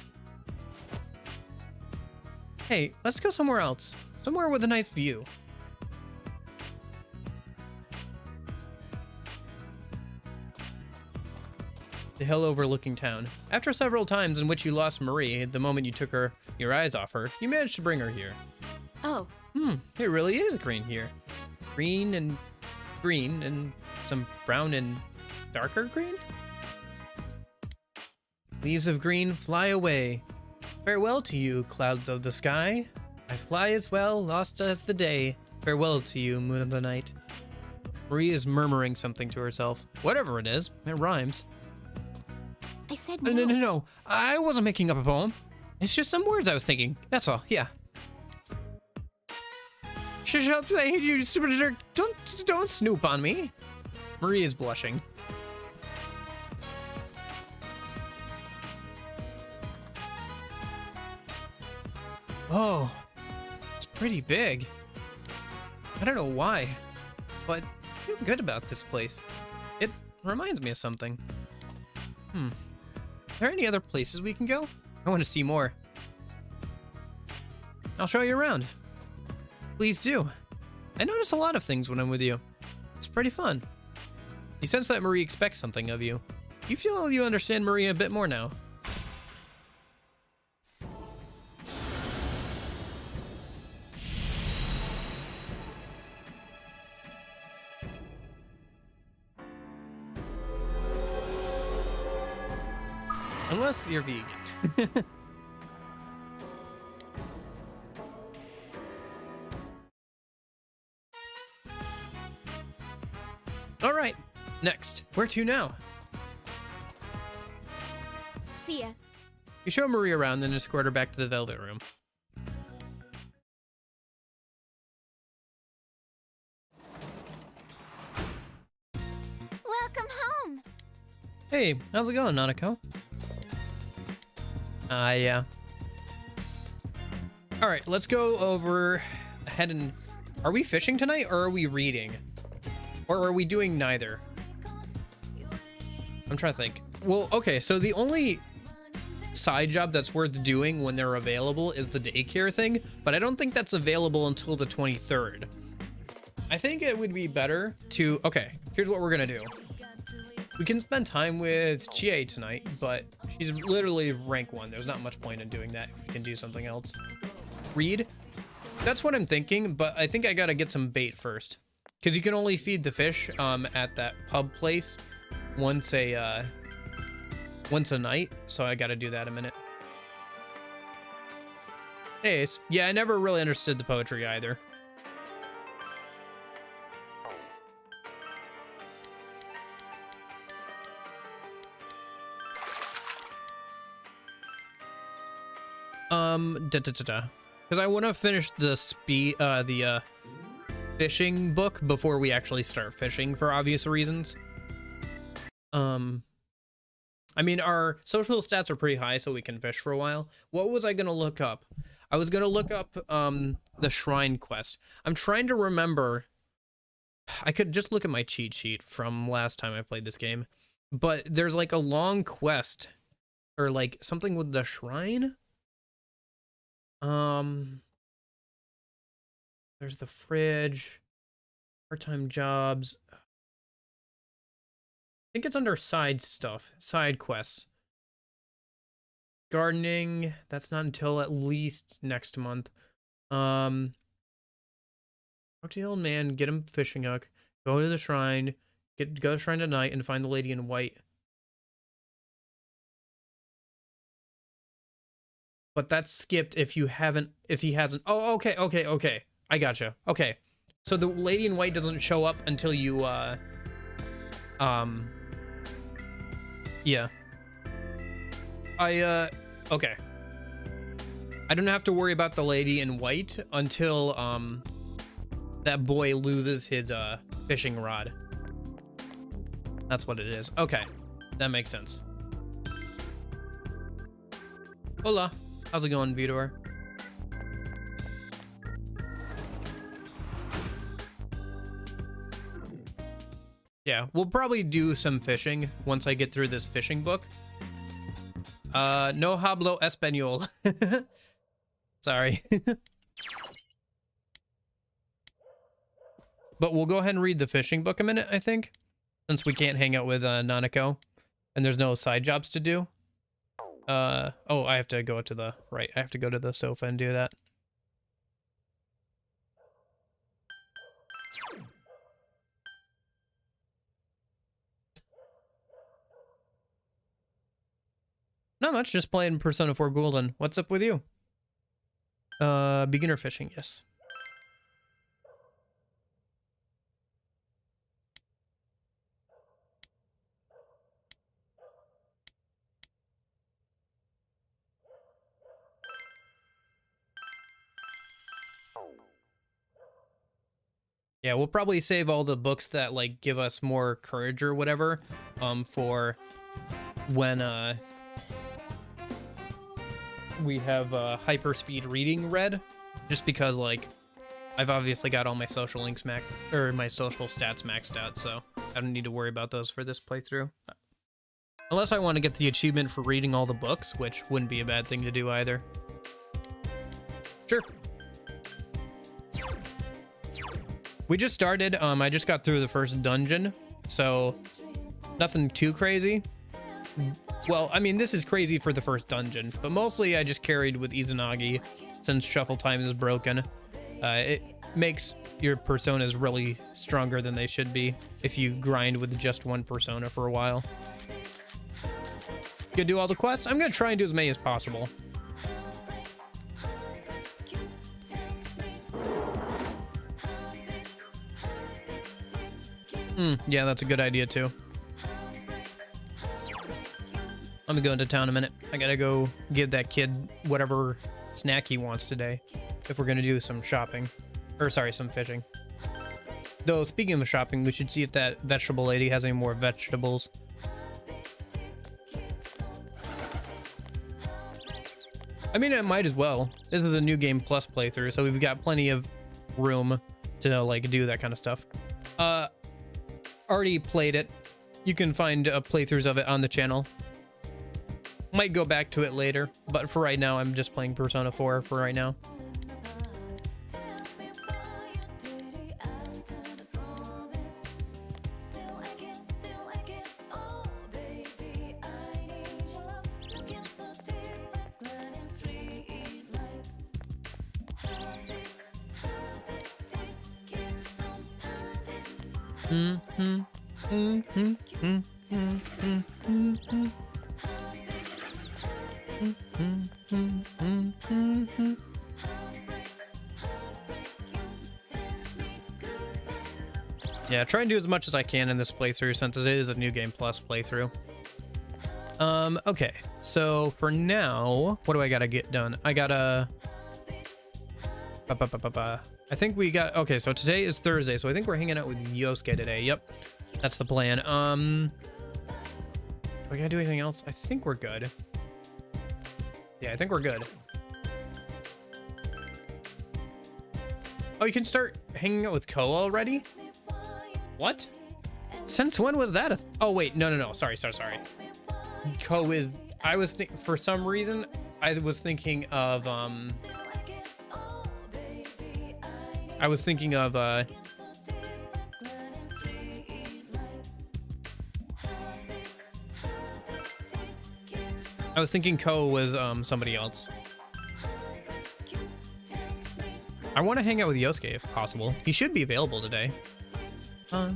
Hey, let's go somewhere else. Somewhere with a nice view. The hill overlooking town. After several times in which you lost Marie, the moment you took your eyes off her, you managed to bring her here. Oh, It really is green here. Green and some brown and darker green? Leaves of green fly away. Farewell to you, clouds of the sky. I fly as well, lost as the day. Farewell to you, moon of the night. Marie is murmuring something to herself. Whatever it is, it rhymes. I said no. No. I wasn't making up a poem. It's just some words I was thinking. That's all. Yeah. Shut up, you stupid jerk. Don't snoop on me. Marie is blushing. Oh, it's pretty big. I don't know why, but I feel good about this place. It reminds me of something. Are there any other places we can go? I want to see more. I'll show you around. Please do. I notice a lot of things when I'm with you. It's pretty fun. You sense that Marie expects something of you. You feel you understand Marie a bit more now. Unless you're vegan. All right, next. Where to now? See ya. You show Marie around, then escort her back to the Velvet Room. Welcome home. Hey, how's it going, Nanako? Yeah. All right, let's go over ahead and... Are we fishing tonight, or are we reading? Or are we doing neither? I'm trying to think. Well, okay, so the only side job that's worth doing when they're available is the daycare thing, but I don't think that's available until the 23rd. I think it would be better to... Okay, here's what we're gonna do. We can spend time with Chie tonight, but she's literally rank 1. There's not much point in doing that. We can do something else. Read? That's what I'm thinking, but I think I gotta get some bait first. Because you can only feed the fish at that pub place once a night, so I gotta do that in a minute. Hey, Ace. Yeah, I never really understood the poetry either. Because I want to finish the fishing book before we actually start fishing for obvious reasons. I mean, our social stats are pretty high, so we can fish for a while. What was I gonna look up? I was gonna look up the shrine quest. I'm trying to remember. I could just look at my cheat sheet from last time I played this game, but there's like a long quest or like something with the shrine. There's the fridge, part-time jobs. I think it's under side stuff, side quests. Gardening, that's not until at least next month. Talk to the old man, get him fishing hook, go to the shrine, go to the shrine tonight and find the lady in white. But that's skipped if he hasn't. Oh, okay. I gotcha. Okay. So the lady in white doesn't show up until you, yeah. Okay. I don't have to worry about the lady in white until, that boy loses his, fishing rod. That's what it is. Okay. That makes sense. Hola. How's it going, Vidor? Yeah, we'll probably do some fishing once I get through this fishing book. No hablo español. Sorry. But we'll go ahead and read the fishing book a minute, I think. Since we can't hang out with Nanako. And there's no side jobs to do. Oh, I have to go to the right. I have to go to the sofa and do that. Not much, just playing Persona 4 Golden. What's up with you? Beginner fishing, yes. Yeah, we'll probably save all the books that like give us more courage or whatever, for when we have hyperspeed reading read, just because like I've obviously got all my social links my social stats maxed out, so I don't need to worry about those for this playthrough. Unless I want to get the achievement for reading all the books, which wouldn't be a bad thing to do either. Sure. We just started, I just got through the first dungeon, so nothing too crazy. Well, I mean, this is crazy for the first dungeon, but mostly I just carried with Izanagi since shuffle time is broken. It makes your personas really stronger than they should be if you grind with just one persona for a while. Gonna do all the quests? I'm gonna try and do as many as possible. Yeah, that's a good idea too. I'm gonna go into town in a minute. I gotta go give that kid whatever snack he wants today, if we're gonna do some shopping. Or sorry, some fishing. Though, speaking of shopping, we should see if that vegetable lady has any more vegetables. I mean, it might as well. This is the New Game Plus playthrough, so we've got plenty of room to like do that kind of stuff. Already played it. You can find playthroughs of it on the channel. Might go back to it later, but for right now, I'm just playing Persona 4 for right now. Yeah, try and do as much as I can in this playthrough since it is a New Game Plus playthrough. Okay, so for now, what do I gotta get done? I gotta... I think we got... Okay, so today is Thursday, so I think we're hanging out with Yosuke today. Yep, that's the plan. Do I gotta do anything else? I think we're good. Yeah, I think we're good. Oh, you can start hanging out with Ko already? What? Since when was that? Oh, wait, no. Sorry. Ko is... I was for some reason, I was thinking of, I was thinking Ko was, somebody else. I want to hang out with Yosuke if possible. He should be available today. I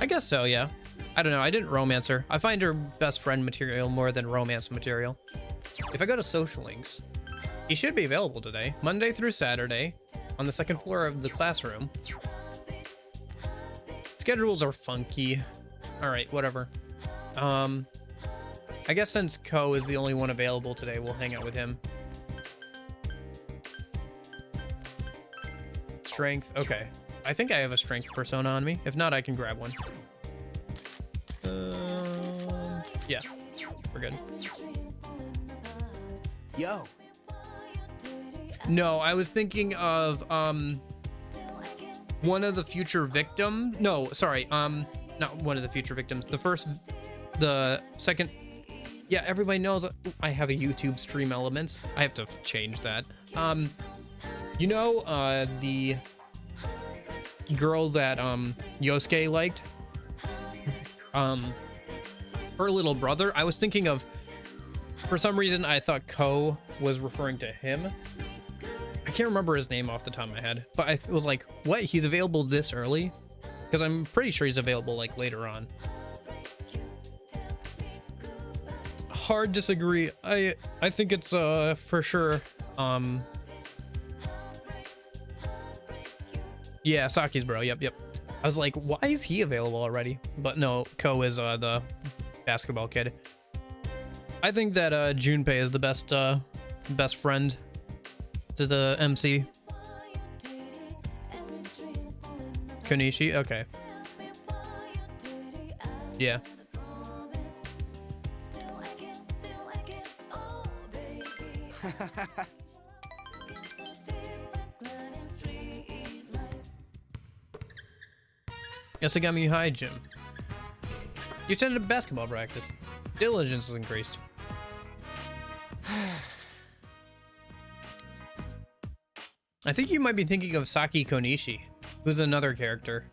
guess so, yeah. I don't know, I didn't romance her. I find her best friend material more than romance material. If I go to social links, he should be available today, Monday through Saturday, on the second floor of the classroom. Schedules are funky. Alright, whatever. I guess since Ko is the only one available today, we'll hang out with him. Strength, okay. I think I have a strength persona on me. If not, I can grab one. Yeah, we're good. Yo. No, I was thinking of, one of the future victims. No, sorry. Not one of the future victims. The second. Yeah, everybody knows I have a YouTube stream elements. I have to change that. You know, the girl that Yosuke liked. Her little brother. I was thinking of. For some reason, I thought Ko was referring to him. I can't remember his name off the top of my head, but I was like, what? He's available this early? Because I'm pretty sure he's available like later on. Hard disagree. I think it's for sure. Yeah, Saki's bro. Yep. I was like, why is he available already? But no, Ko is the basketball kid. I think that Junpei is the best friend to the MC. Konishi? Okay. Yeah. Yasagami High Gym. You attended basketball practice. Diligence is increased. I think you might be thinking of Saki Konishi, who's another character.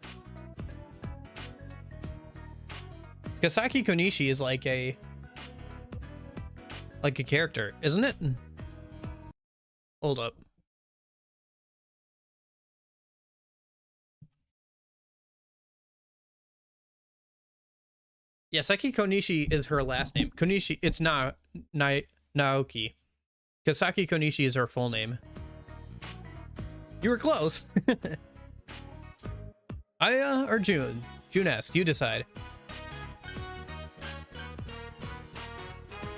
Because Saki Konishi is like a character, isn't it? Hold up. Yeah, Saki Konishi is her last name. Konishi, it's not Naoki. Because Saki Konishi is her full name. You were close. Aya or June? June-esque, you decide.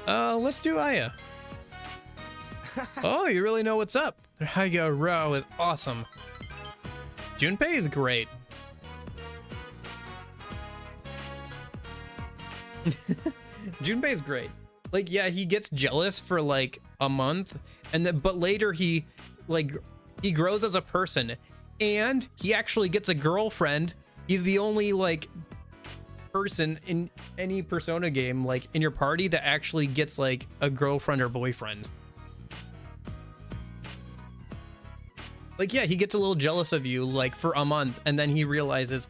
Let's do Aya. Oh, you really know what's up. Haiga Rao is awesome. Junpei is great. Junpei is great. Like, yeah, he gets jealous for like a month, and then but later he grows as a person, and he actually gets a girlfriend. He's the only like person in any Persona game, like in your party, that actually gets like a girlfriend or boyfriend. Like, yeah, he gets a little jealous of you like for a month, and then he realizes,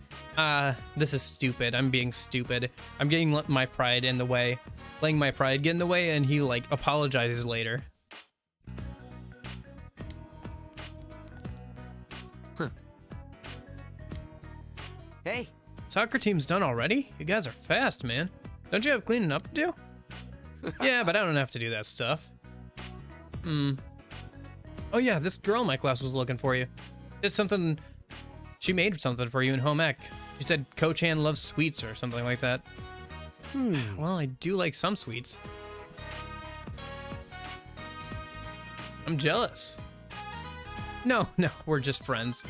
this is stupid. I'm being stupid. I'm getting my pride in the way, letting my pride get in the way, and he like apologizes later. Huh. Hey. Soccer team's done already? You guys are fast, man. Don't you have cleaning up to do? Yeah, but I don't have to do that stuff. Oh yeah, this girl in my class was looking for you. She made something for you in home ec. She said Ko-chan loves sweets or something like that. Well, I do like some sweets. I'm jealous. No, we're just friends.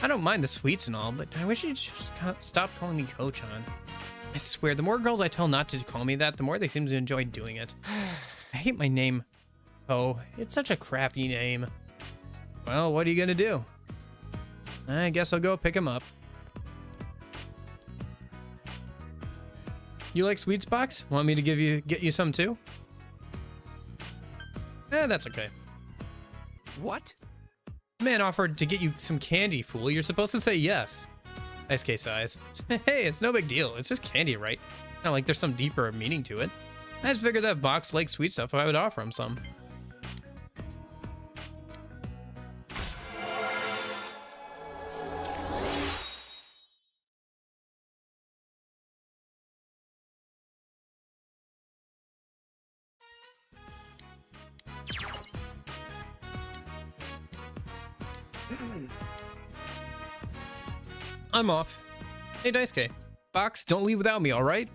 I don't mind the sweets and all, but I wish you'd just stop calling me Ko-chan. I swear, the more girls I tell not to call me that, the more they seem to enjoy doing it. I hate my name. Oh, it's such a crappy name. Well, what are you gonna do? I guess I'll go pick him up. You like sweets, Box? Want me to get you some too? That's okay. What? Man offered to get you some candy, fool. You're supposed to say yes. Nice case size. Hey, it's no big deal. It's just candy, right? Not like there's some deeper meaning to it. I just figured that Box likes sweet stuff, I would offer him some. I'm off. Hey, Daisuke. Box, don't leave without me, all right?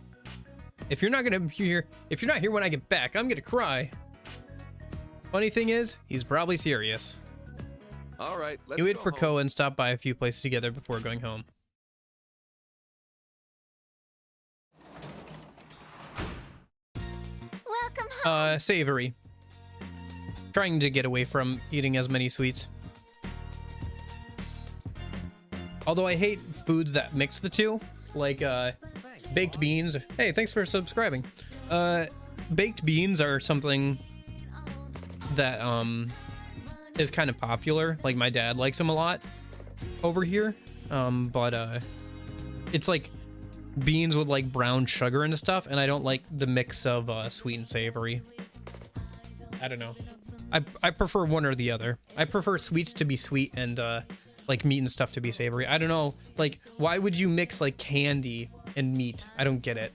If you're not here when I get back, I'm gonna cry. Funny thing is, he's probably serious. All right, let's You wait go for home. Ko and stop by a few places together before going home. Welcome home. Savory. Trying to get away from eating as many sweets. Although I hate foods that mix the two, like baked beans. Hey, thanks for subscribing. Baked beans are something that is kind of popular. Like my dad likes them a lot over here. But it's like beans with like brown sugar and stuff, and I don't like the mix of sweet and savory. I don't know. I prefer one or the other. I prefer sweets to be sweet and like meat and stuff to be savory. I don't know. Like, why would you mix like candy and meat? I don't get it.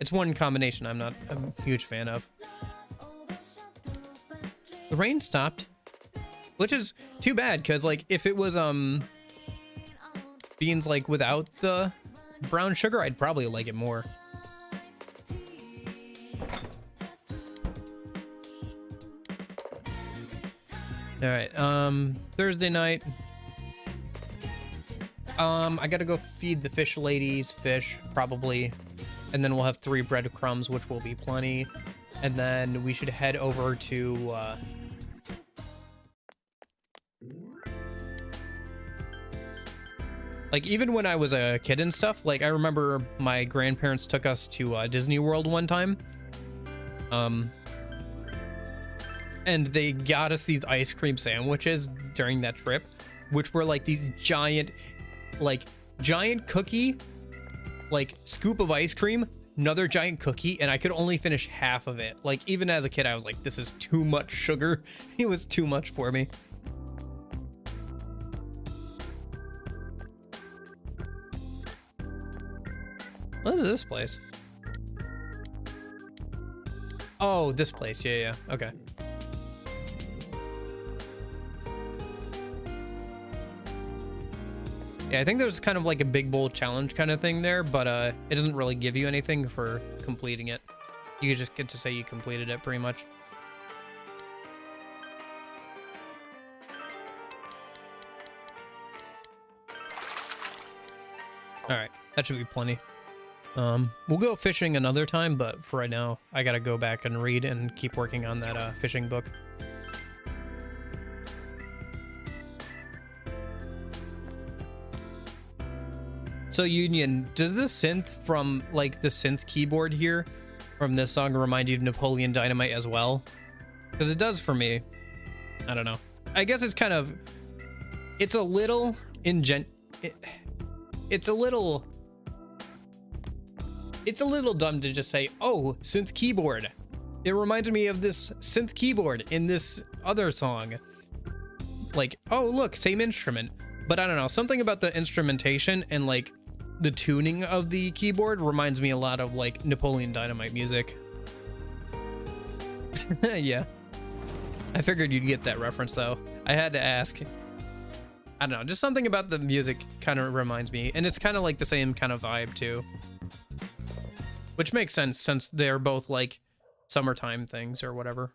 It's one combination I'm not a huge fan of. The rain stopped, which is too bad, because like if it was beans like without the brown sugar, I'd probably like it more. All right, Thursday night. I gotta go feed the fish ladies fish, probably. And then we'll have 3 breadcrumbs, which will be plenty. And then we should head over to, like, even when I was a kid and stuff, like, I remember my grandparents took us to Disney World one time. And they got us these ice cream sandwiches during that trip, which were like these giant cookie, like scoop of ice cream, another giant cookie, and I could only finish half of it. Like, even as a kid, I was like, this is too much sugar. It was too much for me. What is this place? Oh, this place. Yeah. Okay. Yeah, I think there's kind of like a big bowl challenge kind of thing there, but it doesn't really give you anything for completing it. You just get to say you completed it pretty much. All right, that should be plenty. We'll go fishing another time, but for right now, I gotta go back and read and keep working on that fishing book. So Union, does the synth from like the synth keyboard here from this song remind you of Napoleon Dynamite as well? Because it does for me. I don't know. I guess it's kind of, it's a little it's a little dumb to just say, oh, synth keyboard. It reminded me of this synth keyboard in this other song. Like, oh, look, same instrument. But I don't know, something about the instrumentation and like the tuning of the keyboard reminds me a lot of like Napoleon Dynamite music. Yeah. I figured you'd get that reference though. I had to ask. I don't know, just something about the music kind of reminds me, and it's kind of like the same kind of vibe too. Which makes sense since they're both like summertime things or whatever.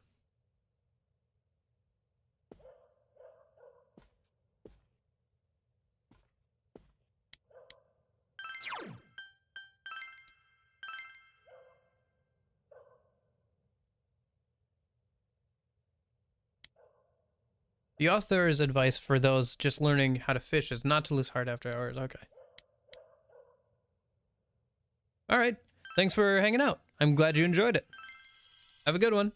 The author's advice for those just learning how to fish is not to lose heart after hours. Okay. All right. Thanks for hanging out. I'm glad you enjoyed it. Have a good one.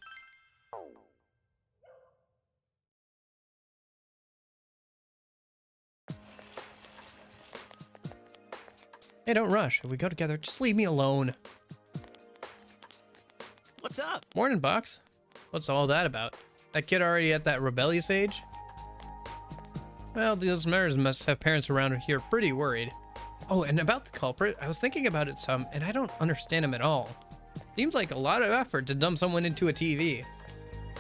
Hey, don't rush. If we go together, just leave me alone. What's up? Morning, Box. What's all that about? That kid already at that rebellious age? Well, those mares must have parents around here pretty worried. Oh, and about the culprit, I was thinking about it some, and I don't understand him at all. Seems like a lot of effort to dump someone into a TV.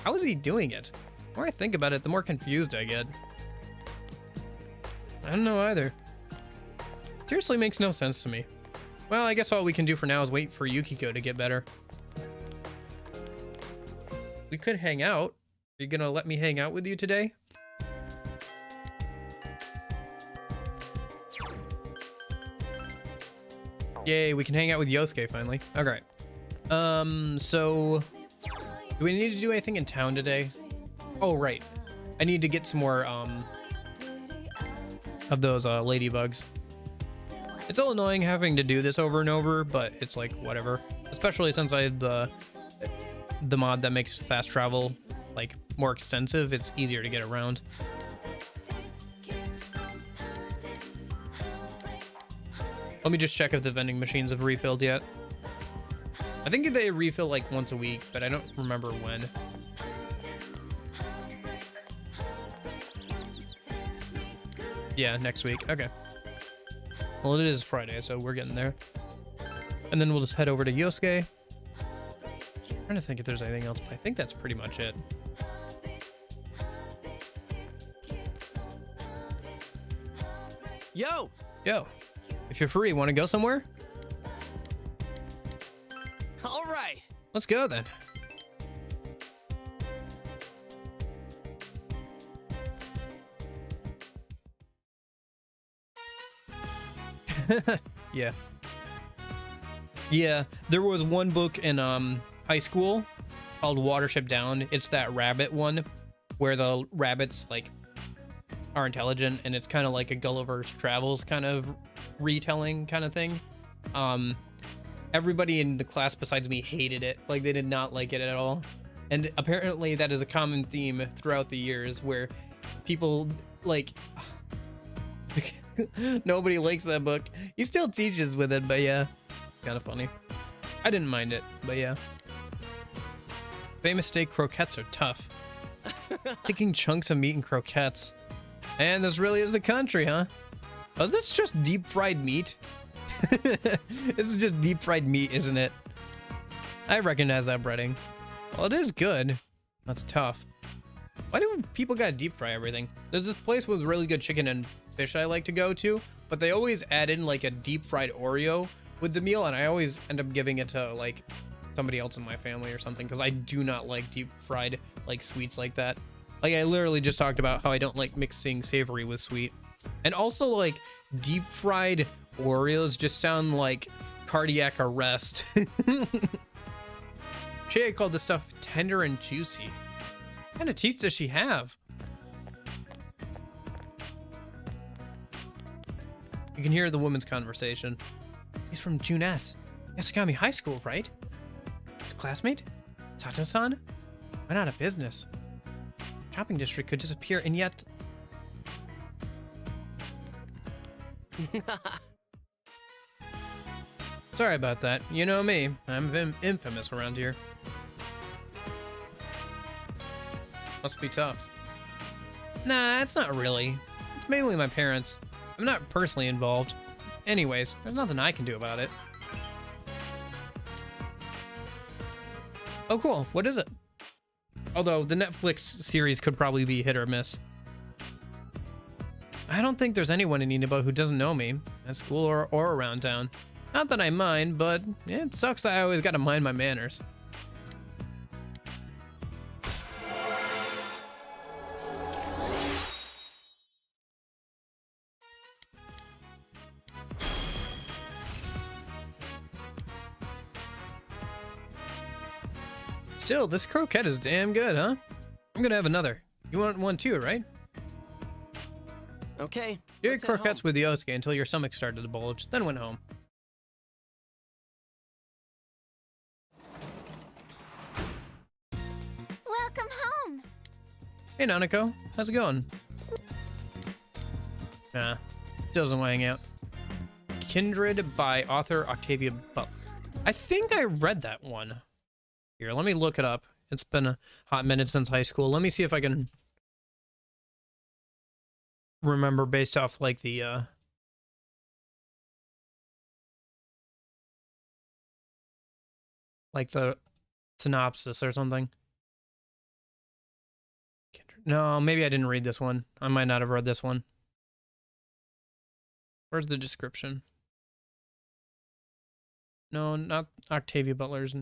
How is he doing it? The more I think about it, the more confused I get. I don't know either. Seriously makes no sense to me. Well, I guess all we can do for now is wait for Yukiko to get better. We could hang out. Are you gonna let me hang out with you today? Yay, we can hang out with Yosuke finally. Okay. So do we need to do anything in town today? Oh, right. I need to get some more of those ladybugs. It's all annoying having to do this over and over, but it's like whatever. Especially since I have the mod that makes fast travel like more extensive. It's easier to get around. Let me just check if the vending machines have refilled yet. I think they refill like once a week, but I don't remember when. Yeah, next week. Okay. Well, it is Friday, so we're getting there. And then we'll just head over to Yosuke. Trying to think if there's anything else, but I think that's pretty much it. Yo! Yo, if you're free, want to go somewhere? All right. Let's go then. Yeah. Yeah, there was one book in high school called Watership Down. It's that rabbit one where the rabbits like are intelligent, and it's kind of like a Gulliver's Travels kind of retelling kind of thing. Everybody in the class besides me hated it. Like, they did not like it at all. And apparently that is a common theme throughout the years where people like nobody likes that book. He still teaches with it, but yeah, kind of funny. I didn't mind it, but yeah. Famous steak croquettes are tough. Taking chunks of meat in croquettes. And this really is the country, huh? Oh, is this just deep fried meat? This is just deep fried meat, isn't it? I recognize that breading. Well, it is good. That's tough. Why do people gotta deep fry everything? There's this place with really good chicken and fish I like to go to, but they always add in like a deep fried Oreo with the meal, and I always end up giving it to like somebody else in my family or something, because I do not like deep fried like sweets like that. Like, I literally just talked about how I don't like mixing savory with sweet. And also, like, deep fried Oreos just sound like cardiac arrest. Shay called this stuff tender and juicy. What kind of teeth does she have? You can hear the woman's conversation. He's from June S. Yasukami High School, right? His classmate? Sato-san? Why not a business? Shopping district could disappear, and yet... Sorry about that. You know me. I'm infamous around here. Must be tough. Nah, it's not really. It's mainly my parents. I'm not personally involved. Anyways, there's nothing I can do about it. Oh, cool. What is it? Although the Netflix series could probably be hit or miss. I don't think there's anyone in Inaba who doesn't know me, at school or around town. Not that I mind, but it sucks that I always gotta mind my manners. Still, this croquette is damn good, huh? I'm gonna have another. You want one too, right? Okay. You let's ate head croquettes home. with Yosuke until your stomach started to bulge, then went home. Welcome home. Hey, Nanako. How's it going? Nah, still doesn't want to hang out. Kindred by author Octavia Butler. I think I read that one. Here, let me look it up. It's been a hot minute since high school. Let me see if I can remember based off like the synopsis or something. No, maybe I didn't read this one. I might not have read this one. Where's the description? No, not Octavia Butler's.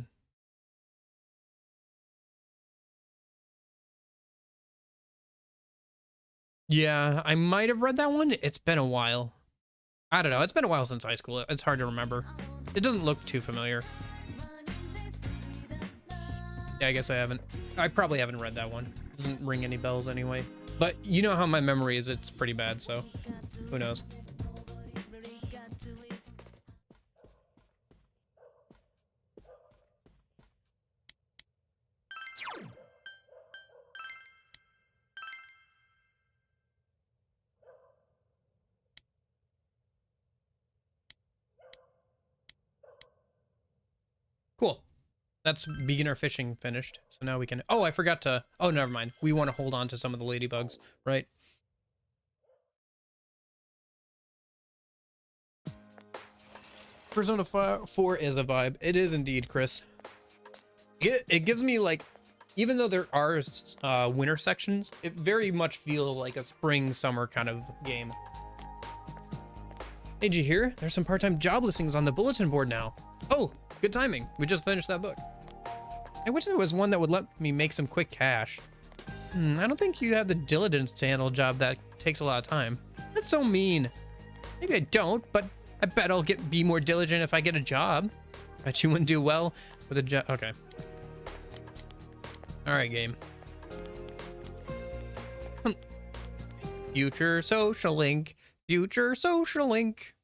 Yeah, I might have read that one. It's been a while. I don't know. It's been a while since high school. It's hard to remember. It doesn't look too familiar. Yeah, I guess I haven't. I probably haven't read that one. It doesn't ring any bells anyway. But you know how my memory is, it's pretty bad, so who knows. Cool. That's beginner fishing finished. So now we can... Oh, I forgot to... Oh, never mind. We want to hold on to some of the ladybugs, right? Persona 4 is a vibe. It is indeed, Chris. It gives me, like... Even though there are winter sections, it very much feels like a spring, summer kind of game. Hey, did you hear? There's some part-time job listings on the bulletin board now. Oh, good timing. We just finished that book. I wish there was one that would let me make some quick cash. I don't think you have the diligence to handle a job that takes a lot of time. That's so mean. Maybe I don't, but I bet I'll be more diligent if I get a job. Bet you wouldn't do well with a job. Okay. All right, game. Future social link. Future social link.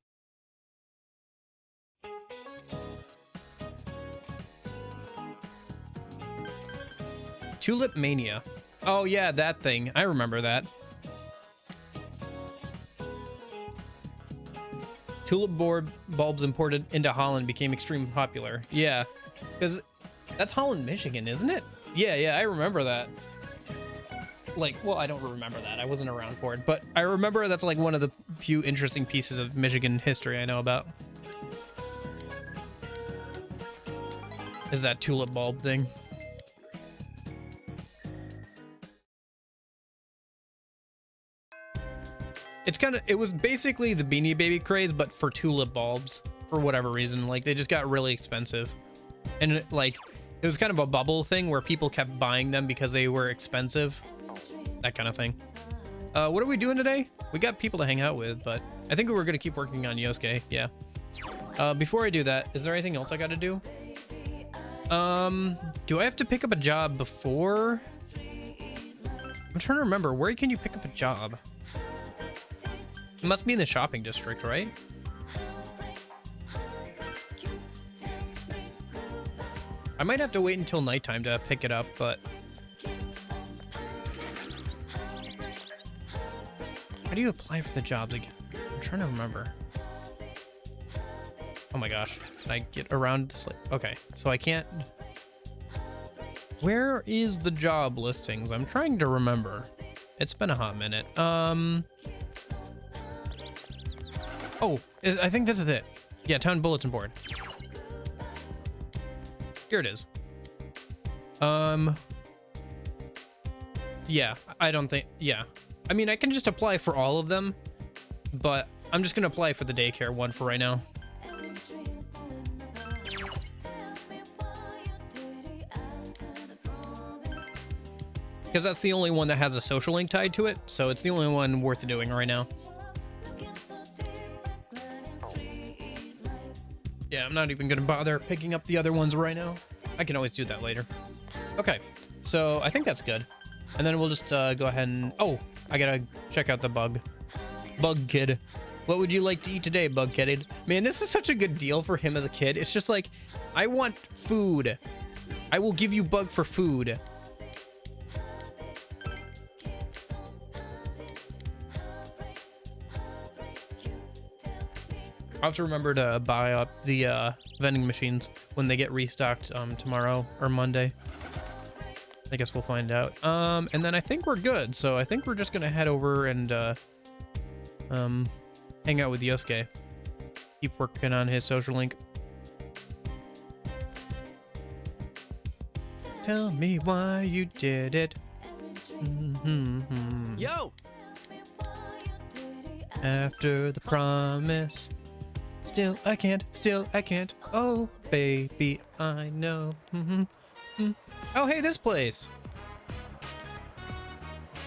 Tulip Mania. Oh yeah, that thing. I remember that. Tulip bulbs imported into Holland became extremely popular. Yeah, because that's Holland, Michigan, isn't it? Yeah, I remember that. Like, well, I don't remember that. I wasn't around for it, but I remember that's like one of the few interesting pieces of Michigan history I know about. Is that tulip bulb thing. It's kind of, it was basically the Beanie Baby craze, but for tulip bulbs, for whatever reason. Like, they just got really expensive. And, it was kind of a bubble thing where people kept buying them because they were expensive. That kind of thing. What are we doing today? We got people to hang out with, but I think we're going to keep working on Yosuke. Yeah. Before I do that, is there anything else I got to do? Do I have to pick up a job before? I'm trying to remember. Where can you pick up a job? It must be in the shopping district, right? I might have to wait until nighttime to pick it up, but... How do you apply for the jobs again? I'm trying to remember. Oh my gosh. Can I get around this? Okay, so I can't... Where is the job listings? I'm trying to remember. It's been a hot minute. Oh, I think this is it. Yeah, town bulletin board. Here it is. Yeah, I don't think, yeah. I mean, I can just apply for all of them, but I'm just gonna apply for the daycare one for right now. Because that's the only one that has a social link tied to it, so it's the only one worth doing right now. Yeah, I'm not even gonna bother picking up the other ones right now. I can always do that later. Okay, so I think that's good. And then we'll just go ahead and... Oh, I gotta check out the bug. Bug kid. What would you like to eat today, bug kid? Man, this is such a good deal for him as a kid. It's just like, I want food. I will give you bug for food. I'll have to remember to buy up the vending machines when they get restocked tomorrow or Monday. I guess we'll find out. And then I think we're good. So I think we're just gonna head over and hang out with Yosuke. Keep working on his social link. Tell me why you did it. Yo! After the promise. Still I can't. Oh, baby, I know. Oh, hey, this place.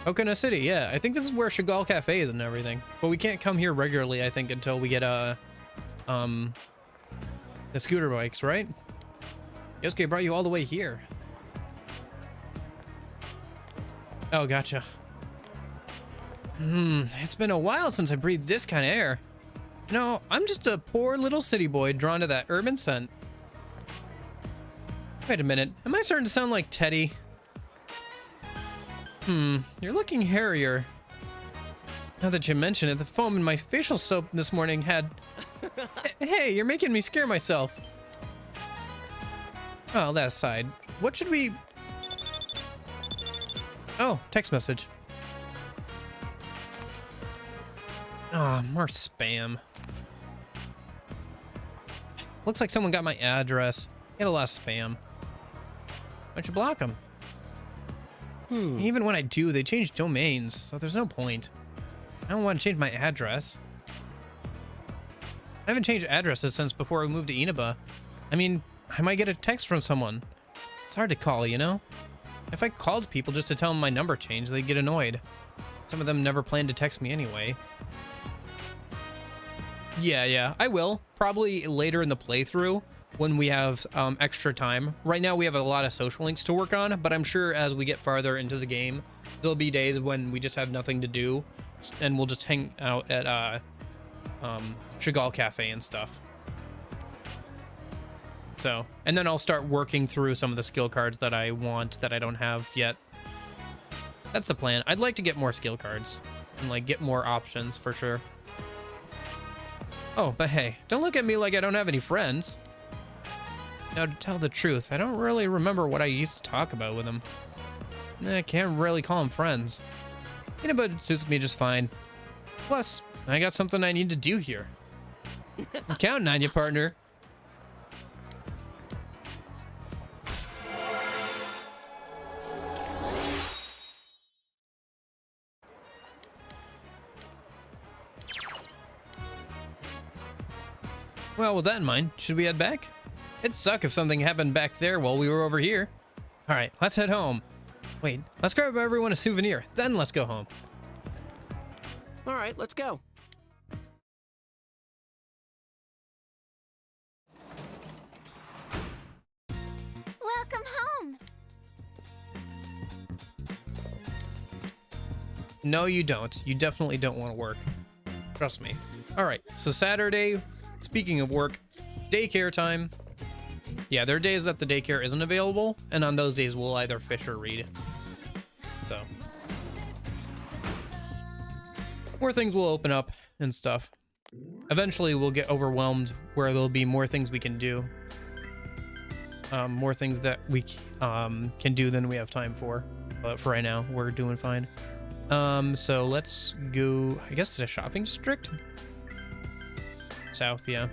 Okina City, yeah. I think this is where Chagall Cafe is and everything. But we can't come here regularly, I think, until we get the scooter bikes, right? Yosuke brought you all the way here. Oh, gotcha. It's been a while since I breathed this kind of air. You know, I'm just a poor little city boy drawn to that urban scent. Wait a minute, am I starting to sound like Teddy? You're looking hairier. Now that you mention it, the foam in my facial soap this morning had... Hey, you're making me scare myself. Oh, that aside, what should we... Oh, text message. Ah, more spam. Looks like someone got my address. Get a lot of spam. Why don't you block them? Even when I do, they change domains, so there's no point. I don't want to change my address. I haven't changed addresses since before I moved to Inaba. I mean, I might get a text from someone. It's hard to call, you know? If I called people just to tell them my number changed, they'd get annoyed. Some of them never planned to text me anyway. Yeah, I will. Probably later in the playthrough when we have extra time. Right now we have a lot of social links to work on, but I'm sure as we get farther into the game, there'll be days when we just have nothing to do and we'll just hang out at Chagall Cafe and stuff. So, and then I'll start working through some of the skill cards that I want that I don't have yet. That's the plan. I'd like to get more skill cards and like get more options for sure. Oh, but hey, don't look at me like I don't have any friends. Now, to tell the truth, I don't really remember what I used to talk about with them. I can't really call them friends. You know, but it suits me just fine. Plus, I got something I need to do here. I'm counting on you, partner. Well, with that in mind, should we head back? It'd suck if something happened back there while we were over here. All right, let's head home. Wait, let's grab everyone a souvenir, then let's go home. All right, let's go. Welcome home. No, you don't. You definitely don't want to work. Trust me. All right, so Saturday, speaking of work, daycare time. Yeah, there are days that the daycare isn't available, and on those days we'll either fish or read. So, more things will open up and stuff. Eventually we'll get overwhelmed where there'll be more things we can do. More things that we can do than we have time for. But for right now, we're doing fine. So let's go, I guess it's a shopping district? South, yeah.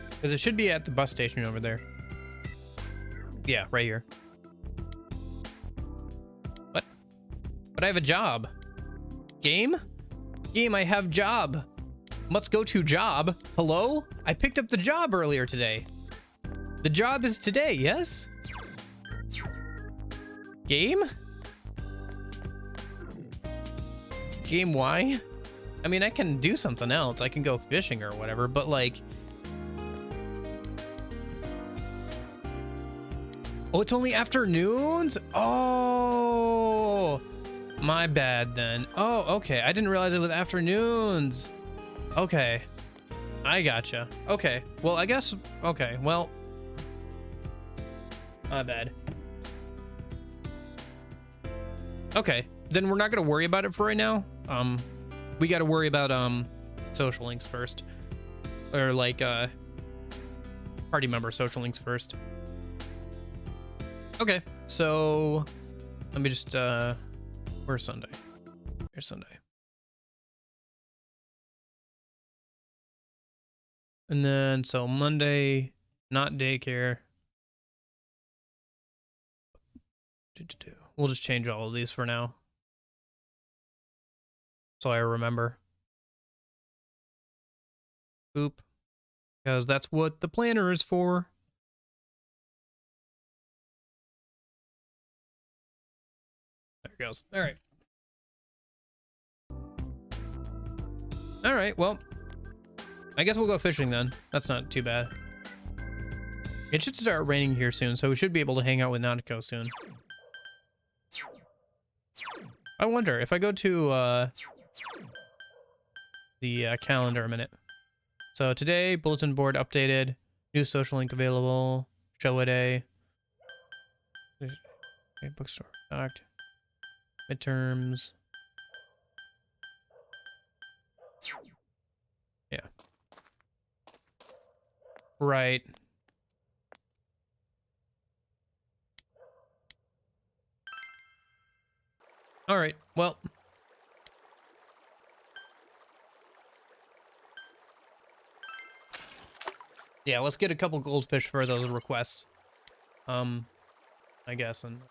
Because it should be at the bus station over there. Yeah, right here. What? But I have a job. Game? Game, I have job. Must go to job. Hello? I picked up the job earlier today. The job is today, yes? Game? Game, why? I mean, I can do something else. I can go fishing or whatever, but like... Oh, it's only afternoons? Oh, my bad then. Oh, okay. I didn't realize it was afternoons. Okay. I gotcha. Okay. Well, I guess, okay. Well, my bad. Okay. Then we're not going to worry about it for right now. We got to worry about, social links first. Or like, party member social links first. Okay, so let me just, where's Sunday? Here's Sunday. And then, so Monday, not daycare. We'll just change all of these for now. So I remember. Boop. Because that's what the planner is for. There it goes. All right. All right, well, I guess we'll go fishing then. That's not too bad. It should start raining here soon, so we should be able to hang out with Nanako soon. I wonder if I go to the calendar a minute. So today, bulletin board updated, new social link available, show a day, bookstore stocked, midterms. Yeah. Right. All right. Well. Yeah, let's get a couple goldfish for those requests. I guess, and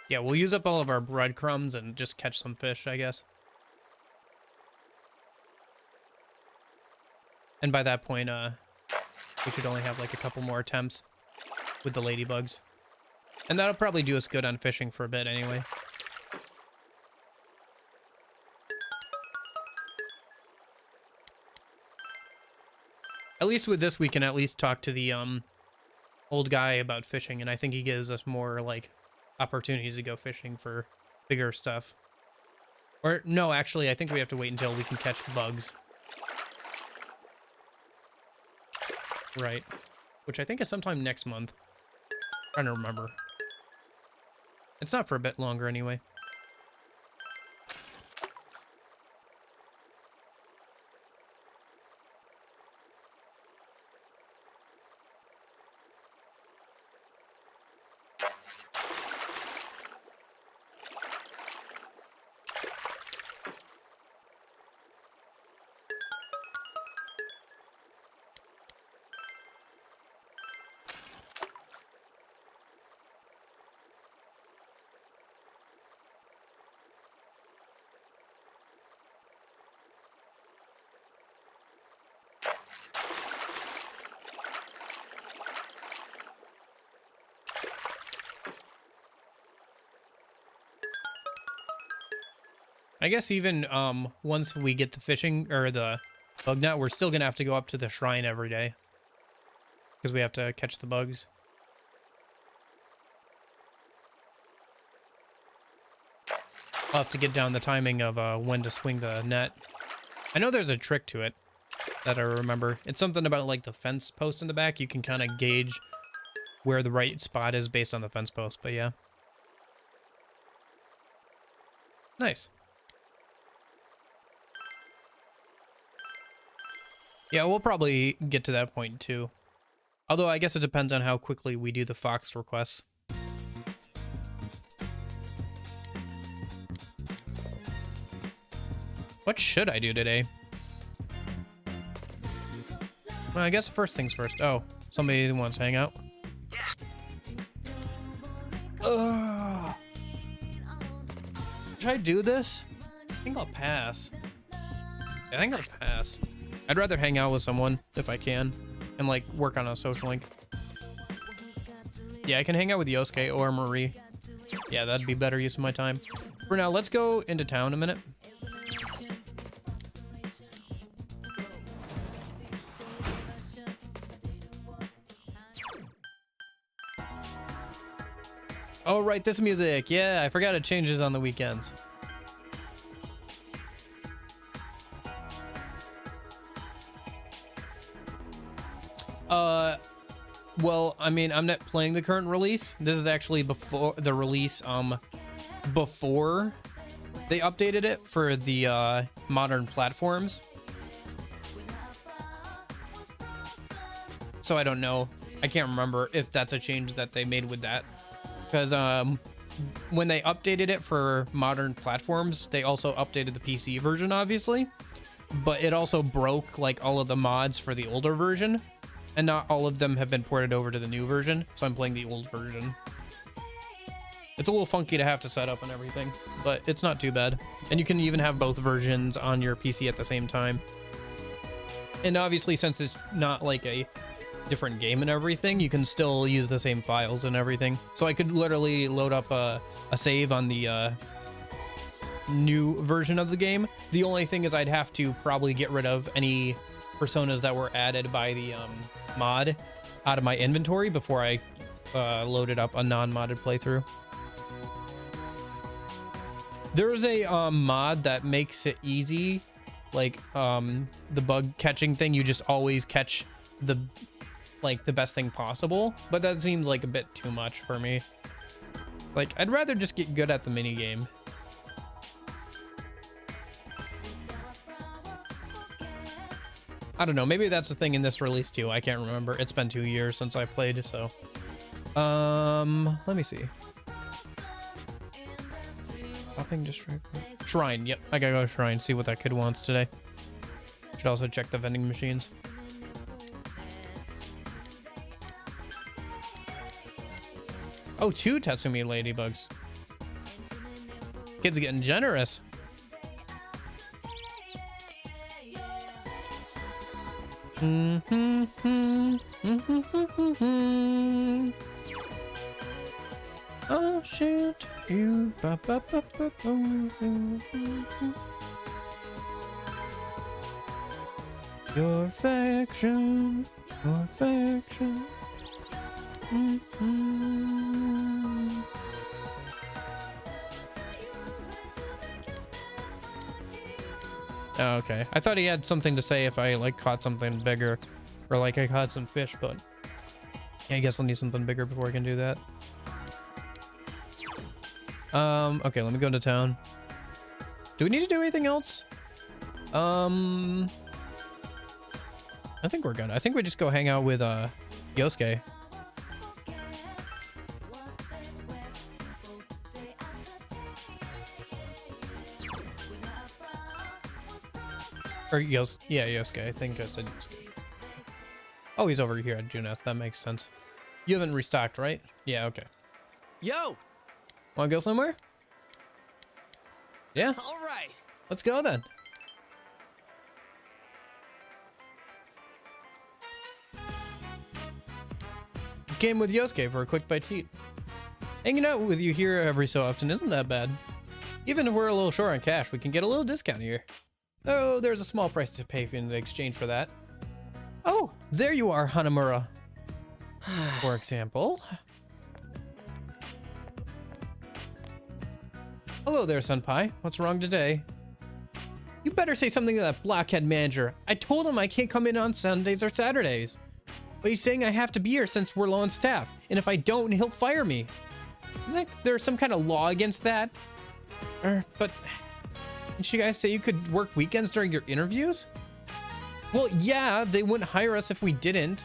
yeah, we'll use up all of our breadcrumbs and just catch some fish, I guess. And by that point, we should only have like a couple more attempts with the ladybugs. And that'll probably do us good on fishing for a bit anyway. At least with this, we can at least talk to the old guy about fishing, and I think he gives us more like opportunities to go fishing for bigger stuff. Or no, actually, I think we have to wait until we can catch bugs. Right. Which I think is sometime next month. Trying to remember. It's not for a bit longer anyway. I guess even once we get the fishing or the bug net, we're still gonna have to go up to the shrine every day because we have to catch the bugs. I'll have to get down the timing of when to swing the net. I know there's a trick to it that I remember. It's something about like the fence post in the back. You can kind of gauge where the right spot is based on the fence post, but yeah. Nice. Yeah, we'll probably get to that point too. Although I guess it depends on how quickly we do the fox requests. What should I do today? Well, I guess first things first. Oh, somebody wants to hang out. Ugh. Should I do this? I think I'll pass. I think I'll pass. I'd rather hang out with someone if I can and like work on a social link. Yeah, I can hang out with Yosuke or Marie. Yeah, that'd be better use of my time. For now, let's go into town a minute. Oh, right, this music. Yeah, I forgot it changes on the weekends. Well, I mean, I'm not playing the current release. This is actually before the release, before they updated it for the modern platforms. So I don't know. I can't remember if that's a change that they made with that. Because when they updated it for modern platforms, they also updated the PC version, obviously. But it also broke like all of the mods for the older version. And not all of them have been ported over to the new version, so I'm playing the old version. It's a little funky to have to set up and everything, but it's not too bad. And you can even have both versions on your PC at the same time. And obviously, since it's not like a different game and everything, you can still use the same files and everything. So I could literally load up a save on the new version of the game. The only thing is I'd have to probably get rid of any personas that were added by the mod out of my inventory before I loaded up a non-modded playthrough. There's a mod that makes it easy, like the bug catching thing. You just always catch the best thing possible, but that seems like a bit too much for me. Like, I'd rather just get good at the mini game. I don't know, maybe that's the thing in this release too. I can't remember. It's been 2 years since I played, so let me see. Shopping district. Shrine. Yep, I gotta go to Shrine, see what that kid wants today. Should also check the vending machines. Oh, 2 Tatsumi ladybugs. Kid's getting generous. Oh shit, you ba ba ba ba boom. Your affection, your affection. Oh, okay. I thought he had something to say if I like caught something bigger, or like I caught some fish, but yeah, I guess I'll need something bigger before I can do that. Okay, let me go into town. Do we need to do anything else? I think we're good. I think we just go hang out with Yosuke. Or yeah, Yosuke. I think I said Yosuke. Oh, he's over here at Junes. That makes sense. You haven't restocked, right? Yeah, okay. Yo! Wanna go somewhere? Yeah. All right. Let's go then. Came with Yosuke for a quick bite to eat. Hanging out with you here every so often isn't that bad. Even if we're a little short on cash, we can get a little discount here. Though there's a small price to pay in exchange for that. Oh, there you are, Hanamura. For example. Hello there, Senpai. What's wrong today? You better say something to that blockhead manager. I told him I can't come in on Sundays or Saturdays. But he's saying I have to be here since we're low on staff. And if I don't, he'll fire me. Isn't there some kind of law against that? But didn't you guys say you could work weekends during your interviews? Well, yeah, they wouldn't hire us if we didn't.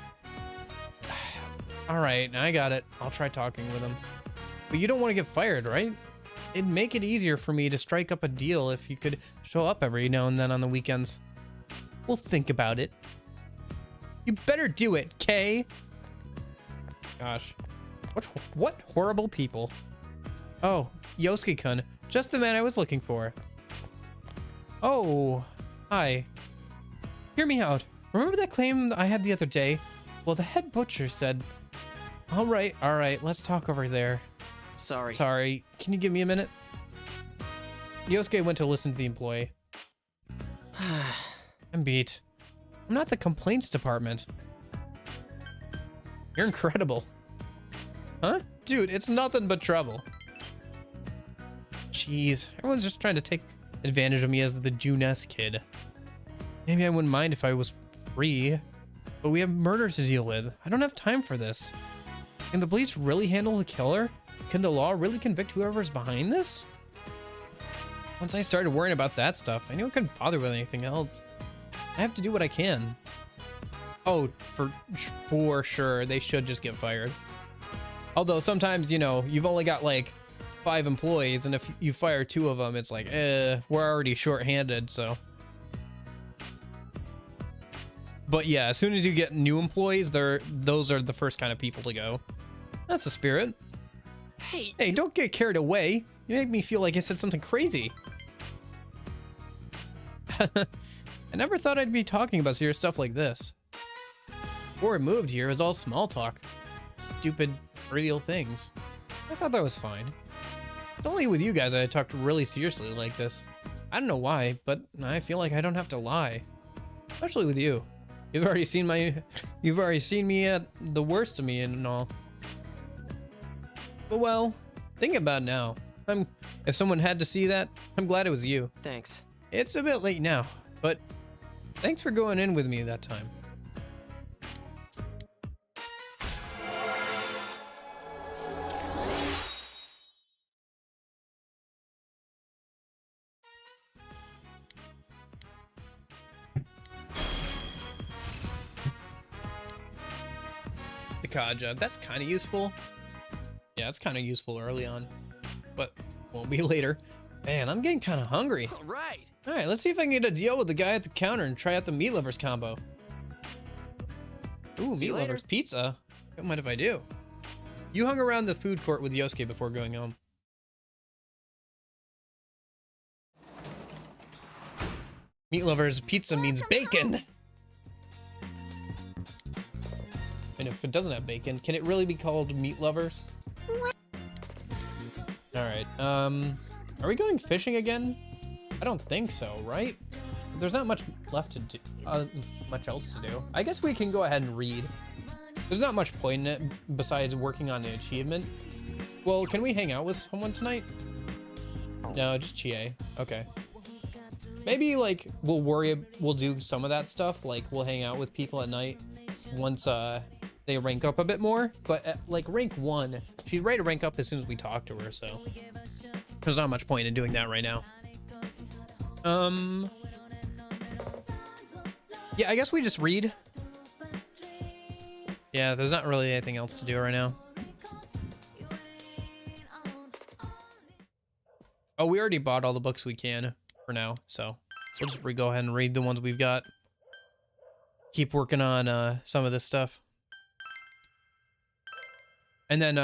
All right, I got it. I'll try talking with him. But you don't want to get fired, right? It'd make it easier for me to strike up a deal if you could show up every now and then on the weekends. We'll think about it. You better do it, Kay. Gosh. What horrible people. Oh, Yosuke-kun. Just the man I was looking for. Oh, hi. Hear me out. Remember that claim I had the other day? Well, the head butcher said... All right, let's talk over there. Sorry, can you give me a minute? Yosuke went to listen to the employee. I'm beat. I'm not the complaints department. You're incredible. Huh? Dude, it's nothing but trouble. Jeez, everyone's just trying to take advantage of me as the Junes kid. Maybe I wouldn't mind if I was free, but we have murders to deal with. I don't have time for this. Can the police really handle the killer? Can the law really convict whoever's behind this? Once I started worrying about that stuff, I knew I couldn't bother with anything else. I have to do what I can. Oh, for sure, they should just get fired. Although sometimes, you know, you've only got like 5 employees, and if you fire 2 of them, it's like, we're already short-handed, so. But yeah, as soon as you get new employees, those are the first kind of people to go. That's the spirit. Hey, don't get carried away. You make me feel like I said something crazy. I never thought I'd be talking about serious stuff like this. Before I moved here, it was all small talk. Stupid, trivial things. I thought that was fine. It's only with you guys I talked really seriously like this. I don't know why, but I feel like I don't have to lie. Especially with you. You've already seen me at the worst of me and all. But well, thinking about it now, if someone had to see that, I'm glad it was you. Thanks. It's a bit late now, but thanks for going in with me that time. The Kaja, that's kind of useful. Yeah, it's kind of useful early on, but won't be later. Man, I'm getting kind of hungry. All right. All right, let's see if I can get a deal with the guy at the counter and try out the meat lovers combo. Ooh, See meat you later. lovers pizza. Don't mind if I do. You hung around the food court with Yosuke before going home. Meat lovers pizza means bacon. And if it doesn't have bacon, can it really be called meat lovers? All right. Are we going fishing again? I don't think so, right? There's not much left to do, much else to do. I guess we can go ahead and read. There's not much point in it besides working on the achievement. Well, can we hang out with someone tonight? No, just Chie. Okay. Maybe like we'll do some of that stuff. Like we'll hang out with people at night once they rank up a bit more. But at like rank 1, she's ready to rank up as soon as we talk to her. So there's not much point in doing that right now. Yeah, I guess we just read. Yeah, there's not really anything else to do right now. Oh, we already bought all the books we can for now, so we'll just go ahead and read the ones we've got. Keep working on some of this stuff. And then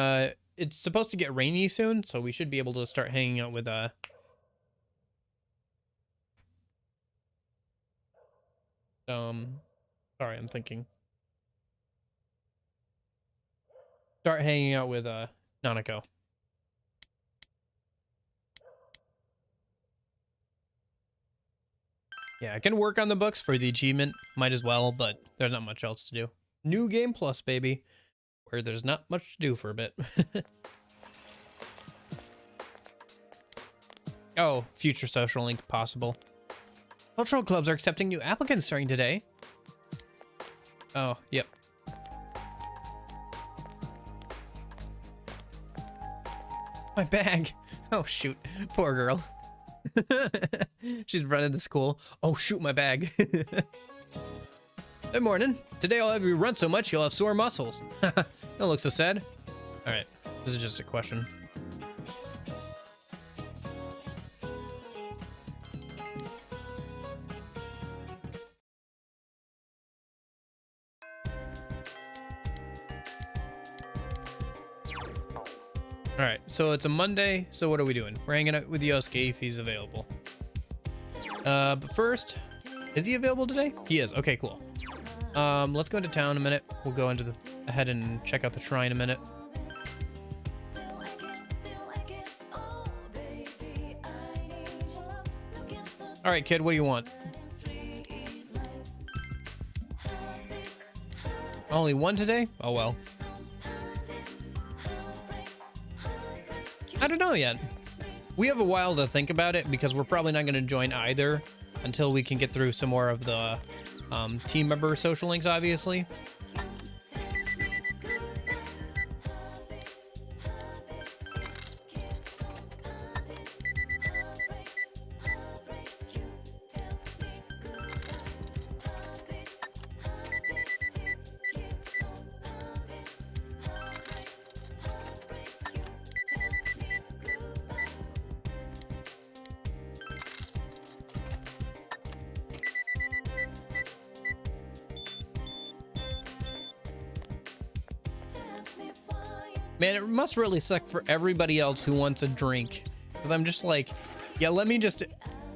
it's supposed to get rainy soon, so we should be able to start hanging out with sorry, I'm thinking. Start hanging out with Nanako. Yeah, I can work on the books for the achievement. Might as well, but there's not much else to do. New Game Plus, baby. Where there's not much to do for a bit. Oh, future social link possible. Cultural clubs are accepting new applicants starting today. Oh, yep. My bag. Oh, shoot. Poor girl. She's running to school. Oh, shoot, my bag. Good morning. Today I'll have you run so much you'll have sore muscles. Don't look so sad. All right. This is just a question. All right, so it's a Monday, so what are we doing? We're hanging out with Yosuke if he's available. But first, is he available today? He is. Okay, cool. Let's go into town a minute. We'll go into ahead and check out the shrine a minute. All right, kid, what do you want? Only one today? Oh, well. I don't know yet. We have a while to think about it because we're probably not going to join either until we can get through some more of the team member social links, obviously. Man, it must really suck for everybody else who wants a drink. Because I'm just like, yeah, let me just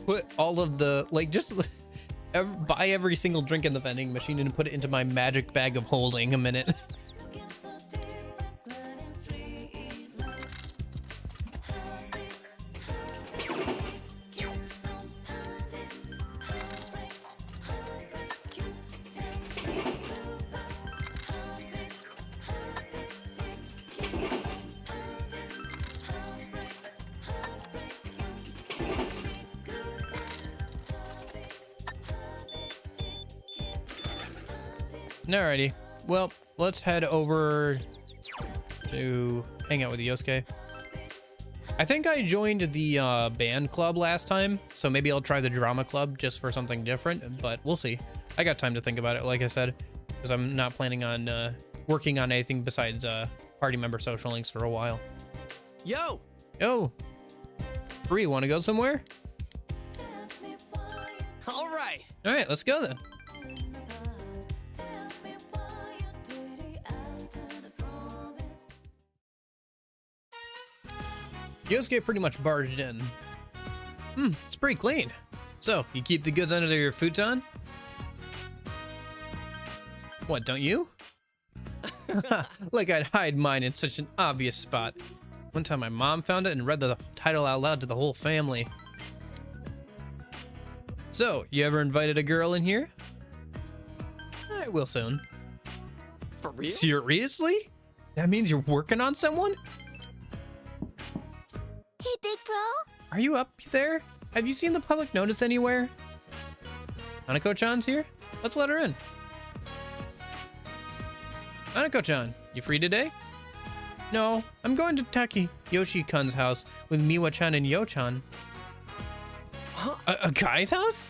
put all of the, like, just buy every single drink in the vending machine and put it into my magic bag of holding a minute. Alrighty, well, let's head over to hang out with Yosuke. I think I joined the band club last time, so maybe I'll try the drama club just for something different, but we'll see. I got time to think about it, like I said, because I'm not planning on working on anything besides party member social links for a while. Yo! Yo! Bree, want to go somewhere? All right! Alright, let's go then. Yosuke pretty much barged in. It's pretty clean. So, you keep the goods under your futon? What, don't you? Like I'd hide mine in such an obvious spot. One time my mom found it and read the title out loud to the whole family. So, you ever invited a girl in here? I will soon. For real? Seriously? That means you're working on someone? Hey, big bro. Are you up there? Have you seen the public notice anywhere? Hanako-chan's here? Let's let her in. Hanako-chan, you free today? No, I'm going to Taki Yoshi-kun's house with Miwa-chan and Yo-chan. Huh? A guy's house?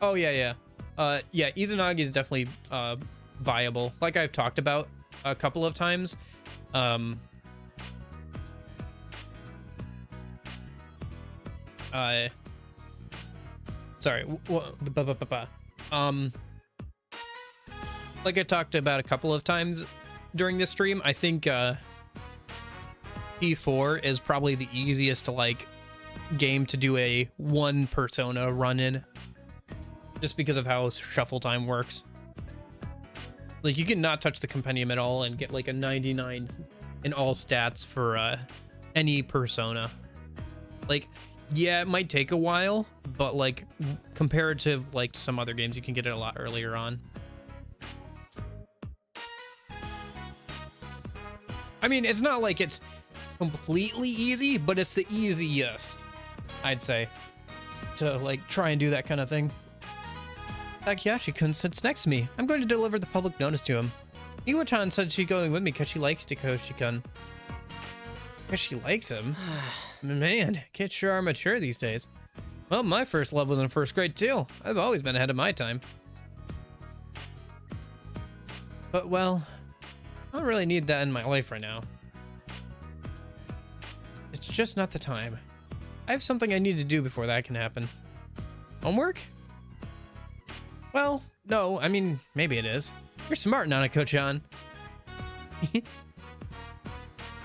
Oh, yeah. Yeah, Izanagi is definitely viable, like I've talked about a couple of times. Sorry. Like I talked about a couple of times during this stream, I think P4 is probably the easiest like game to do a one persona run in, just because of how shuffle time works. Like you can not touch the compendium at all and get like a 99 in all stats for any persona. Like, yeah, it might take a while, but like comparative like to some other games, you can get it a lot earlier on. I mean, it's not like it's completely easy, but it's the easiest, I'd say, to like try and do that kind of thing. Takeyashi-kun sits next to me. I'm going to deliver the public notice to him. Iwa-chan said she's going with me because she likes Takeyoshi-kun. Because she likes him? Man, kids sure are mature these days. Well, my first love was in first grade too. I've always been ahead of my time. But well, I don't really need that in my life right now. It's just not the time. I have something I need to do before that can happen. Homework? Well, no, I mean, maybe it is. You're smart, Nanako-chan.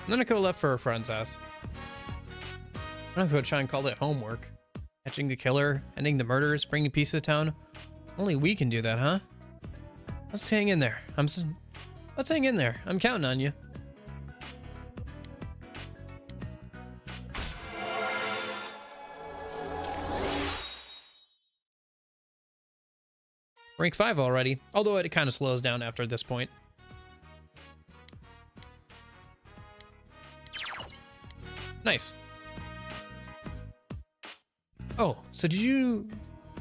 Nanako left for her friend's house. Nanako-chan called it homework. Catching the killer, ending the murders, bringing peace to the town. Only we can do that, huh? Let's hang in there. Let's hang in there. I'm counting on you. Rank 5 already, although it kind of slows down after this point. Nice. Oh, so did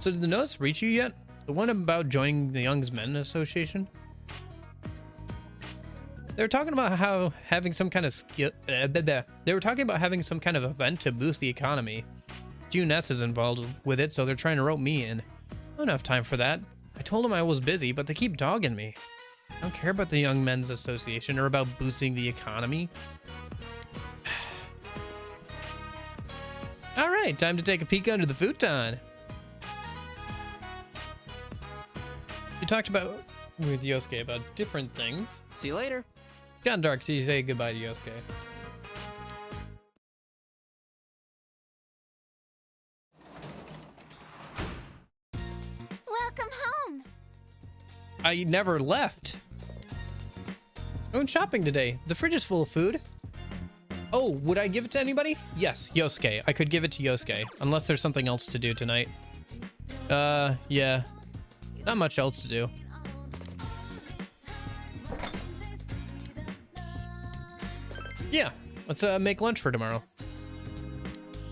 the notice reach you yet? The one about joining the Young Men Association? They were talking about how having some kind of they were talking about having some kind of event to boost the economy. June S is involved with it, so they're trying to rope me in. I don't have time for that. I told them I was busy, but they keep dogging me. I don't care about the Young Men's Association or about boosting the economy. All right, time to take a peek under the futon. You talked about with Yosuke about different things. See you later. It's gotten dark, so you say goodbye to Yosuke. I never left. I went shopping today. The fridge is full of food. Oh, would I give it to anybody? Yes, Yosuke. I could give it to Yosuke, unless there's something else to do tonight. Yeah. Not much else to do. Yeah, let's make lunch for tomorrow.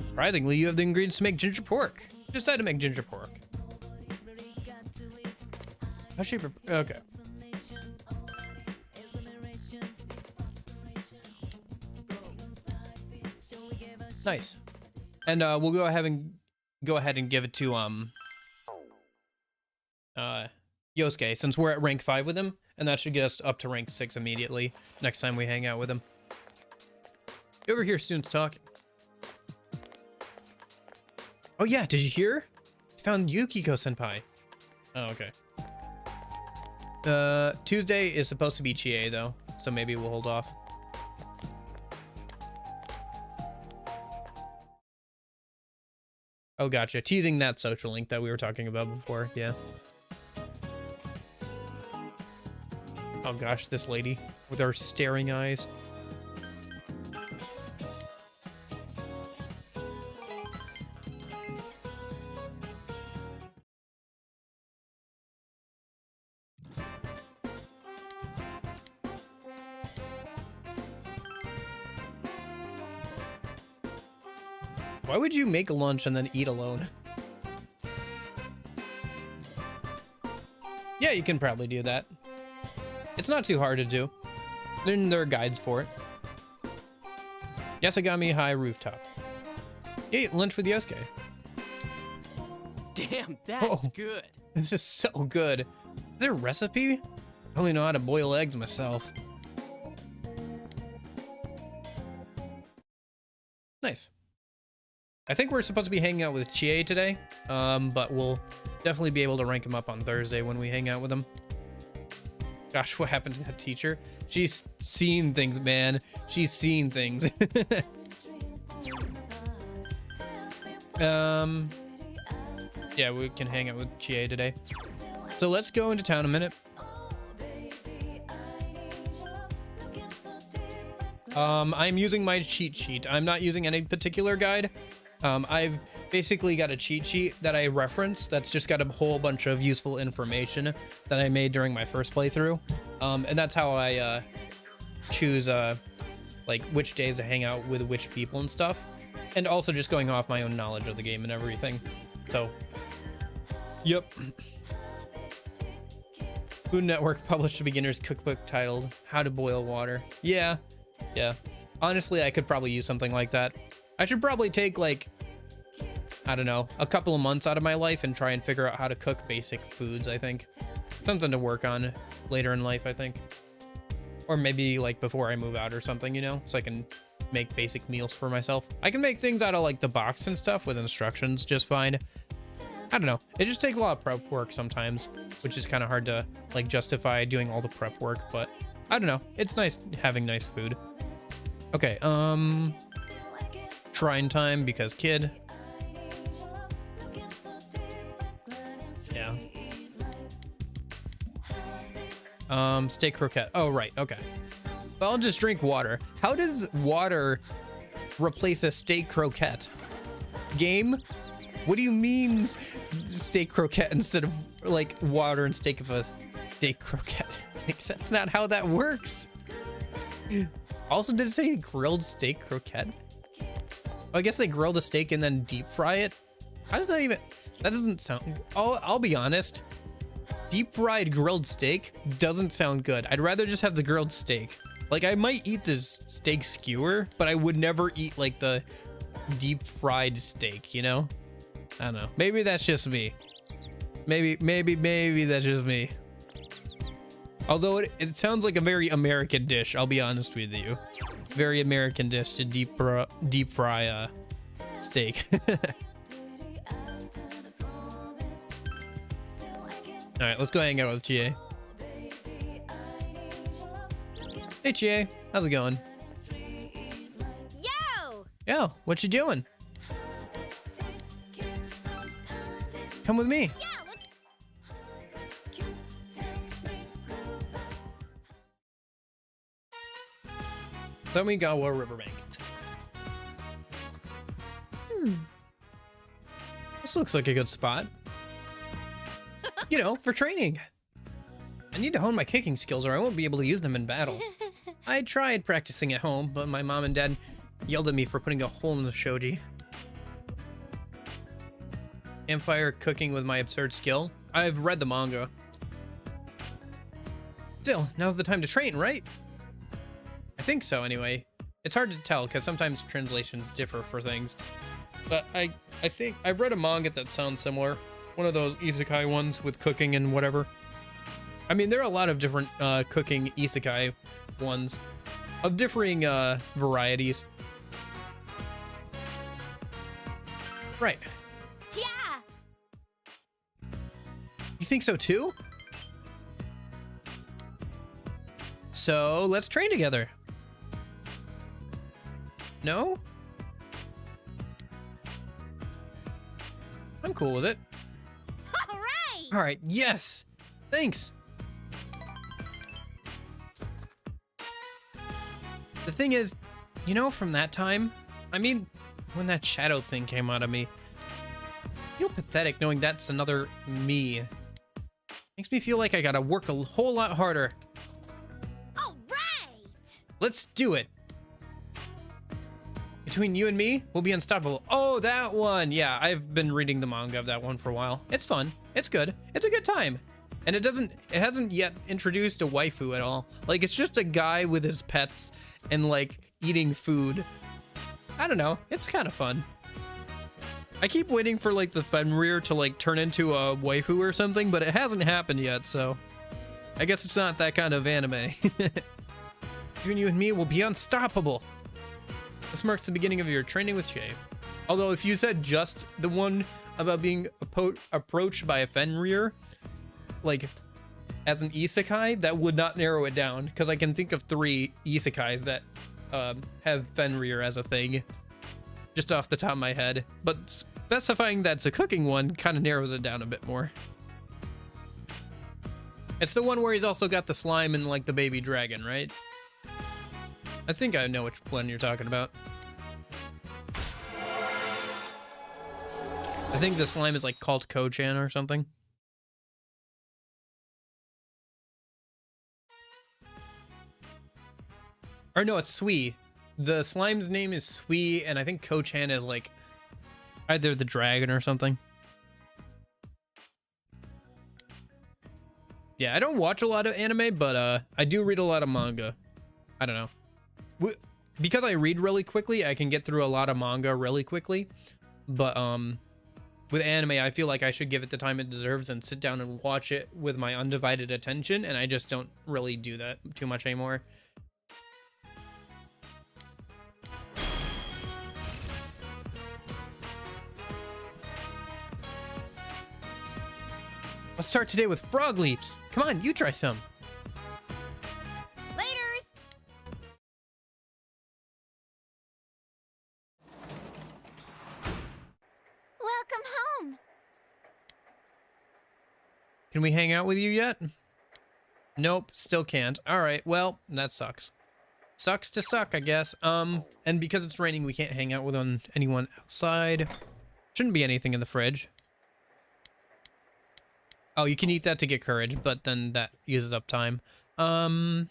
Surprisingly, you have the ingredients to make ginger pork. Just had to make ginger pork. How should you okay. Nice. And we'll go ahead and give it to Yosuke, since we're at rank 5 with him, and that should get us up to rank 6 immediately next time we hang out with him. You over here, students talking. Oh yeah, did you hear? Found Yukiko senpai. Oh, okay. Tuesday is supposed to be Chie though, so maybe we'll hold off. Oh, gotcha. Teasing that social link that we were talking about before, yeah. Oh gosh, this lady with her staring eyes. Why would you make lunch and then eat alone? Yeah, you can probably do that. It's not too hard to do. Then there are guides for it. Yasagami High Rooftop. You ate lunch with Yosuke. Damn, that's good. This is so good. Is there a recipe? I only know how to boil eggs myself. Nice. I think we're supposed to be hanging out with Chie today, but we'll definitely be able to rank him up on Thursday when we hang out with him. Gosh, what happened to that teacher? She's seen things, man. She's seen things. Yeah, we can hang out with Chie today. So let's go into town a minute. I'm using my cheat sheet. I'm not using any particular guide. I've basically got a cheat sheet that I reference that's just got a whole bunch of useful information that I made during my first playthrough. And that's how I choose like which days to hang out with which people and stuff. And also just going off my own knowledge of the game and everything. So, yep. Food Network published a beginner's cookbook titled How to Boil Water. Yeah. Honestly, I could probably use something like that. I should probably take, like, I don't know, a couple of months out of my life and try and figure out how to cook basic foods, I think. Something to work on later in life, I think. Or maybe, like, before I move out or something, you know? So I can make basic meals for myself. I can make things out of, like, the box and stuff with instructions just fine. I don't know. It just takes a lot of prep work sometimes, which is kind of hard to, like, justify doing all the prep work, but I don't know. It's nice having nice food. Okay, shrine time because kid. Yeah. Steak croquette. Oh, right. Okay. Well, I'll just drink water. How does water replace a steak croquette? Game? What do you mean steak croquette instead of like water and steak of a steak croquette? Like, that's not how that works. Also, did it say grilled steak croquette? Oh, I guess they grill the steak and then deep fry it. How does that even? That doesn't sound. I'll be honest. Deep fried grilled steak doesn't sound good. I'd rather just have the grilled steak. Like, I might eat this steak skewer, but I would never eat like the deep fried steak, you know? I don't know. Maybe that's just me. Maybe that's just me. Although it sounds like a very American dish, I'll be honest with you. Very American dish to deep fry steak. All right, let's go hang out with Chie. Hey, Chie, how's it going? Yo, what you doing? Come with me. Tomigawa Riverbank. This looks like a good spot. You know, for training. I need to hone my kicking skills or I won't be able to use them in battle. I tried practicing at home, but my mom and dad yelled at me for putting a hole in the shoji. Campfire cooking with my absurd skill. I've read the manga. Still, now's the time to train, right? I think so, anyway. It's hard to tell, because sometimes translations differ for things. But I think I've read a manga that sounds similar. One of those isekai ones with cooking and whatever. I mean, there are a lot of different cooking isekai ones of differing varieties. Right. Yeah! You think so too? So let's train together. No? I'm cool with it. All right! All right, yes. Thanks. The thing is, you know, from that time, I mean, when that shadow thing came out of me, I feel pathetic knowing that's another me. Makes me feel like I gotta work a whole lot harder. All right! Let's do it. Between you and me, we'll be unstoppable. Oh, that one. Yeah, I've been reading the manga of that one for a while. It's fun. It's good. It's a good time. And it hasn't yet introduced a waifu at all. Like, it's just a guy with his pets and like eating food. I don't know. It's kind of fun. I keep waiting for like the Fenrir to like turn into a waifu or something, but it hasn't happened yet, so I guess it's not that kind of anime. Between you and me, we'll be unstoppable. This marks the beginning of your training with Shay. Although if you said just the one about being approached by a Fenrir, like as an isekai, that would not narrow it down, because I can think of 3 isekais that have Fenrir as a thing, just off the top of my head. But specifying that's a cooking one kind of narrows it down a bit more. It's the one where he's also got the slime and like the baby dragon, right? I think I know which one you're talking about. I think the slime is like called Ko-chan or something. Or no, it's Sui. The slime's name is Sui, and I think Ko-chan is like either the dragon or something. Yeah, I don't watch a lot of anime, but I do read a lot of manga. I don't know. Because I read really quickly, I can get through a lot of manga really quickly. But with anime, I feel like I should give it the time it deserves and sit down and watch it with my undivided attention, and I just don't really do that too much anymore. Let's start today with frog leaps. Come on, you try some. Laters! Welcome home! Can we hang out with you yet? Nope, still can't. All right, well, that sucks. Sucks to suck, I guess. And because it's raining, we can't hang out with anyone outside. Shouldn't be anything in the fridge. Oh, you can eat that to get courage, but then that uses up time. I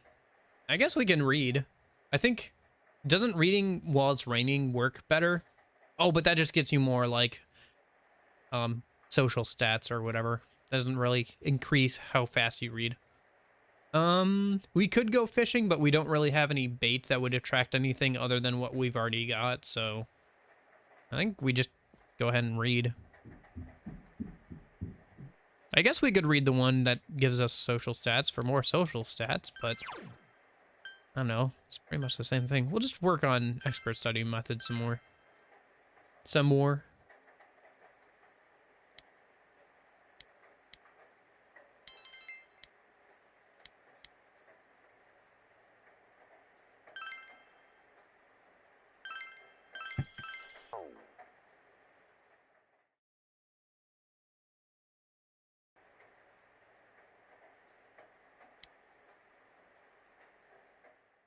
guess we can read. I think, doesn't reading while it's raining work better? Oh, but that just gets you more like social stats or whatever. Doesn't really increase how fast you read. We could go fishing, but we don't really have any bait that would attract anything other than what we've already got, so I think we just go ahead and read. I guess we could read the one that gives us social stats for more social stats, but I don't know. It's pretty much the same thing. We'll just work on expert study method some more. Some more.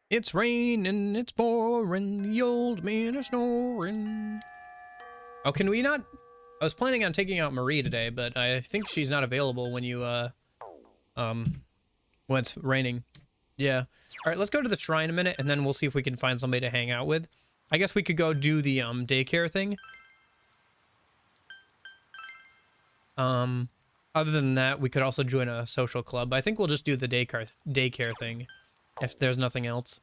It's raining, it's pouring, the old men are snoring. Oh, can we not? I was planning on taking out Marie today, but I think she's not available when you, when it's raining. Yeah. All right, let's go to the shrine a minute, and then we'll see if we can find somebody to hang out with. I guess we could go do the, daycare thing. Other than that, we could also join a social club. I think we'll just do the daycare thing, if there's nothing else.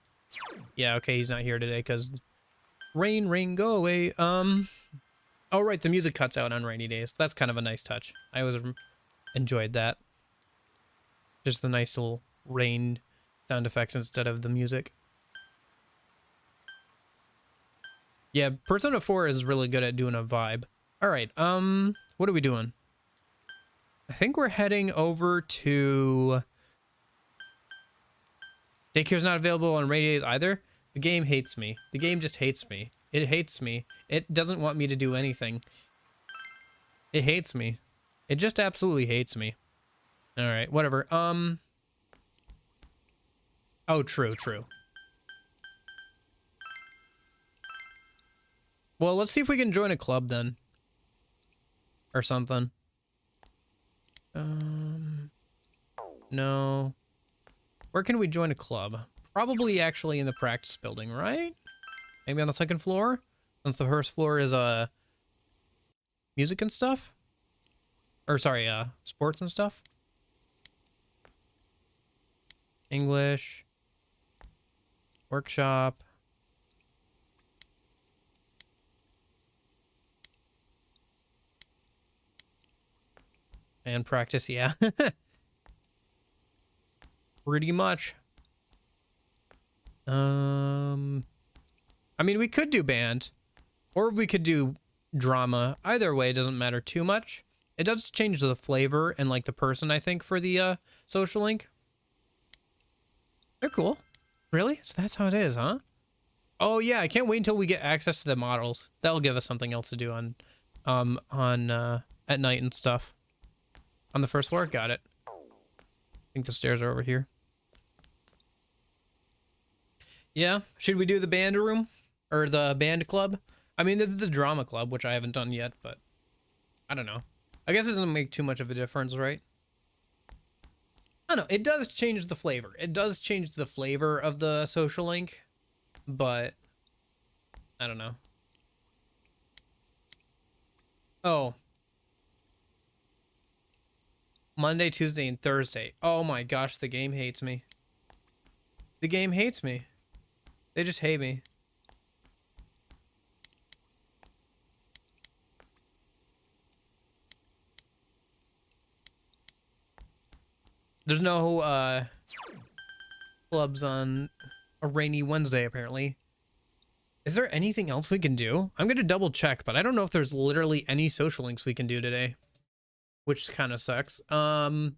Yeah, okay, he's not here today, because rain, go away. Oh, right, the music cuts out on rainy days. That's kind of a nice touch. I always enjoyed that. Just the nice little rain sound effects instead of the music. Yeah, Persona 4 is really good at doing a vibe. All right, what are we doing? I think we're heading over to... Daycare's not available on rainy days either. The game hates me. The game just hates me. It hates me. It doesn't want me to do anything. It hates me. It just absolutely hates me. All right, whatever. Oh, true. Well, let's see if we can join a club then. Or something. No. Where can we join a club? Probably actually in the practice building, right? Maybe on the second floor? Since the first floor is, music and stuff? Or, sorry, sports and stuff? English. Workshop. And practice, yeah. Pretty much. I mean, we could do band. Or we could do drama. Either way, it doesn't matter too much. It does change the flavor and, like, the person, I think, for the, social link. They're cool. Really? So that's how it is, huh? Oh, yeah, I can't wait until we get access to the models. That'll give us something else to do on, at night and stuff. On the first floor? Got it. I think the stairs are over here. Yeah, should we do the band room? Or the band club? I mean, the drama club, which I haven't done yet, but... I don't know. I guess it doesn't make too much of a difference, right? I don't know, it does change the flavor. It does change the flavor of the social link, but... I don't know. Oh. Monday, Tuesday, and Thursday. Oh my gosh, the game hates me. The game hates me. They just hate me. There's no, clubs on a rainy Wednesday, apparently. Is there anything else we can do? I'm gonna double check, but I don't know if there's literally any social links we can do today. Which kind of sucks. So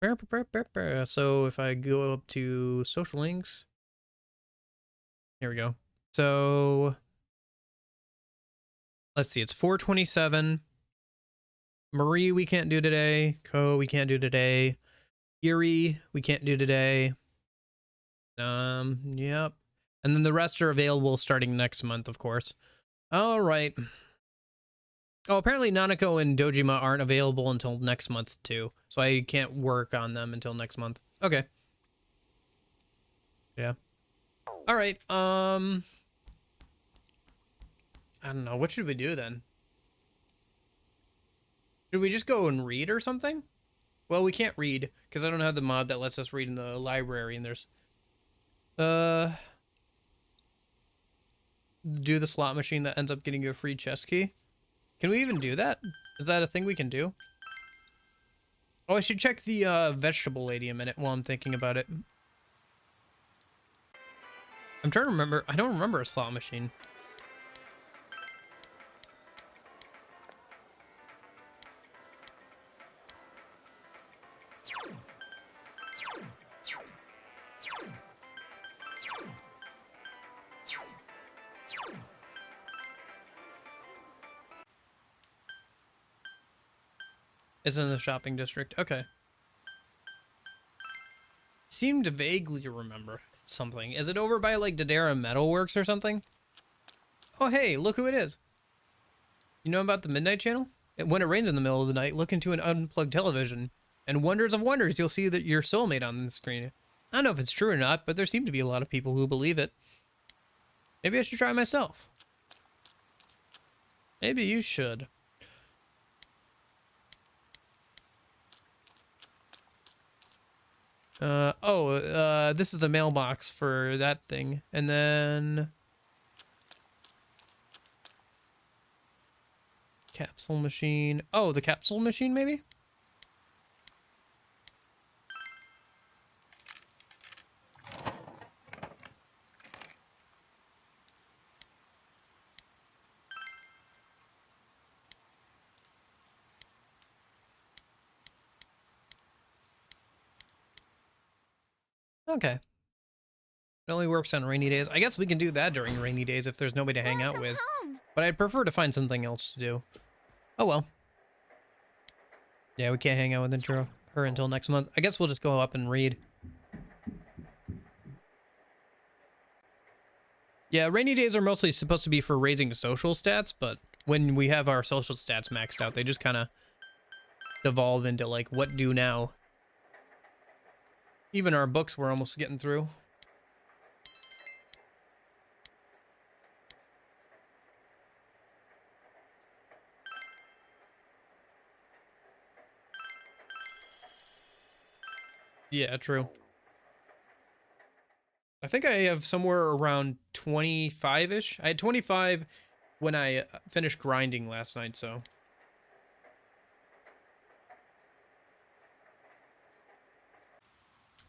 if I go up to social links, here we go. So let's see, it's 427. Marie, we can't do today. Ko, we can't do today. Yuri, we can't do today. Yep. And then the rest are available starting next month, of course. All right. Oh, apparently Nanako and Dojima aren't available until next month, too. So I can't work on them until next month. Okay. Yeah. All right, I don't know. What should we do, then? Should we just go and read or something? Well, we can't read, because I don't have the mod that lets us read in the library, and there's... Do the slot machine that ends up getting you a free chest key? Can we even do that? Is that a thing we can do? Oh, I should check the vegetable lady a minute while I'm thinking about it. I'm trying to remember. I don't remember a slot machine. It's in the shopping district. Okay. seem to vaguely remember something. Is it over by like Dodera Metalworks or something? Oh hey, look who it is. You know about the Midnight Channel? When it rains in the middle of the night, look into an unplugged television, and wonders of wonders, you'll see that your soulmate on the screen. I don't know if it's true or not, but there seem to be a lot of people who believe it. Maybe I should try myself. Maybe you should. This is the mailbox for that thing. And then... capsule machine. Oh, the capsule machine, maybe? Okay. It only works on rainy days. I guess we can do that during rainy days if there's nobody to hang out with. But I'd prefer to find something else to do. Oh well. Yeah, we can't hang out with her until next month. I guess we'll just go up and read. Yeah, rainy days are mostly supposed to be for raising social stats, but when we have our social stats maxed out, they just kind of devolve into like, what do now? Even our books we're almost getting through. Yeah, true. I think I have somewhere around 25-ish. I had 25 when I finished grinding last night, so...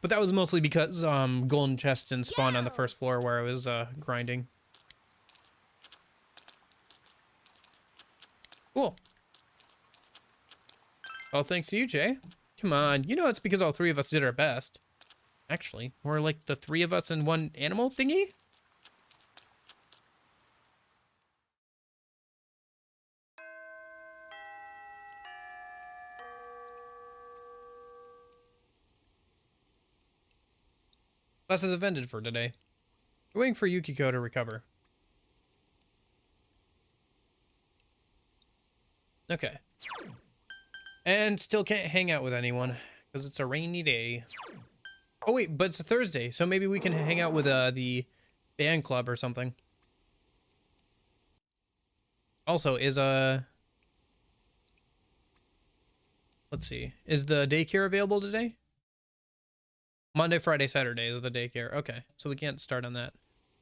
But that was mostly because golden chest didn't spawn on the first floor where I was grinding. Cool. Well, thanks to you, Jay. Come on, you know it's because all three of us did our best. Actually, we're like the three of us in one animal thingy? Classes have ended for today. We're waiting for Yukiko to recover. Okay. And still can't hang out with anyone because it's a rainy day. Oh wait, but it's a Thursday, so maybe we can hang out with the band club or something. Also, is let's see, is the daycare available today? Monday, Friday, Saturday is the daycare. Okay, so we can't start on that.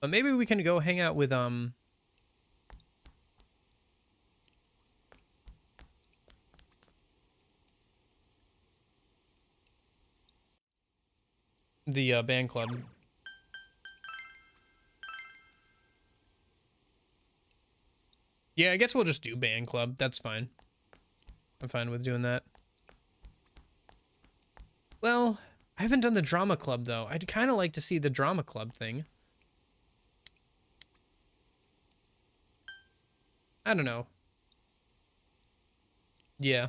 But maybe we can go hang out with the band club. Yeah, I guess we'll just do band club. That's fine. I'm fine with doing that. Well, I haven't done the drama club though. I'd kind of like to see the drama club thing. I don't know. Yeah.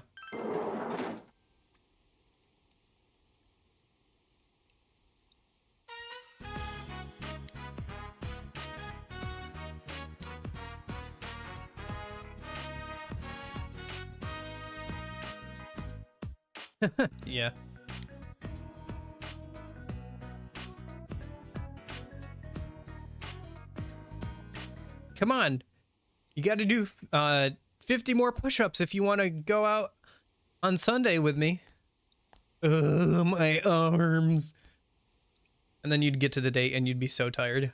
Yeah. Come on. You got to do 50 more push-ups if you want to go out on Sunday with me. My arms. And then you'd get to the date and you'd be so tired.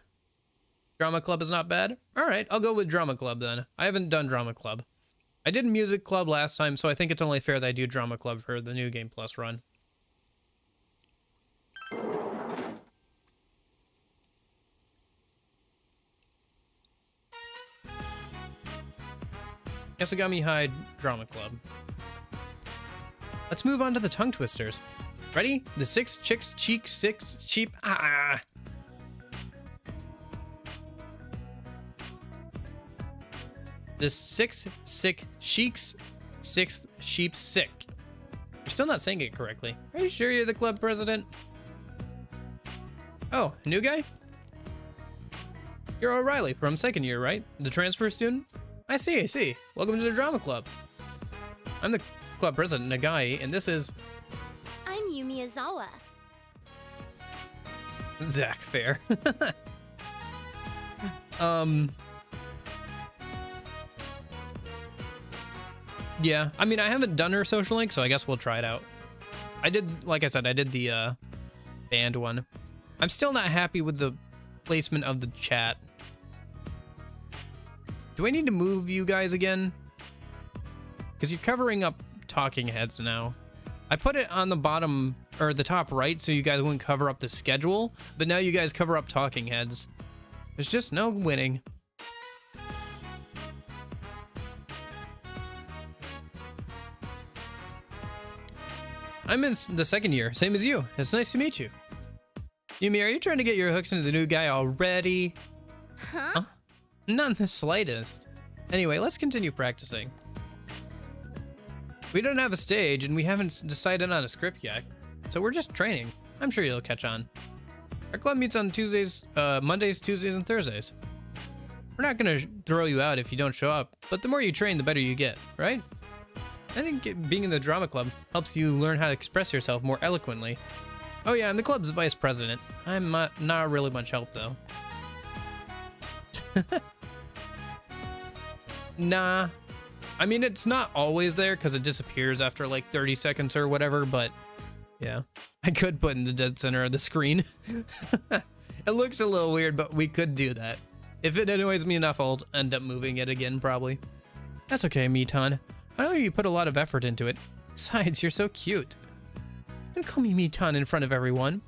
Drama club is not bad? All right, I'll go with drama club then. I haven't done drama club. I did music club last time, so I think it's only fair that I do drama club for the New Game Plus run. Yasugami High Drama Club. Let's move on to the tongue twisters. Ready? The six chicks, cheek, six, cheap, The six sick sheiks, sixth sheep sick. You're still not saying it correctly. Are you sure you're the club president? Oh, new guy? You're O'Reilly from second year, right? The transfer student? I see, I see. Welcome to the drama club. I'm the club president, Nagai, and this is... I'm Yumi Azawa. Zach Fair. Yeah, I mean, I haven't done her social link, so I guess we'll try it out. I did, like I said, I did the band one. I'm still not happy with the placement of the chat. Do I need to move you guys again? Because you're covering up talking heads now. I put it on the bottom, or the top right, so you guys wouldn't cover up the schedule, but now you guys cover up talking heads. There's just no winning. I'm in the second year, same as you. It's nice to meet you. Yumi, are you trying to get your hooks into the new guy already? Huh? Not in the slightest. Anyway, let's continue practicing. We don't have a stage, and we haven't decided on a script yet, so we're just training. I'm sure you'll catch on. Our club meets on Tuesdays, Mondays, Tuesdays, and Thursdays. We're not gonna throw you out if you don't show up, but the more you train, the better you get, right? I think being in the drama club helps you learn how to express yourself more eloquently. Oh yeah, I'm the club's vice president. I'm not really much help, though. Nah. I mean, it's not always there because it disappears after like 30 seconds or whatever, but yeah. I could put in the dead center of the screen. It looks a little weird, but we could do that. If it annoys me enough, I'll end up moving it again, probably. That's okay, Mitan. I know you put a lot of effort into it. Besides, you're so cute. Don't call me Mitan in front of everyone.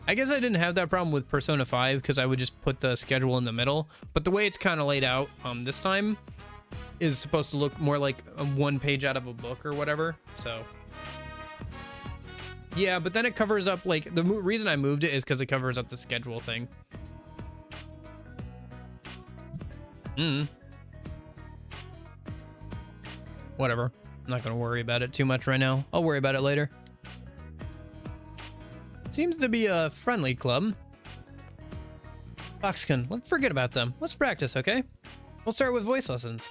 I guess I didn't have that problem with Persona 5 because I would just put the schedule in the middle. But the way it's kind of laid out this time is supposed to look more like one page out of a book or whatever. So yeah, but then it covers up, like, the reason I moved it is because it covers up the schedule thing. Whatever. I'm not going to worry about it too much right now. I'll worry about it later. Seems to be a friendly club. Foxconn, let's forget about them. Let's practice, okay? We'll start with voice lessons.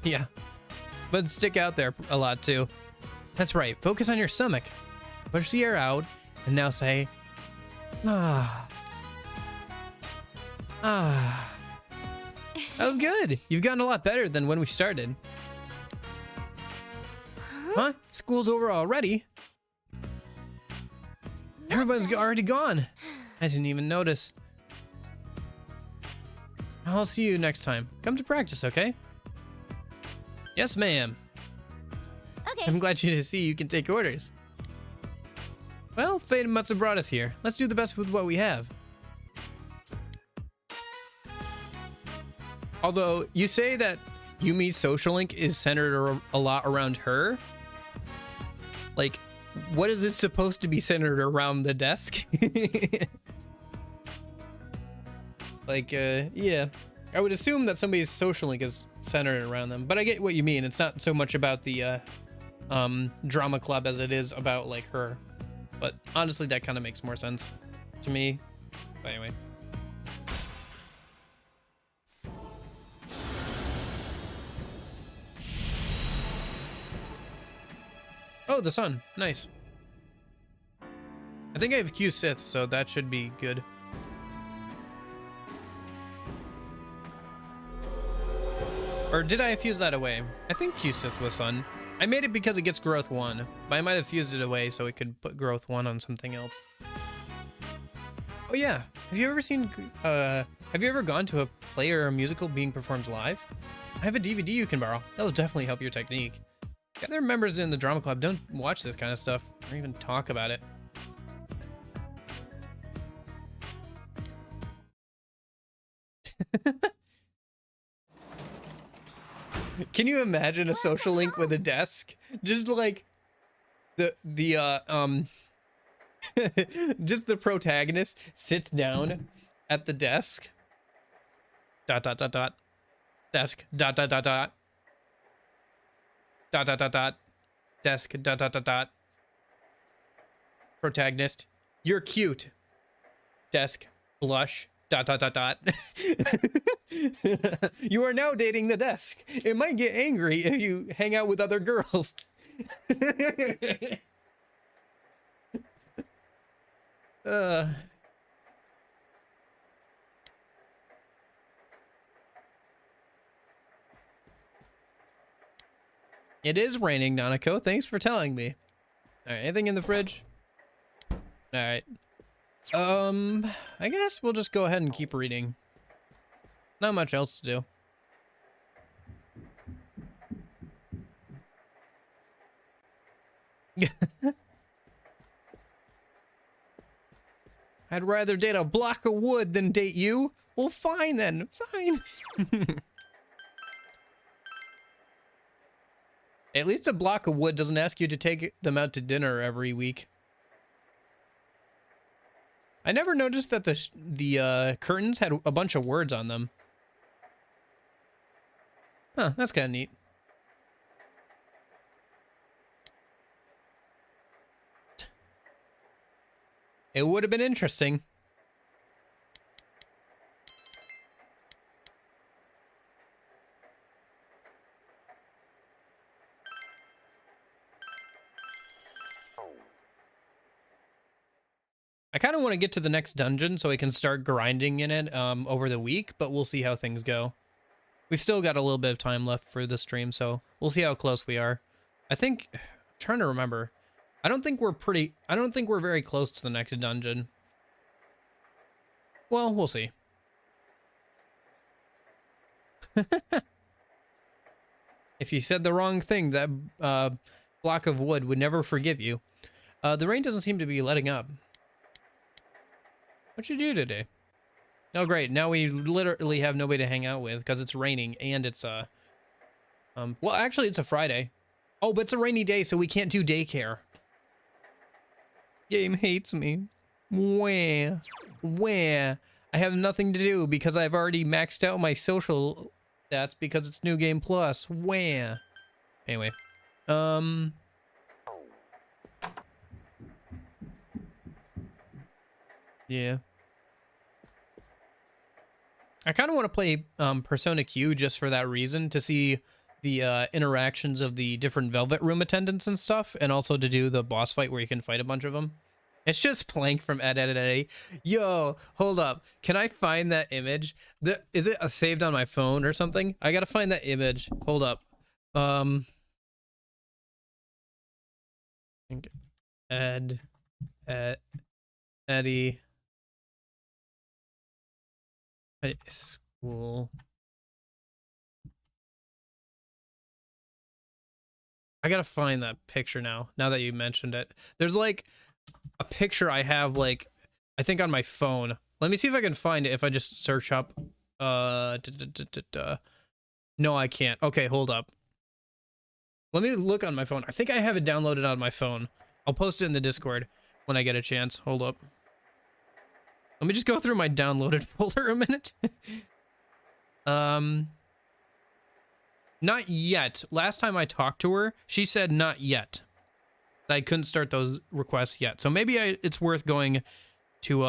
Yeah. But stick out there a lot, too. That's right. Focus on your stomach. Push the air out, and now say, ah. Ah. That was good. You've gotten a lot better than when we started. Huh? School's over already? Everybody's already gone. I didn't even notice. I'll see you next time. Come to practice, okay? Yes, ma'am. Okay. I'm glad to see you can take orders. Well, fate must have brought us here. Let's do the best with what we have. Although, you say that Yumi's social link is centered a lot around her. Like, what is it supposed to be centered around the desk? Like, yeah. I would assume that somebody's social link is centered around them, but I get what you mean. It's not so much about the drama club as it is about, like, her. But honestly, that kind of makes more sense to me. But anyway. Oh, the sun. Nice. I think I have Q Sith, so that should be good. Or did I fuse that away? I think Q Sith was sun. I made it because it gets growth 1, but I might have fused it away so it could put growth 1 on something else. Oh yeah, have you ever seen, have you ever gone to a play or a musical being performed live? I have a DVD you can borrow. That'll definitely help your technique. The other members in the drama club don't watch this kind of stuff or even talk about it. Can you imagine a social link with a desk? Just like just the protagonist sits down at the desk. ... Desk ... Desk ... Protagonist You're cute. Desk. Blush. ... You are now dating the desk. It might get angry if you hang out with other girls. It is raining, Nanako. Thanks for telling me. All right, anything in the fridge? All right. I guess we'll just go ahead and keep reading. Not much else to do. I'd rather date a block of wood than date you. Well, fine then. Fine. At least a block of wood doesn't ask you to take them out to dinner every week. I never noticed that the curtains had a bunch of words on them. Huh, that's kind of neat. It would have been interesting. I kind of want to get to the next dungeon so I can start grinding in it over the week, but we'll see how things go. We've still got a little bit of time left for this stream, so we'll see how close we are. I think, I'm trying to remember. I don't think we're very close to the next dungeon. Well, we'll see. If you said the wrong thing, that block of wood would never forgive you. The rain doesn't seem to be letting up. What'd you do today? Oh, great. Now we literally have nobody to hang out with because it's raining and it's, well, actually, it's a Friday. Oh, but it's a rainy day, so we can't do daycare. Game hates me. Where? I have nothing to do because I've already maxed out my social stats because it's New Game Plus. Where? Anyway. Yeah. I kind of want to play Persona Q just for that reason, to see the interactions of the different Velvet Room attendants and stuff, and also to do the boss fight where you can fight a bunch of them. It's just Plank from Ed. Yo, hold up. Can I find that image? Is it saved on my phone or something? I gotta find that image. Hold up. Eddie. School. I gotta find that picture now that you mentioned it. There's like a picture I have, like, I think on my phone. Let me see if I can find it if I just search up. No, I can't. Okay, hold up. Let me look on my phone. I think I have it downloaded on my phone. I'll post it in the Discord when I get a chance. Hold up. Let me just go through my downloaded folder a minute. Not yet. Last time I talked to her, she said not yet. I couldn't start those requests yet. So maybe it's worth going to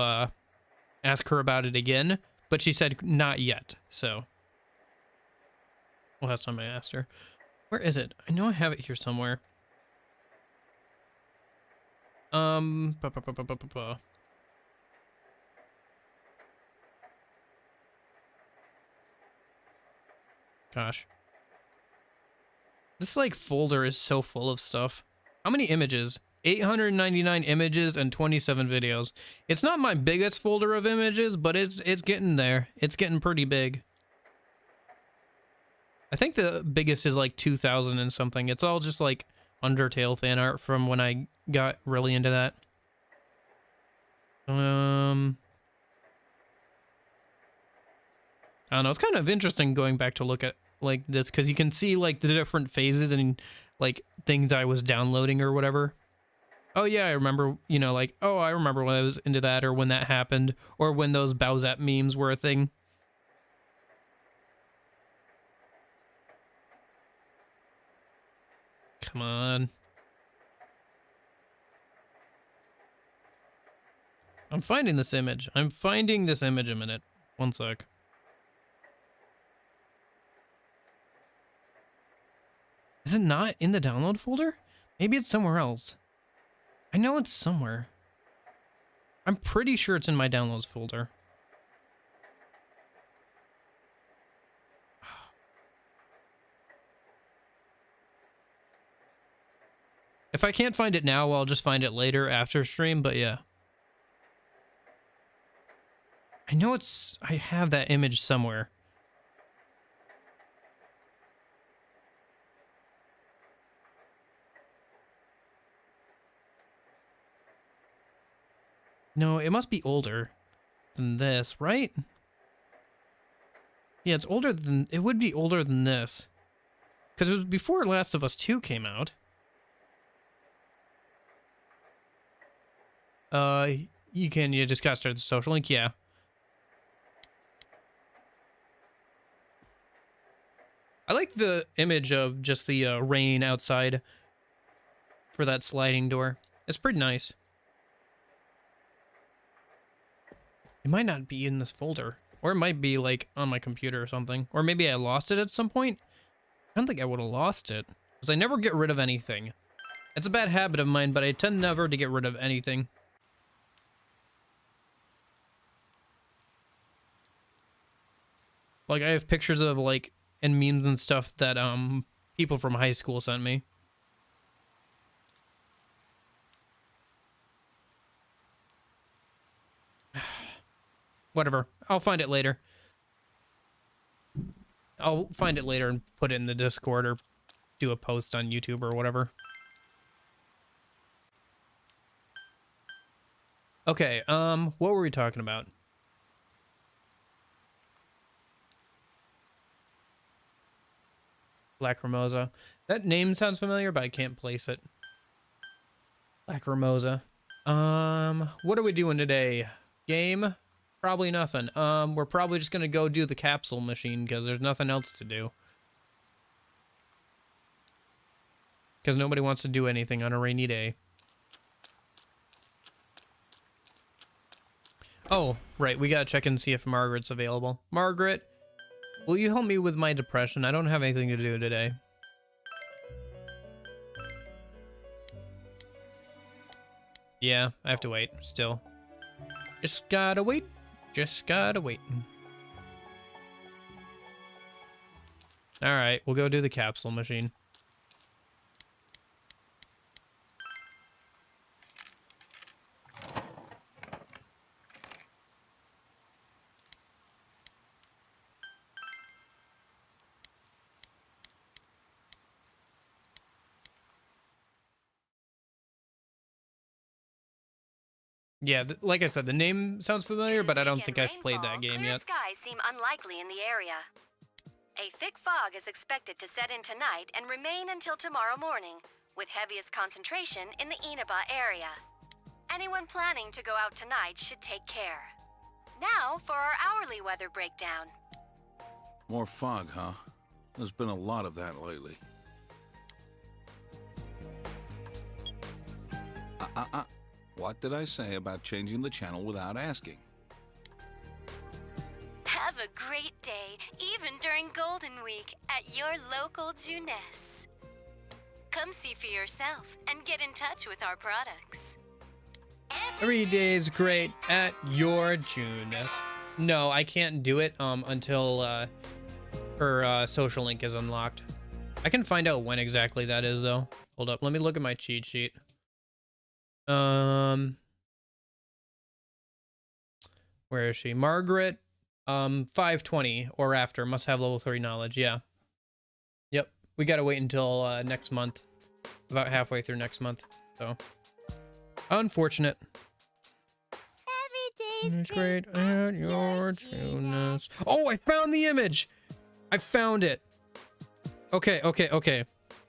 ask her about it again, but she said not yet. So last time I asked her. Where is it? I know I have it here somewhere. Gosh. This like folder is so full of stuff. How many images? 899 images and 27 videos. It's not my biggest folder of images, but it's getting there. It's getting pretty big. I think the biggest is like 2,000 and something. It's all just like Undertale fan art from when I got really into that. I don't know. It's kind of interesting going back to look at like this, because you can see like the different phases and like things I was downloading or whatever. Oh yeah, I remember, you know, like, oh, I remember when I was into that, or when that happened, or when those Bowsette memes were a thing. Come on. I'm finding this image. I'm finding this image a minute. One sec. Is it not in the download folder? Maybe it's somewhere else. I know it's somewhere. I'm pretty sure it's in my downloads folder. If I can't find it now, I'll just find it later after stream, but yeah. I know I have that image somewhere. No, it must be older than this, right? Yeah, it's older than... It would be older than this. Because it was before Last of Us 2 came out. You just gotta start the social link, yeah. I like the image of just the rain outside for that sliding door. It's pretty nice. It might not be in this folder. Or it might be, like, on my computer or something. Or maybe I lost it at some point. I don't think I would have lost it. Because I never get rid of anything. It's a bad habit of mine, but I tend never to get rid of anything. Like, I have pictures of, like, and memes and stuff that, people from high school sent me. Whatever. I'll find it later. I'll find it later and put it in the Discord or do a post on YouTube or whatever. Okay, what were we talking about? Lacrimosa. That name sounds familiar, but I can't place it. Lacrimosa. What are we doing today? Game? Probably nothing. We're probably just gonna go do the capsule machine because there's nothing else to do. Because nobody wants to do anything on a rainy day. Oh, right. We gotta check and see if Margaret's available. Margaret, will you help me with my depression? I don't have anything to do today. Yeah, I have to wait still. Just gotta wait. Just gotta wait. Alright, we'll go do the capsule machine. Yeah, like I said, the name sounds familiar, but I don't think I've played that game yet. Skies seem unlikely in the area. A thick fog is expected to set in tonight and remain until tomorrow morning, with heaviest concentration in the Inaba area. Anyone planning to go out tonight should take care. Now for our hourly weather breakdown. More fog, huh? There's been a lot of that lately. What did I say about changing the channel without asking? Have a great day, even during Golden Week, at your local Junes. Come see for yourself and get in touch with our products. Every day is great at your Junes. No, I can't do it until her social link is unlocked. I can find out when exactly that is, though. Hold up, let me look at my cheat sheet. Where is she? Margaret, 520 or after, must have level 3 knowledge. Yeah. Yep. We gotta wait until next month. About halfway through next month. So, unfortunate. Every day's great at your Junes. Oh, I found the image. I found it. Okay.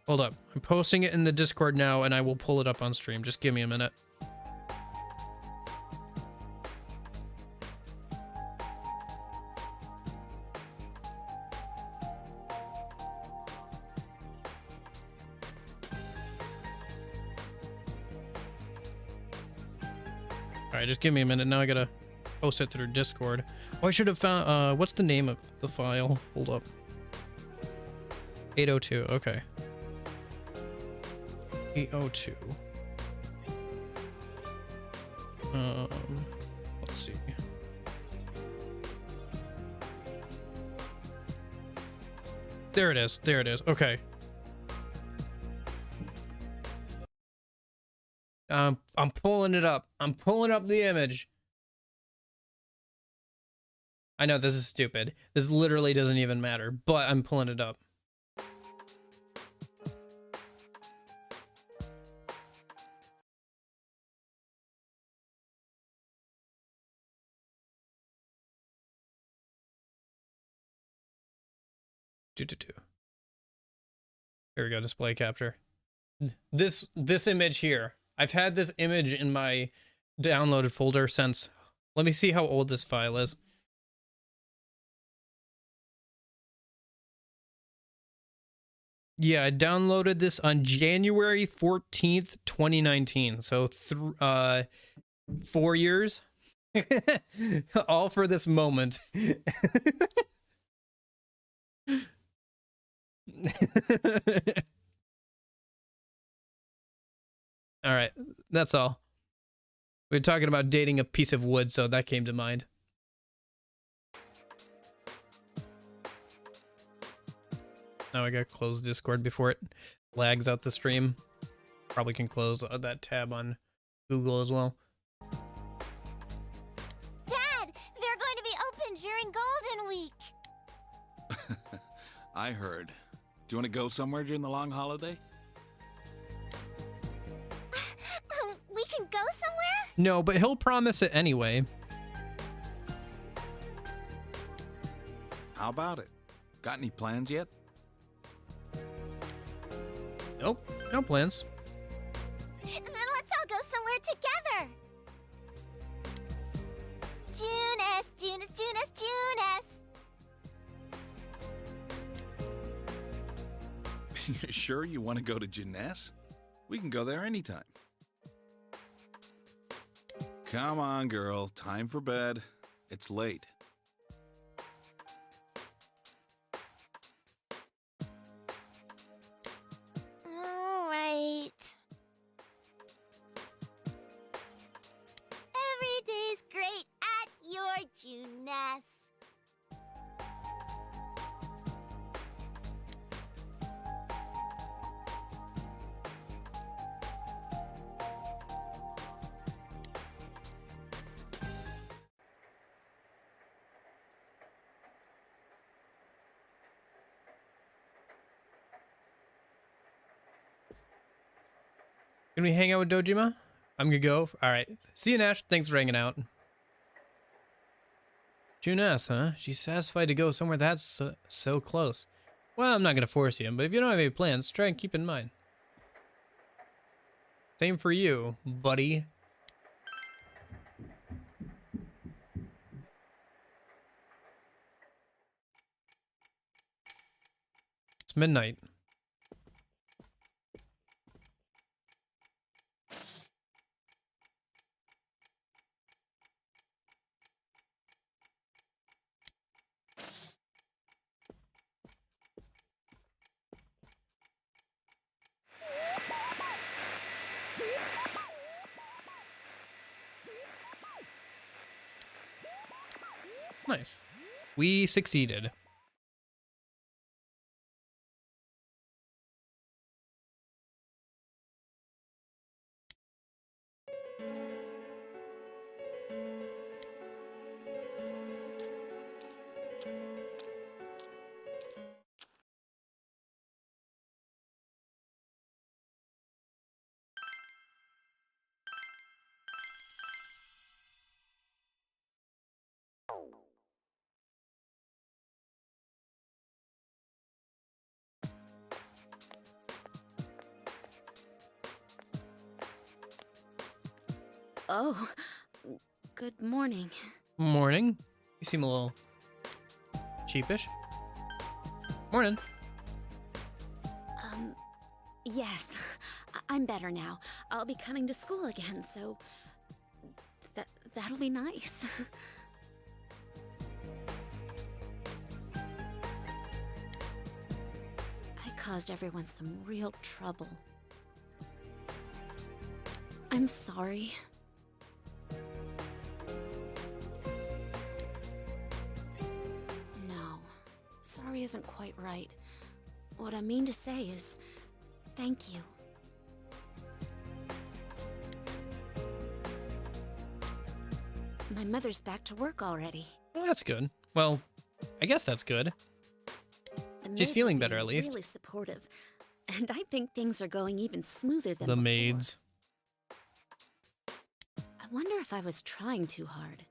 Hold up. I'm posting it in the Discord now, and I will pull it up on stream. Just give me a minute. right, just give me a minute. Now I gotta post it through Discord. Oh, I should have found, what's the name of the file? Hold up. 802, okay. 802. Let's see. There it is. There it is. Okay. I'm pulling it up. I'm pulling up the image. I know this is stupid. This literally doesn't even matter, but I'm pulling it up. Here we go, display capture. This image here. I've had this image in my downloaded folder since, let me see how old this file is. Yeah, I downloaded this on January 14th, 2019. So 4 years. All for this moment. All right, that's all. We were talking about dating a piece of wood, so that came to mind. Now I gotta close Discord before it lags out the stream. Probably can close that tab on Google as well. Dad, they're going to be open during Golden Week. I heard. Do you want to go somewhere during the long holiday? We can go somewhere? No, but he'll promise it anyway. How about it? Got any plans yet? Nope, no plans. Then let's all go somewhere together. Junus. You sure you want to go to Jeunesse? We can go there anytime. Come on, girl. Time for bed. It's late. All right. Every day's great at your Juness. Can we hang out with Dojima? I'm gonna go. All right. See you, Nash. Thanks for hanging out. Juness, huh? She's satisfied to go somewhere that's so close. Well, I'm not gonna force you, but if you don't have any plans, try and keep in mind. Same for you, buddy. It's midnight. Nice. We succeeded. Oh, good morning. Morning. You seem a little sheepish. Morning. Yes, I'm better now. I'll be coming to school again, so That'll be nice. I caused everyone some real trouble. I'm sorry. No, sorry isn't quite right. What I mean to say is, thank you. My mother's back to work already. Well, that's good. Well, I guess that's good. The She's maids feeling have better, been at least. Really supportive, and I think things are going even smoother than The before. maids. I wonder if I was trying too hard.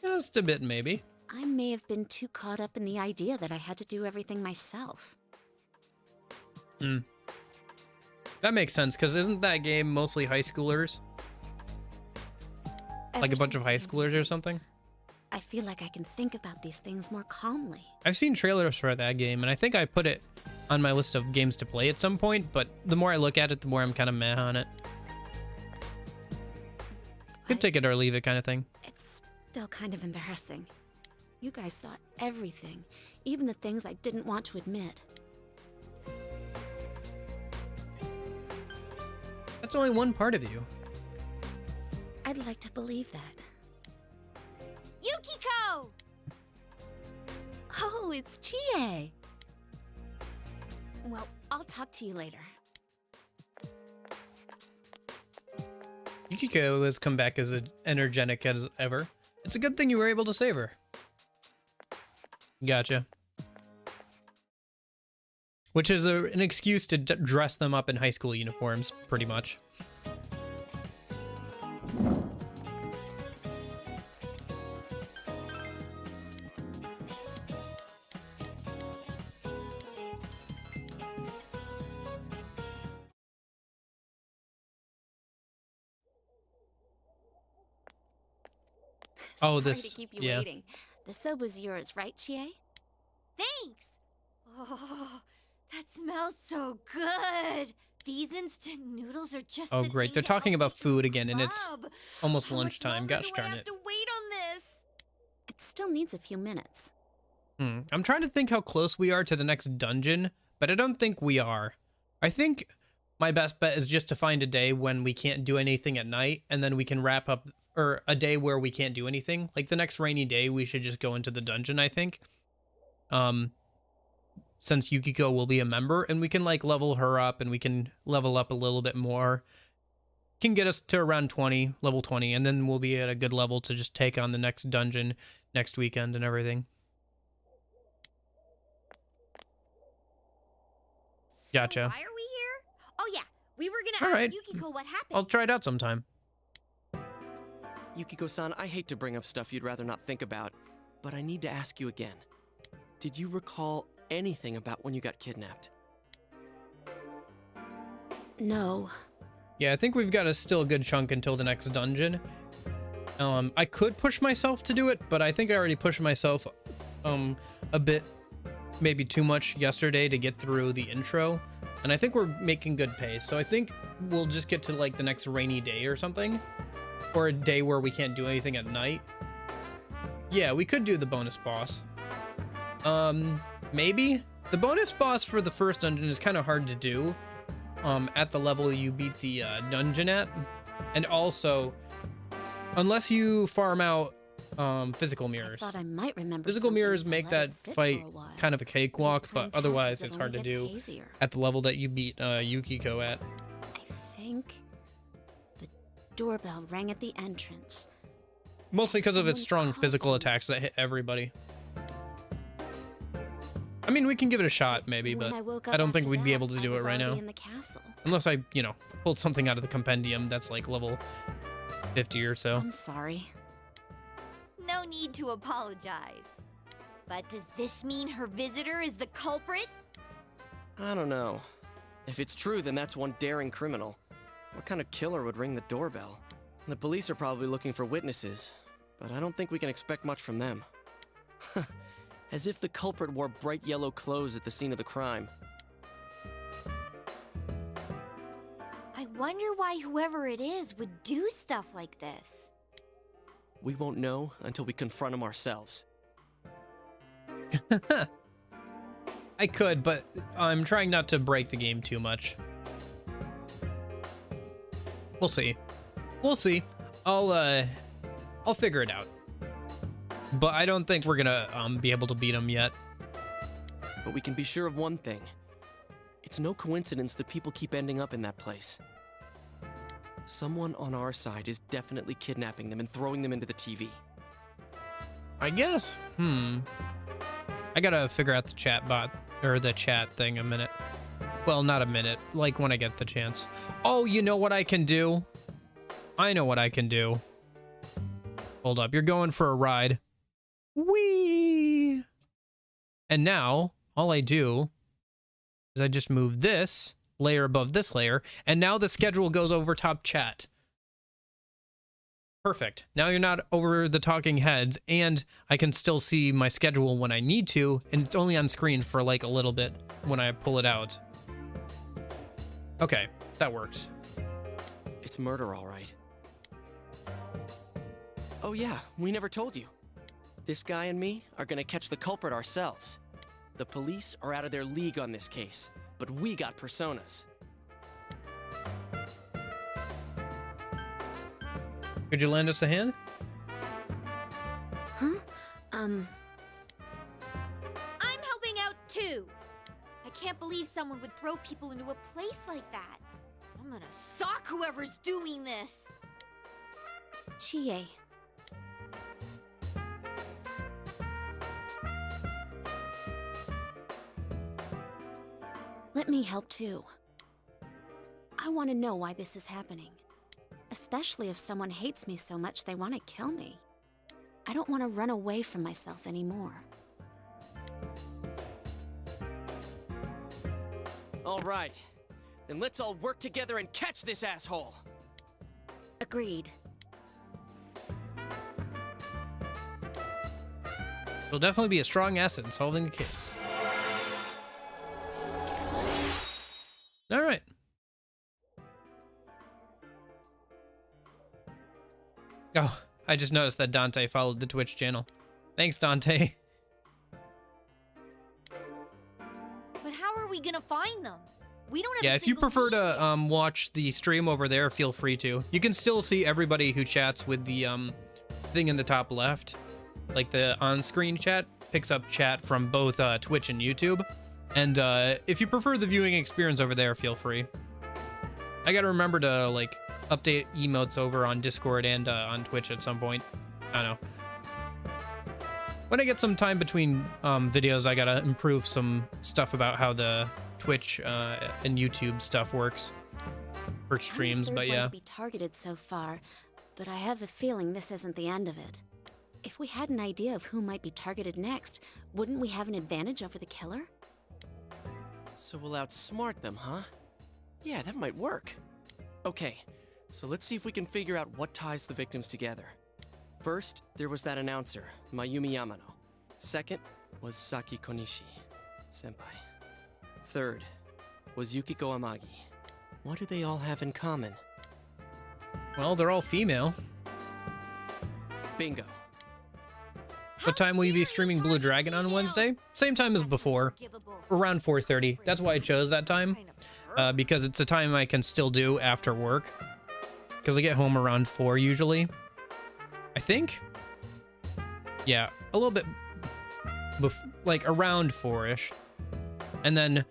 Just a bit, maybe. I may have been too caught up in the idea that I had to do everything myself. That makes sense, because isn't that game mostly high schoolers? Like Ever a bunch of since high Tensei, schoolers or something? I feel like I can think about these things more calmly. I've seen trailers for that game, and I think I put it on my list of games to play at some point, but the more I look at it, the more I'm kind of meh on it. Could take it or leave it kind of thing. It's still kind of embarrassing. You guys saw everything, even the things I didn't want to admit. That's only one part of you. I'd like to believe that. Yukiko! Oh, it's Chie. Well, I'll talk to you later. Yukiko has come back as energetic as ever. It's a good thing you were able to save her. Gotcha. Which is an excuse to dress them up in high school uniforms, pretty much. Oh, Sorry this, to keep you yeah. waiting. The soba's yours, right, Chie? Thanks! Oh, that smells so good! These instant noodles are just Oh, the great. thing They're to talking help about me through food again, and it's club. almost How much lunchtime. longer Gosh do I darn have it. to wait on this? It still needs a few minutes. I'm trying to think how close we are to the next dungeon, but I don't think we are. I think my best bet is just to find a day when we can't do anything at night, and then we can wrap up, or a day where we can't do anything. Like the next rainy day, we should just go into the dungeon, I think. Since Yukiko will be a member, and we can like level her up, and we can level up a little bit more. Can get us to around 20, level 20, and then we'll be at a good level to just take on the next dungeon next weekend and everything. Gotcha. So why are we here? Oh yeah, we were gonna All ask right. Yukiko what happened. I'll try it out sometime. Yukiko-san, I hate to bring up stuff you'd rather not think about, but I need to ask you again. Did you recall anything about when you got kidnapped? No. Yeah, I think we've got still a good chunk until the next dungeon. I could push myself to do it, but I think I already pushed myself a bit, maybe too much yesterday to get through the intro. And I think we're making good pace. So I think we'll just get to like the next rainy day or something. Or a day where we can't do anything at night. Yeah, we could do the bonus boss. Maybe. The bonus boss for the first dungeon is kind of hard to do. At the level you beat the dungeon at. And also, unless you farm out physical mirrors. I thought I might remember Physical something mirrors if I make let that it sit fight for a while. kind of a cakewalk, As but time otherwise passes, it's it hard to only do gets hazier. at the level that you beat Yukiko at. I think the doorbell rang at the entrance. Mostly because of its Someone strong called physical them. attacks that hit everybody. I mean, we can give it a shot, maybe, When but I woke I up don't think after we'd be that, able to I do it was right already now. in the castle. Unless I, pulled something out of the compendium that's like level 50 or so. I'm sorry. No need to apologize. But does this mean her visitor is the culprit? I don't know. If it's true, then that's one daring criminal. What kind of killer would ring the doorbell? The police are probably looking for witnesses, but I don't think we can expect much from them. As if the culprit wore bright yellow clothes at the scene of the crime. I wonder why whoever it is would do stuff like this. We won't know until we confront him ourselves. I could, but I'm trying not to break the game too much. We'll see. We'll see. I'll figure it out. But I don't think we're gonna be able to beat him yet. But we can be sure of one thing. It's no coincidence that people keep ending up in that place. Someone on our side is definitely kidnapping them and throwing them into the TV. I guess. I gotta figure out the chat bot, or the chat thing a minute. Well, not a minute, like when I get the chance. Oh, you know what I can do? I know what I can do. Hold up, you're going for a ride. Whee! And now, all I do is I just move this layer above this layer, and now the schedule goes over top chat. Perfect. Now you're not over the talking heads, and I can still see my schedule when I need to, and it's only on screen for like a little bit when I pull it out. Okay, that works. It's murder, all right. Oh yeah, we never told you. This guy and me are gonna catch the culprit ourselves. The police are out of their league on this case, but we got personas. Could you lend us a hand? Huh? I'm helping out too. I can't believe someone would throw people into a place like that. I'm gonna sock whoever's doing this. Chie. Let me help too. I want to know why this is happening. Especially if someone hates me so much they want to kill me. I don't want to run away from myself anymore. All right, then let's all work together and catch this asshole. Agreed. It'll definitely be a strong asset in solving the case. All right. Oh, I just noticed that Dante followed the Twitch channel. Thanks, Dante. But how are we gonna find them? We don't have Yeah, a if you single prefer lead. to watch the stream over there, feel free to. You can still see everybody who chats with the thing in the top left. Like the on-screen chat picks up chat from both Twitch and YouTube. And if you prefer the viewing experience over there, feel free. I gotta remember to like update emotes over on Discord and on Twitch at some point. I don't know. When I get some time between videos, I gotta improve some stuff about how the Twitch and YouTube stuff works for streams. I'm the But third one yeah, to be targeted so far, but I have a feeling this isn't the end of it. If we had an idea of who might be targeted next, wouldn't we have an advantage over the killer? So we'll outsmart them, huh? Yeah, that might work. Okay, so let's see if we can figure out what ties the victims together. First, there was that announcer, Mayumi Yamano. Second was Saki Konishi, senpai. Third was Yukiko Amagi. What do they all have in common? well, they're all female. Bingo. What time will you be streaming Blue Dragon on Wednesday? Same time as before, around 4:30. That's why I chose that time, because it's a time I can still do after work. Because I get home around 4 usually. I think. Yeah, a little bit, like around 4-ish, and then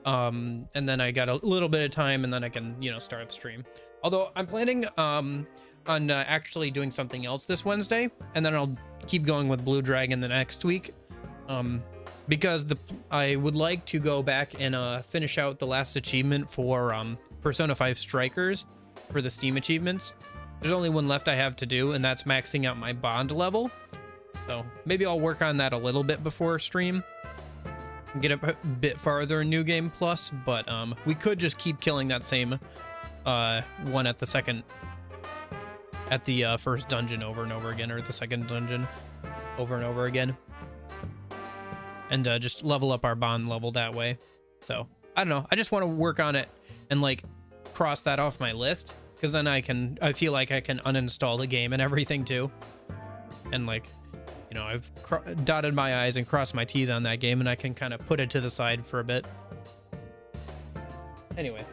I got a little bit of time, and then I can start up stream. Although I'm planning on actually doing something else this Wednesday, and then I'll keep going with Blue Dragon the next week, because I would like to go back and finish out the last achievement for Persona 5 Strikers for the Steam achievements. There's only one left I have to do, and that's maxing out my bond level. So maybe I'll work on that a little bit before stream, get a bit farther in New Game Plus, but we could just keep killing that same one at the first dungeon over and over again, or the second dungeon over and over again, and just level up our bond level that way. So I don't know, I just want to work on it and like cross that off my list, because then I feel like I can uninstall the game and everything too. And like, you know, I've dotted my I's and crossed my T's on that game, and I can kind of put it to the side for a bit. Anyway.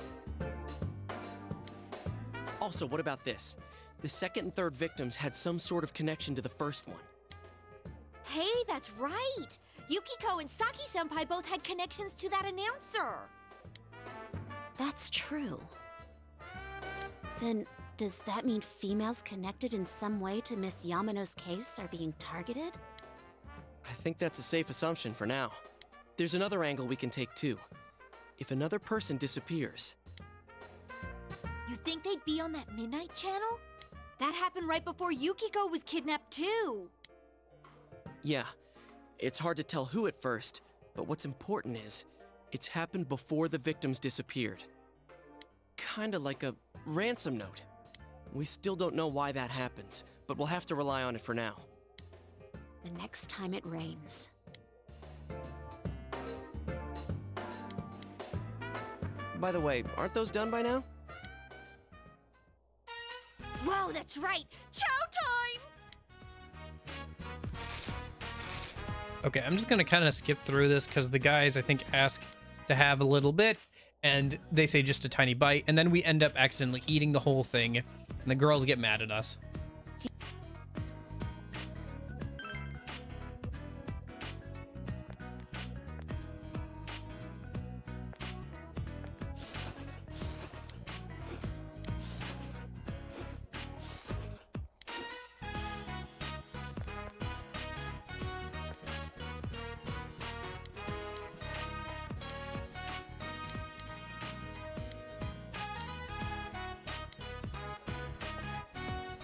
Also, what about this? The second and third victims had some sort of connection to the first one. Hey, that's right! Yukiko and Saki-senpai both had connections to that announcer! That's true. Then, does that mean females connected in some way to Miss Yamano's case are being targeted? I think that's a safe assumption for now. There's another angle we can take too. If another person disappears... You think they'd be on that midnight channel? That happened right before Yukiko was kidnapped too! Yeah, it's hard to tell who at first, but what's important is, it's happened before the victims disappeared. Kinda like a ransom note. We still don't know why that happens, but we'll have to rely on it for now. The next time it rains. By the way, aren't those done by now? Whoa, that's right! Chow time! Okay, I'm just gonna kind of skip through this because the guys, I think, ask to have a little bit, and they say just a tiny bite, and then we end up accidentally eating the whole thing, and the girls get mad at us.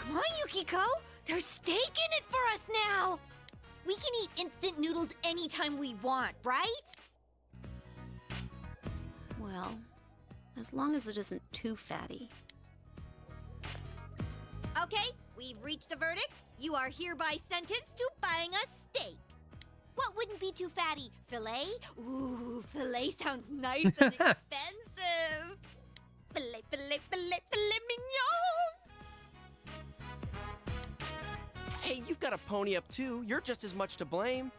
Come on, Yukiko! They're staking it for us now! We can eat instant noodles anytime we want, right? Well, as long as it isn't too fatty. Okay, we've reached a verdict. You are hereby sentenced to buying a steak. What wouldn't be too fatty? Filet? Ooh, filet sounds nice and expensive. Filet, filet, filet, filet mignon! Hey, you've got a pony up too. You're just as much to blame.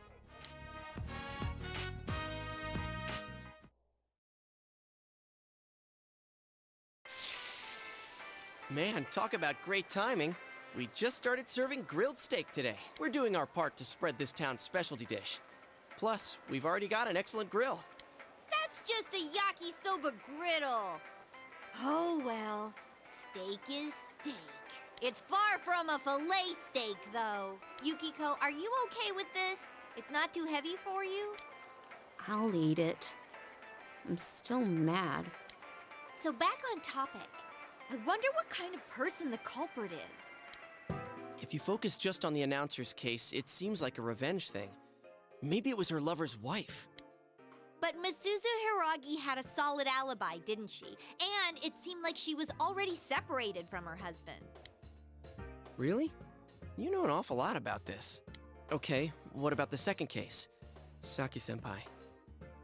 Man, talk about great timing. We just started serving grilled steak today. We're doing our part to spread this town's specialty dish. Plus, we've already got an excellent grill. That's just a yakisoba griddle. Oh well, steak is steak. It's far from a filet steak, though. Yukiko, are you okay with this? It's not too heavy for you? I'll eat it. I'm still mad. So back on topic. I wonder what kind of person the culprit is. If you focus just on the announcer's case, it seems like a revenge thing. Maybe it was her lover's wife. But Misuzu Hiragi had a solid alibi, didn't she? And it seemed like she was already separated from her husband. Really? You know an awful lot about this. Okay, what about the second case? Saki-senpai.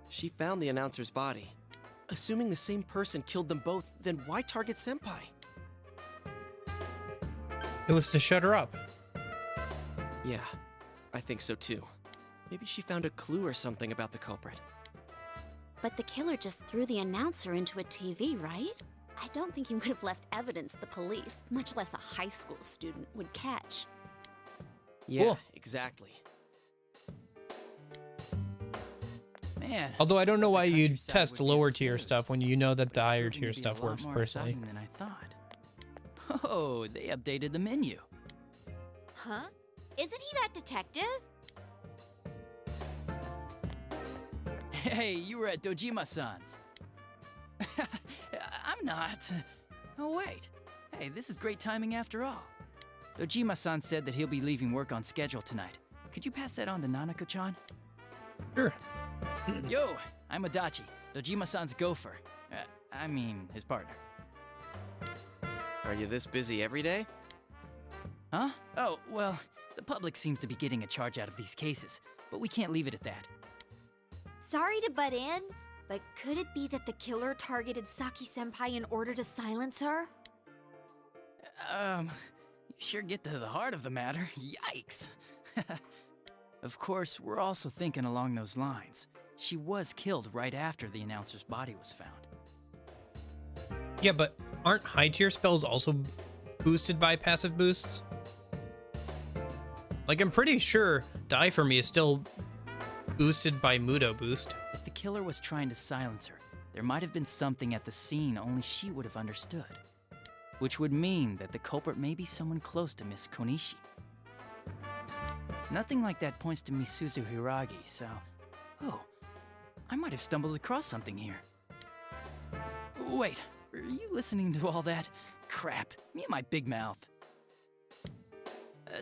She found the announcer's body. Assuming the same person killed them both, then why target senpai? It was to shut her up. Yeah, I think so too. Maybe she found a clue or something about the culprit. But the killer just threw the announcer into a TV, right? I don't think he would have left evidence the police, much less a high school student, would catch. Yeah, Cool. Exactly. Man. Although I don't know why the you'd countryside test would be lower as tier smooth. stuff when you know that the It's higher proving to tier be stuff a lot works more personally. exciting than I thought. Oh, they updated the menu. Huh? Isn't he that detective? Hey, you were at Dojima-san's. I'm not. Oh, wait. Hey, this is great timing after all. Dojima-san said that he'll be leaving work on schedule tonight. Could you pass that on to Nanako-chan? Sure. Yo, I'm Adachi, Dojima-san's gopher. I mean, his partner. Are you this busy every day? Huh? Oh, well, the public seems to be getting a charge out of these cases, but we can't leave it at that. Sorry to butt in, but could it be that the killer targeted Saki-senpai in order to silence her? You sure get to the heart of the matter. Yikes. Of course, we're also thinking along those lines. She was killed right after the announcer's body was found. Yeah, but aren't high tier spells also boosted by passive boosts? Like, I'm pretty sure Die For Me is still boosted by Mudo boost. If the killer was trying to silence her, there might have been something at the scene only she would have understood. Which would mean that the culprit may be someone close to Miss Konishi. Nothing like that points to Misuzu Hiragi, so... Oh, I might have stumbled across something here. Wait, are you listening to all that? Crap, me and my big mouth.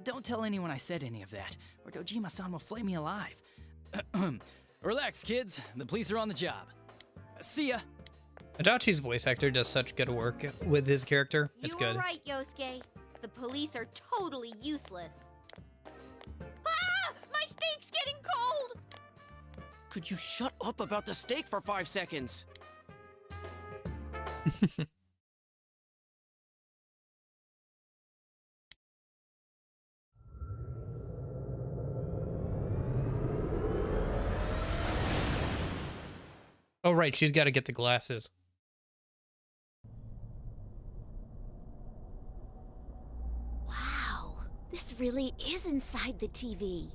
Don't tell anyone I said any of that, or Dojima-san will flay me alive. Relax, kids. The police are on the job. See ya. Adachi's voice actor does such good work with his character. It's You good. were right, Yosuke. The police are totally useless. Ah! My steak's getting cold! Could you shut up about the steak for 5 seconds? Oh, right, she's got to get the glasses. Wow, this really is inside the TV.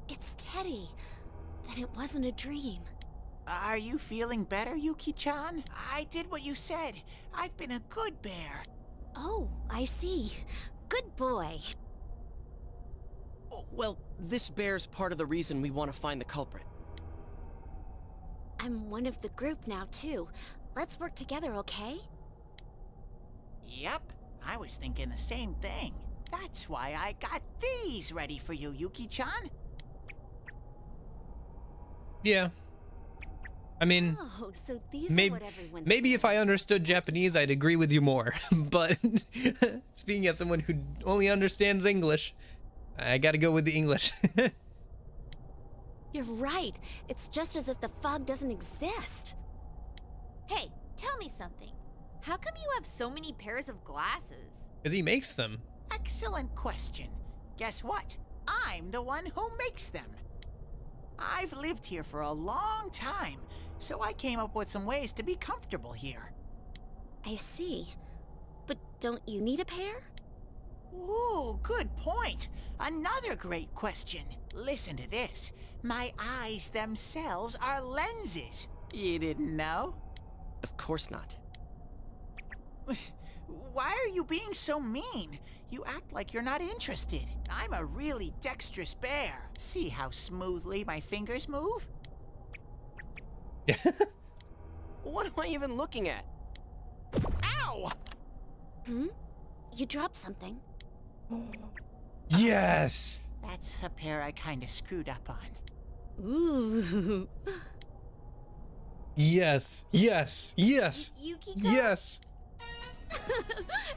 It's Teddy. Then it wasn't a dream. Are you feeling better, Yuki-chan? I did what you said. I've been a good bear. Oh, I see. Good boy. Oh, well, this bear's part of the reason we want to find the culprit. I'm one of the group now, too. Let's work together, okay? Yep, I was thinking the same thing. That's why I got these ready for you, Yuki-chan. Yeah. I mean, Oh, so these are what everyone's maybe if I understood Japanese, I'd agree with you more. But speaking as someone who only understands English, I gotta go with the English. You're right. It's just as if the fog doesn't exist. Hey, tell me something. How come you have so many pairs of glasses? Because he makes them. Excellent question. Guess what? I'm the one who makes them. I've lived here for a long time, so I came up with some ways to be comfortable here. I see. But don't you need a pair? Ooh, good point. Another great question. Listen to this. My eyes themselves are lenses. You didn't know? Of course not. Why are you being so mean? You act like you're not interested. I'm a really dexterous bear. See how smoothly my fingers move? What am I even looking at? Ow! Hmm? You dropped something. Yes! That's a pair I kinda screwed up on. Ooh. Yes! Yes! Yes! Yukiko? Yes!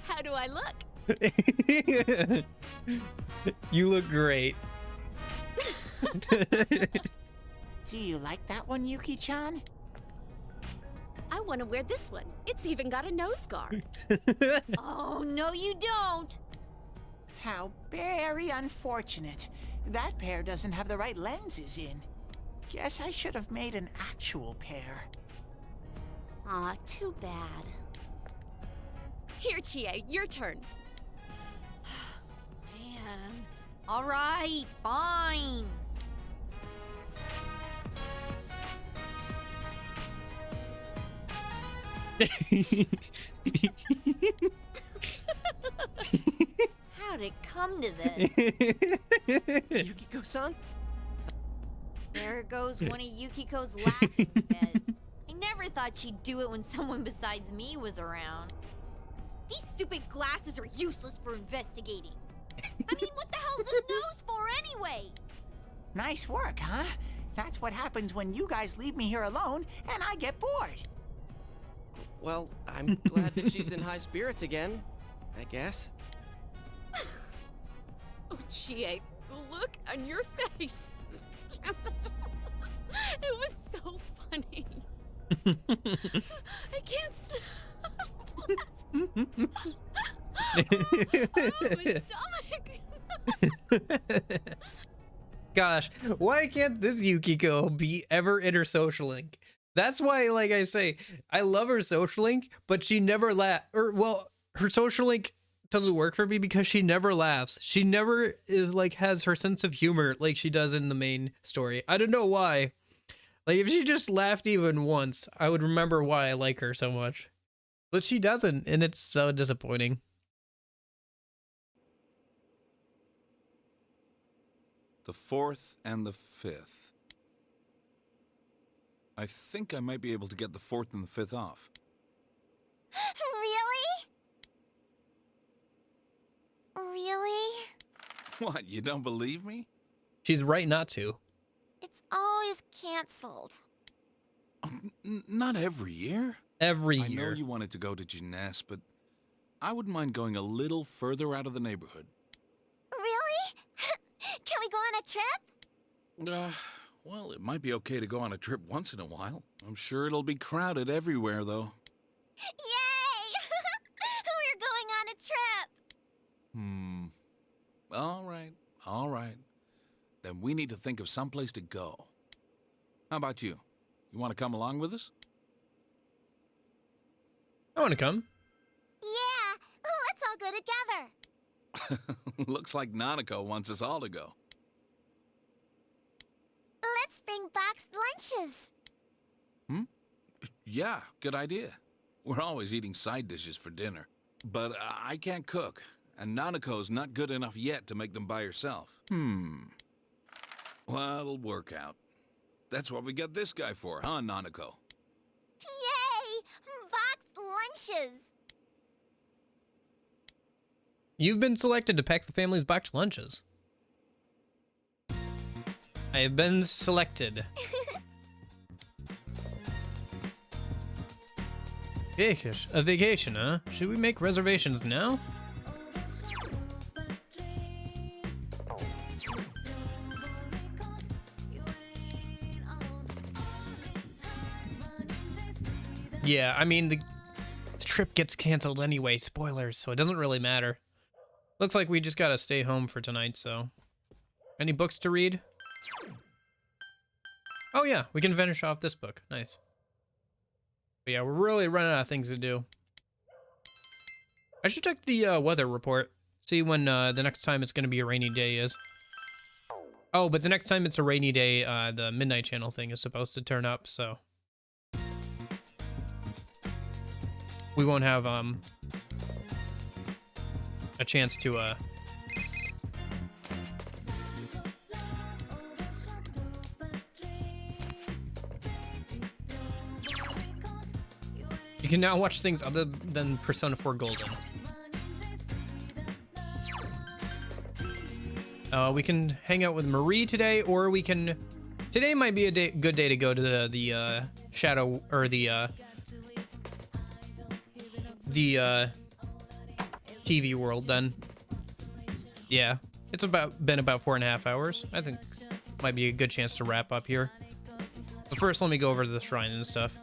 How do I look? You look great. Do you like that one, Yuki-chan? I want to wear this one. It's even got a nose guard. Oh, no you don't. How very unfortunate. That pair doesn't have the right lenses in. Guess I should have made an actual pair. Aw, too bad. Here, Chie, your turn. Man. All right, fine. How'd it come to this? Yukiko-san? There goes one of Yukiko's laughing fits. I never thought she'd do it when someone besides me was around. These stupid glasses are useless for investigating. I mean, what the hell is this nose for anyway? Nice work, huh? That's what happens when you guys leave me here alone and I get bored. Well, I'm glad that she's in high spirits again, I guess. Oh, Chie, the look on your face. It was so funny. I can't stop laughing. Gosh, why can't this Yukiko be ever in her social link? That's why, like I say, I love her social link, but she never her social link doesn't work for me because she never laughs. She never is like has her sense of humor like she does in the main story. I don't know why. Like if she just laughed even once, I would remember why I like her so much. But she doesn't, and it's so disappointing. The 4th and the 5th. I think I might be able to get the 4th and the 5th off. Really? Really? What, you don't believe me? She's right not to. It's always canceled. Not every year. Every I year. know you wanted to go to Jeunesse, but I wouldn't mind going a little further out of the neighborhood. Really? Can we go on a trip? Well, it might be okay to go on a trip once in a while. I'm sure it'll be crowded everywhere, though. Yay! We're going on a trip! All right. Then we need to think of someplace to go. How about you? You want to come along with us? I want to come. Yeah! Let's all go together! Looks like Nanako wants us all to go. Let's bring boxed lunches! Yeah, good idea. We're always eating side dishes for dinner. But I can't cook, and Nanako's not good enough yet to make them by herself. Well, it'll work out. That's what we got this guy for, huh, Nanako? Yay! Boxed lunches! You've been selected to pack the family's boxed lunches. I have been selected. A vacation, huh? Should we make reservations now? Yeah, I mean, the trip gets canceled anyway, spoilers, so it doesn't really matter. Looks like we just gotta stay home for tonight, so. Any books to read? Oh yeah, we can finish off this book. Nice. But yeah, we're really running out of things to do. I should check the weather report. See when the next time it's gonna be a rainy day is. Oh, but the next time it's a rainy day, the Midnight Channel thing is supposed to turn up, so. We won't have, a chance to, You can now watch things other than Persona 4 Golden. We can hang out with Marie today, or we can... Today might be a good day to go to the Shadow, or the TV world then. Yeah, it's been about 4.5 hours. I think might be a good chance to wrap up here. But first, let me go over to the shrine and stuff.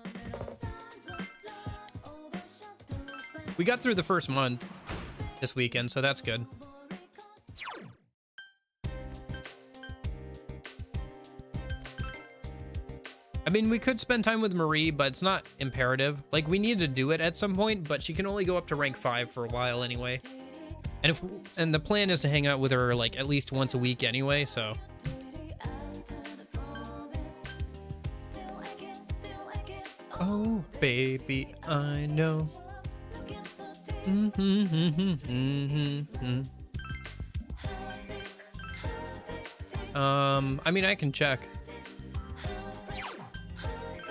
We got through the first month this weekend, so that's good. I mean, we could spend time with Marie, but it's not imperative. Like, we need to do it at some point, but she can only go up to rank 5 for a while anyway. And the plan is to hang out with her, like, at least once a week anyway, so... Oh, baby, I know. I mean, I can check.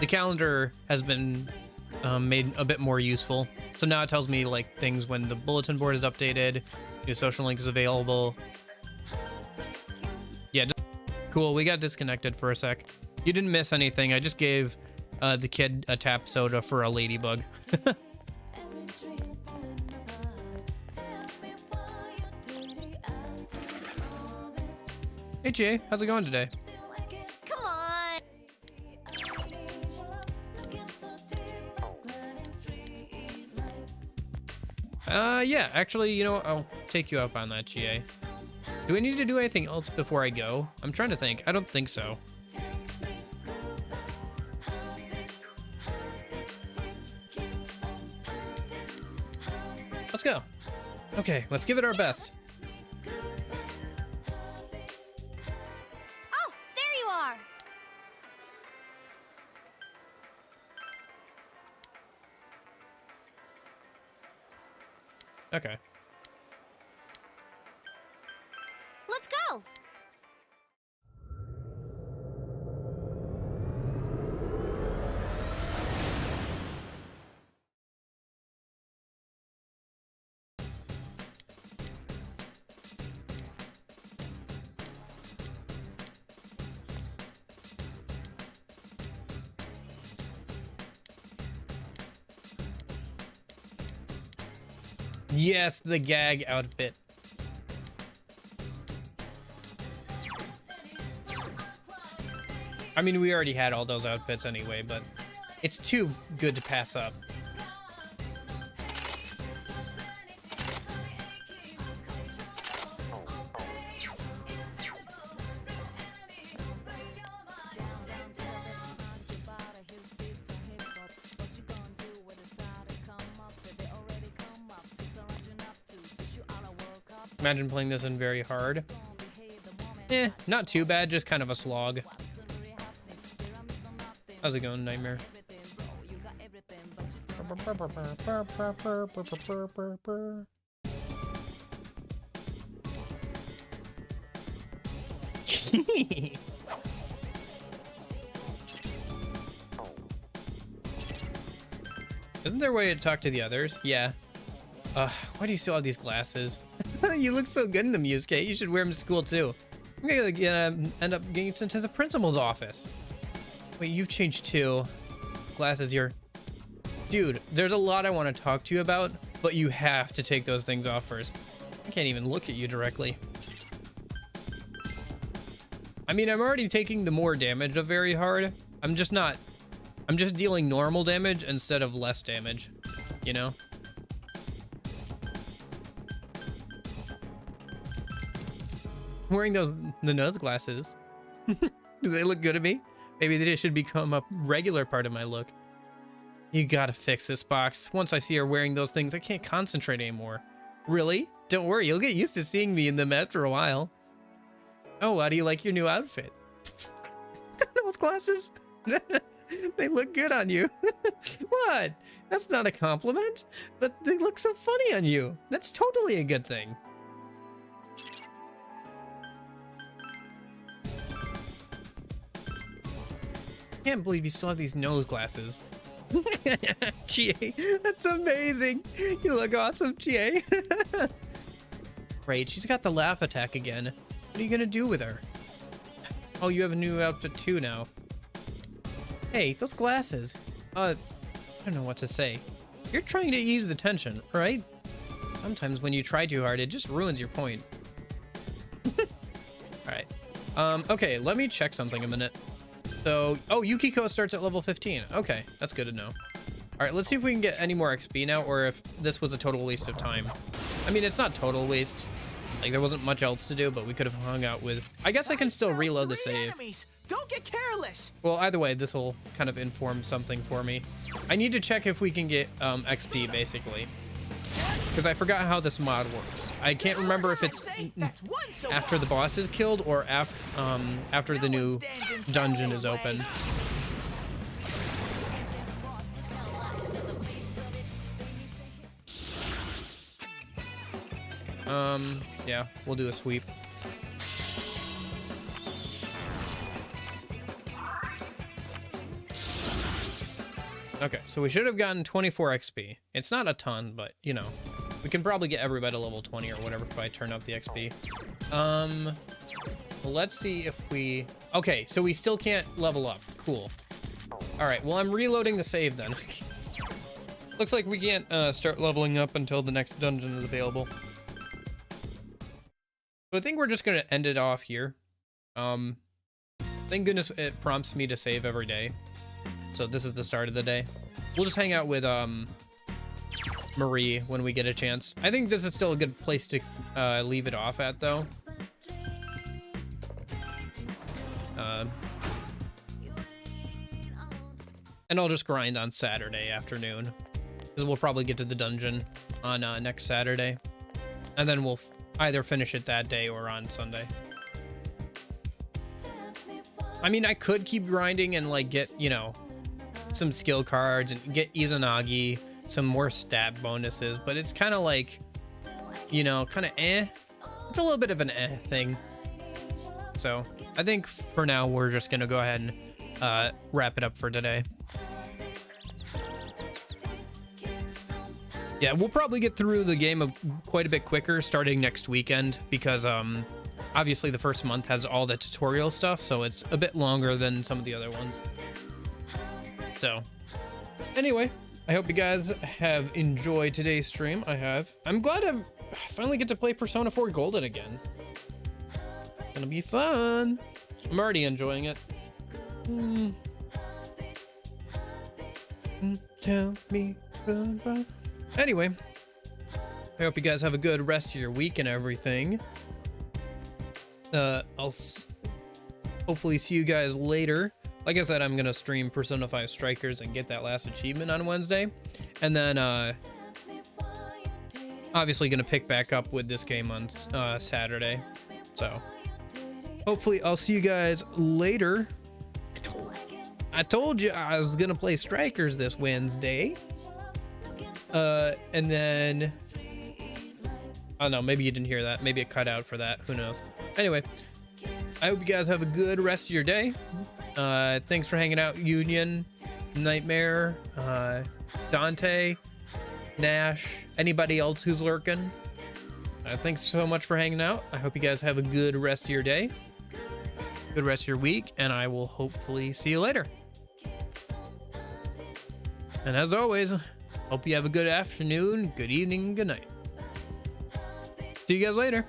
The calendar has been made a bit more useful. So now it tells me like things when the bulletin board is updated, new social link is available. Yeah, cool. We got disconnected for a sec. You didn't miss anything. I just gave the kid a tap soda for a ladybug. Hey Jay, how's it going today? Come on! Yeah, actually, you know, I'll take you up on that, GA. Do I need to do anything else before I go? I'm trying to think. I don't think so. Let's go. Okay, let's give it our best. Oh, there you are. Okay. Let's go. Yes, the gag outfit. I mean, we already had all those outfits anyway, but it's too good to pass up. Imagine playing this in very hard. Not too bad, just kind of a slog. How's it going, Nightmare? Isn't there a way to talk to the others? Yeah. Why do you still have these glasses? You look so good in them, Yusuke. You should wear them to school too. I'm gonna end up getting sent to the principal's office. Wait, you've changed too. Glasses, you're... Dude, there's a lot I want to talk to you about, but you have to take those things off first. I can't even look at you directly. I mean, I'm already taking the more damage of very hard. I'm just dealing normal damage instead of less damage, you know? I'm wearing the nose glasses. Do they look good at me? Maybe they should become a regular part of my look. You gotta fix this box. Once I see her wearing those things, I can't concentrate anymore. Really? Don't worry, you'll get used to seeing me in them after a while. Oh, how do you like your new outfit? Those glasses? They look good on you. What? That's not a compliment, but they look so funny on you. That's totally a good thing. Can't believe you still have these nose glasses. GA, that's amazing. You look awesome, GA. Great, she's got the laugh attack again. What are you gonna do with her? Oh, you have a new outfit too now. Hey, those glasses. I don't know what to say. You're trying to ease the tension, right? Sometimes when you try too hard, it just ruins your point. Alright. Okay, let me check something a minute. So, oh, Yukiko starts at level 15. Okay, that's good to know. All right, let's see if we can get any more XP now, or if this was a total waste of time. I mean, it's not total waste. Like, there wasn't much else to do, but we could have hung out with... I guess I can still reload the save. Enemies. Don't get careless. Well, either way, this will kind of inform something for me. I need to check if we can get XP, basically. Because I forgot how this mod works. I can't remember if it's after the boss is killed or after the new dungeon is open. Yeah, we'll do a sweep. Okay, so we should have gotten 24 XP. It's not a ton, but, you know, we can probably get everybody to level 20 or whatever if I turn up the XP. Let's see if we... Okay, so we still can't level up. Cool. All right, well, I'm reloading the save then. Looks like we can't start leveling up until the next dungeon is available. So I think we're just going to end it off here. Thank goodness it prompts me to save every day. So this is the start of the day. We'll just hang out with Marie when we get a chance. I think this is still a good place to leave it off at, though. And I'll just grind on Saturday afternoon, because we'll probably get to the dungeon on next Saturday, and then we'll either finish it that day or on Sunday. I mean, I could keep grinding and like get, you know, some skill cards and get Izanagi, some more stat bonuses, but it's kind of like, you know, kind of it's a little bit of an thing. So I think for now we're just gonna go ahead and wrap it up for today. Yeah, we'll probably get through the game quite a bit quicker starting next weekend, because obviously the first month has all the tutorial stuff, so it's a bit longer than some of the other ones. So anyway, I hope you guys have enjoyed today's stream. I have. I'm glad I finally get to play Persona 4 Golden again. Gonna be fun. I'm already enjoying it. Tell me goodbye. Anyway, I hope you guys have a good rest of your week and everything. I'll hopefully see you guys later. Like I said, I'm gonna stream Persona 5 Strikers and get that last achievement on Wednesday, and then obviously gonna pick back up with this game on Saturday. So hopefully I'll see you guys later. I told you I was gonna play Strikers this Wednesday. And then I don't know, maybe you didn't hear that. Maybe it cut out for that. Who knows? Anyway, I hope you guys have a good rest of your day. Thanks for hanging out, Union, Nightmare, Dante, Nash, anybody else who's lurking. Thanks so much for hanging out. I hope you guys have a good rest of your day, good rest of your week, and I will hopefully see you later. And as always, hope you have a good afternoon, good evening, good night. See you guys later.